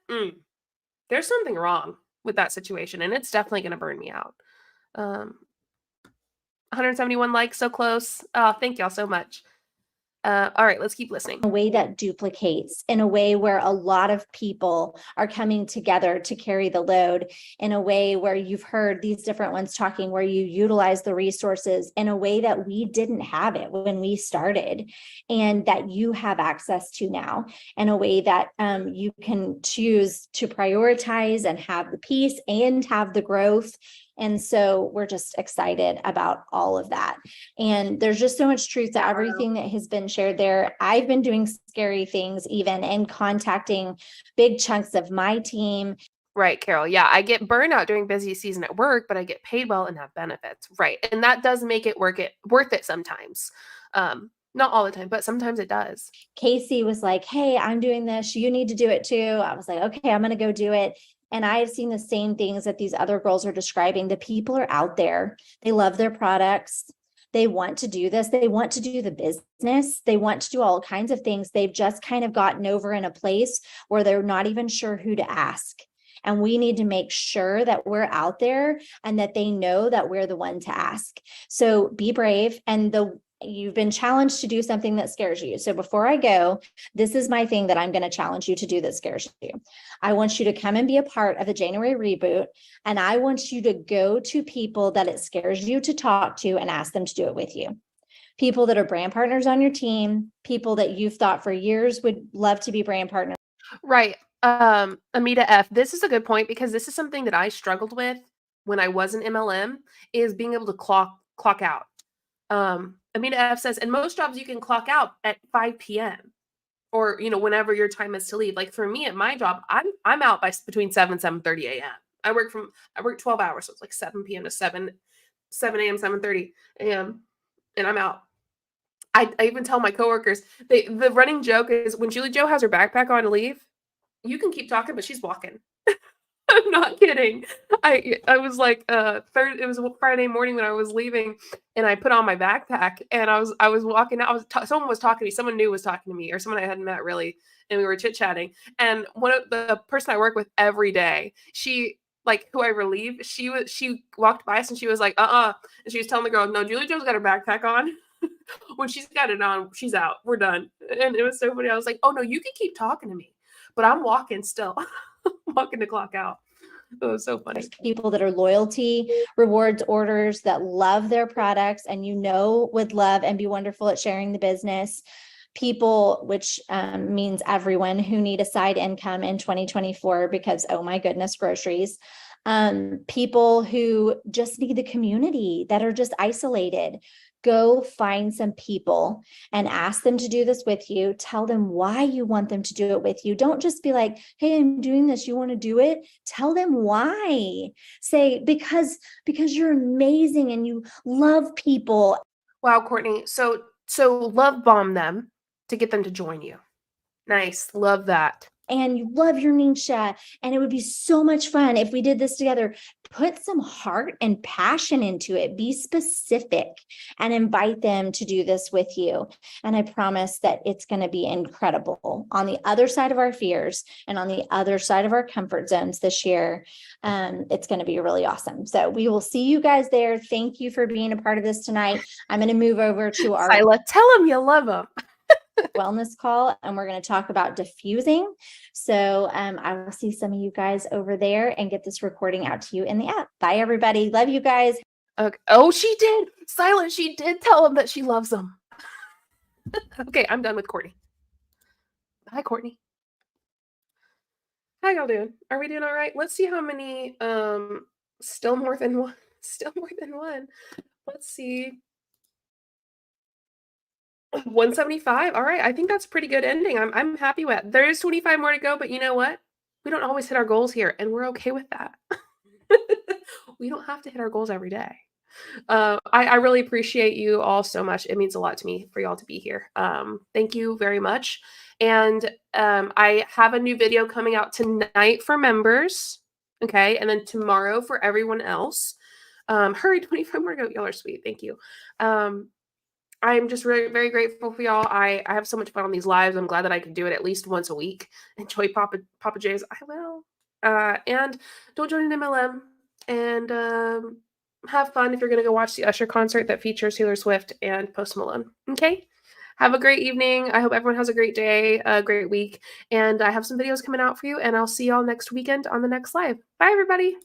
there's something wrong with that situation, and it's definitely going to burn me out. 171 likes, so close. Oh, thank y'all so much. All right, let's keep listening. A way that duplicates, in a way where a lot of people are coming together to carry the load, in a way where you've heard these different ones talking, where you utilize the resources in a way that we didn't have it when we started, and that you have access to now, in a way that you can choose to prioritize and have the peace and have the growth. And so we're just excited about all of that. And there's just so much truth to everything that has been shared there. I've been doing scary things even, and contacting big chunks of my team. Right, Carol. Yeah, I get burnout during busy season at work, but I get paid well and have benefits. Right. And that does make it worth it sometimes. Not all the time, but sometimes it does. Casey was like, hey, I'm doing this. You need to do it too. I was like, okay, I'm going to go do it. And I have seen the same things that these other girls are describing. The people are out there. They love their products. They want to do this. They want to do the business. They want to do all kinds of things. They've just kind of gotten over in a place where they're not even sure who to ask. And we need to make sure that we're out there and that they know that we're the one to ask. So be brave. And you've been challenged to do something that scares you. So before I go, this is my thing that I'm going to challenge you to do that scares you. I want you to come and be a part of the January reboot. And I want you to go to people that it scares you to talk to and ask them to do it with you. People that are brand partners on your team, people that you've thought for years would love to be brand partners. Right. Amita F, this is a good point, because this is something that I struggled with when I was in MLM, is being able to clock out. Amita F says, in most jobs you can clock out at 5 p.m. or, whenever your time is to leave. Like for me at my job, I'm out by between 7 and 7:30 a.m. I work 12 hours, so it's like 7 p.m. to 7 a.m., 7:30 a.m. and I'm out. I even tell my coworkers, the running joke is when JulieJo has her backpack on to leave, you can keep talking, but she's walking. I'm not kidding. I was like, it was a Friday morning when I was leaving, and I put on my backpack, and I was walking out. Someone was talking to me. Someone new was talking to me, or someone I hadn't met really, and we were chit chatting. And one of the person I work with every day, she who I relieve, she walked by us and she was like, and she was telling the girl, no, JulieJo's got her backpack on. When she's got it on, she's out. We're done. And it was so funny. I was like, oh no, you can keep talking to me, but I'm walking still. Walking to clock out. It was so funny. People that are loyalty rewards orders, that love their products and would love and be wonderful at sharing the business. People, which means everyone who need a side income in 2024 because, oh my goodness, groceries. People who just need the community, that are just isolated. Go find some people and ask them to do this with you. Tell them why you want them to do it with you. Don't just be like, hey, I'm doing this. You want to do it? Tell them why. Say, because you're amazing and you love people. Wow, Courtney. So love bomb them to get them to join you. Nice. Love that. And you love your niche, and it would be so much fun if we did this together. Put some heart and passion into it. Be specific and invite them to do this with you. And I promise that it's going to be incredible. On the other side of our fears and on the other side of our comfort zones this year, it's going to be really awesome. So we will see you guys there. Thank you for being a part of this tonight. I'm going to move over to our Isla, tell them you love them. wellness call, and we're going to talk about diffusing. So I will see some of you guys over there and get this recording out to you in the app. Bye, everybody. Love you guys. Okay. Oh, she did. Silent. She did tell him that she loves them. Okay, I'm done with Courtney. Hi, Courtney. How y'all doing? Are we doing all right? Let's see how many. Still more than one. Still more than one. Let's see. 175. All right. I think that's a pretty good ending. I'm happy with. There is 25 more to go, but you know what? We don't always hit our goals here, and we're okay with that. We don't have to hit our goals every day. I really appreciate you all so much. It means a lot to me for y'all to be here. Thank you very much. And I have a new video coming out tonight for members. Okay. And then tomorrow for everyone else. Hurry, 25 more to go. Y'all are sweet. Thank you. I'm just really very grateful for y'all. I have so much fun on these lives. I'm glad that I can do it at least once a week. Enjoy Papa J's. I will. And don't join an MLM. And have fun if you're going to go watch the Usher concert that features Taylor Swift and Post Malone. Okay? Have a great evening. I hope everyone has a great day, a great week. And I have some videos coming out for you. And I'll see y'all next weekend on the next live. Bye, everybody.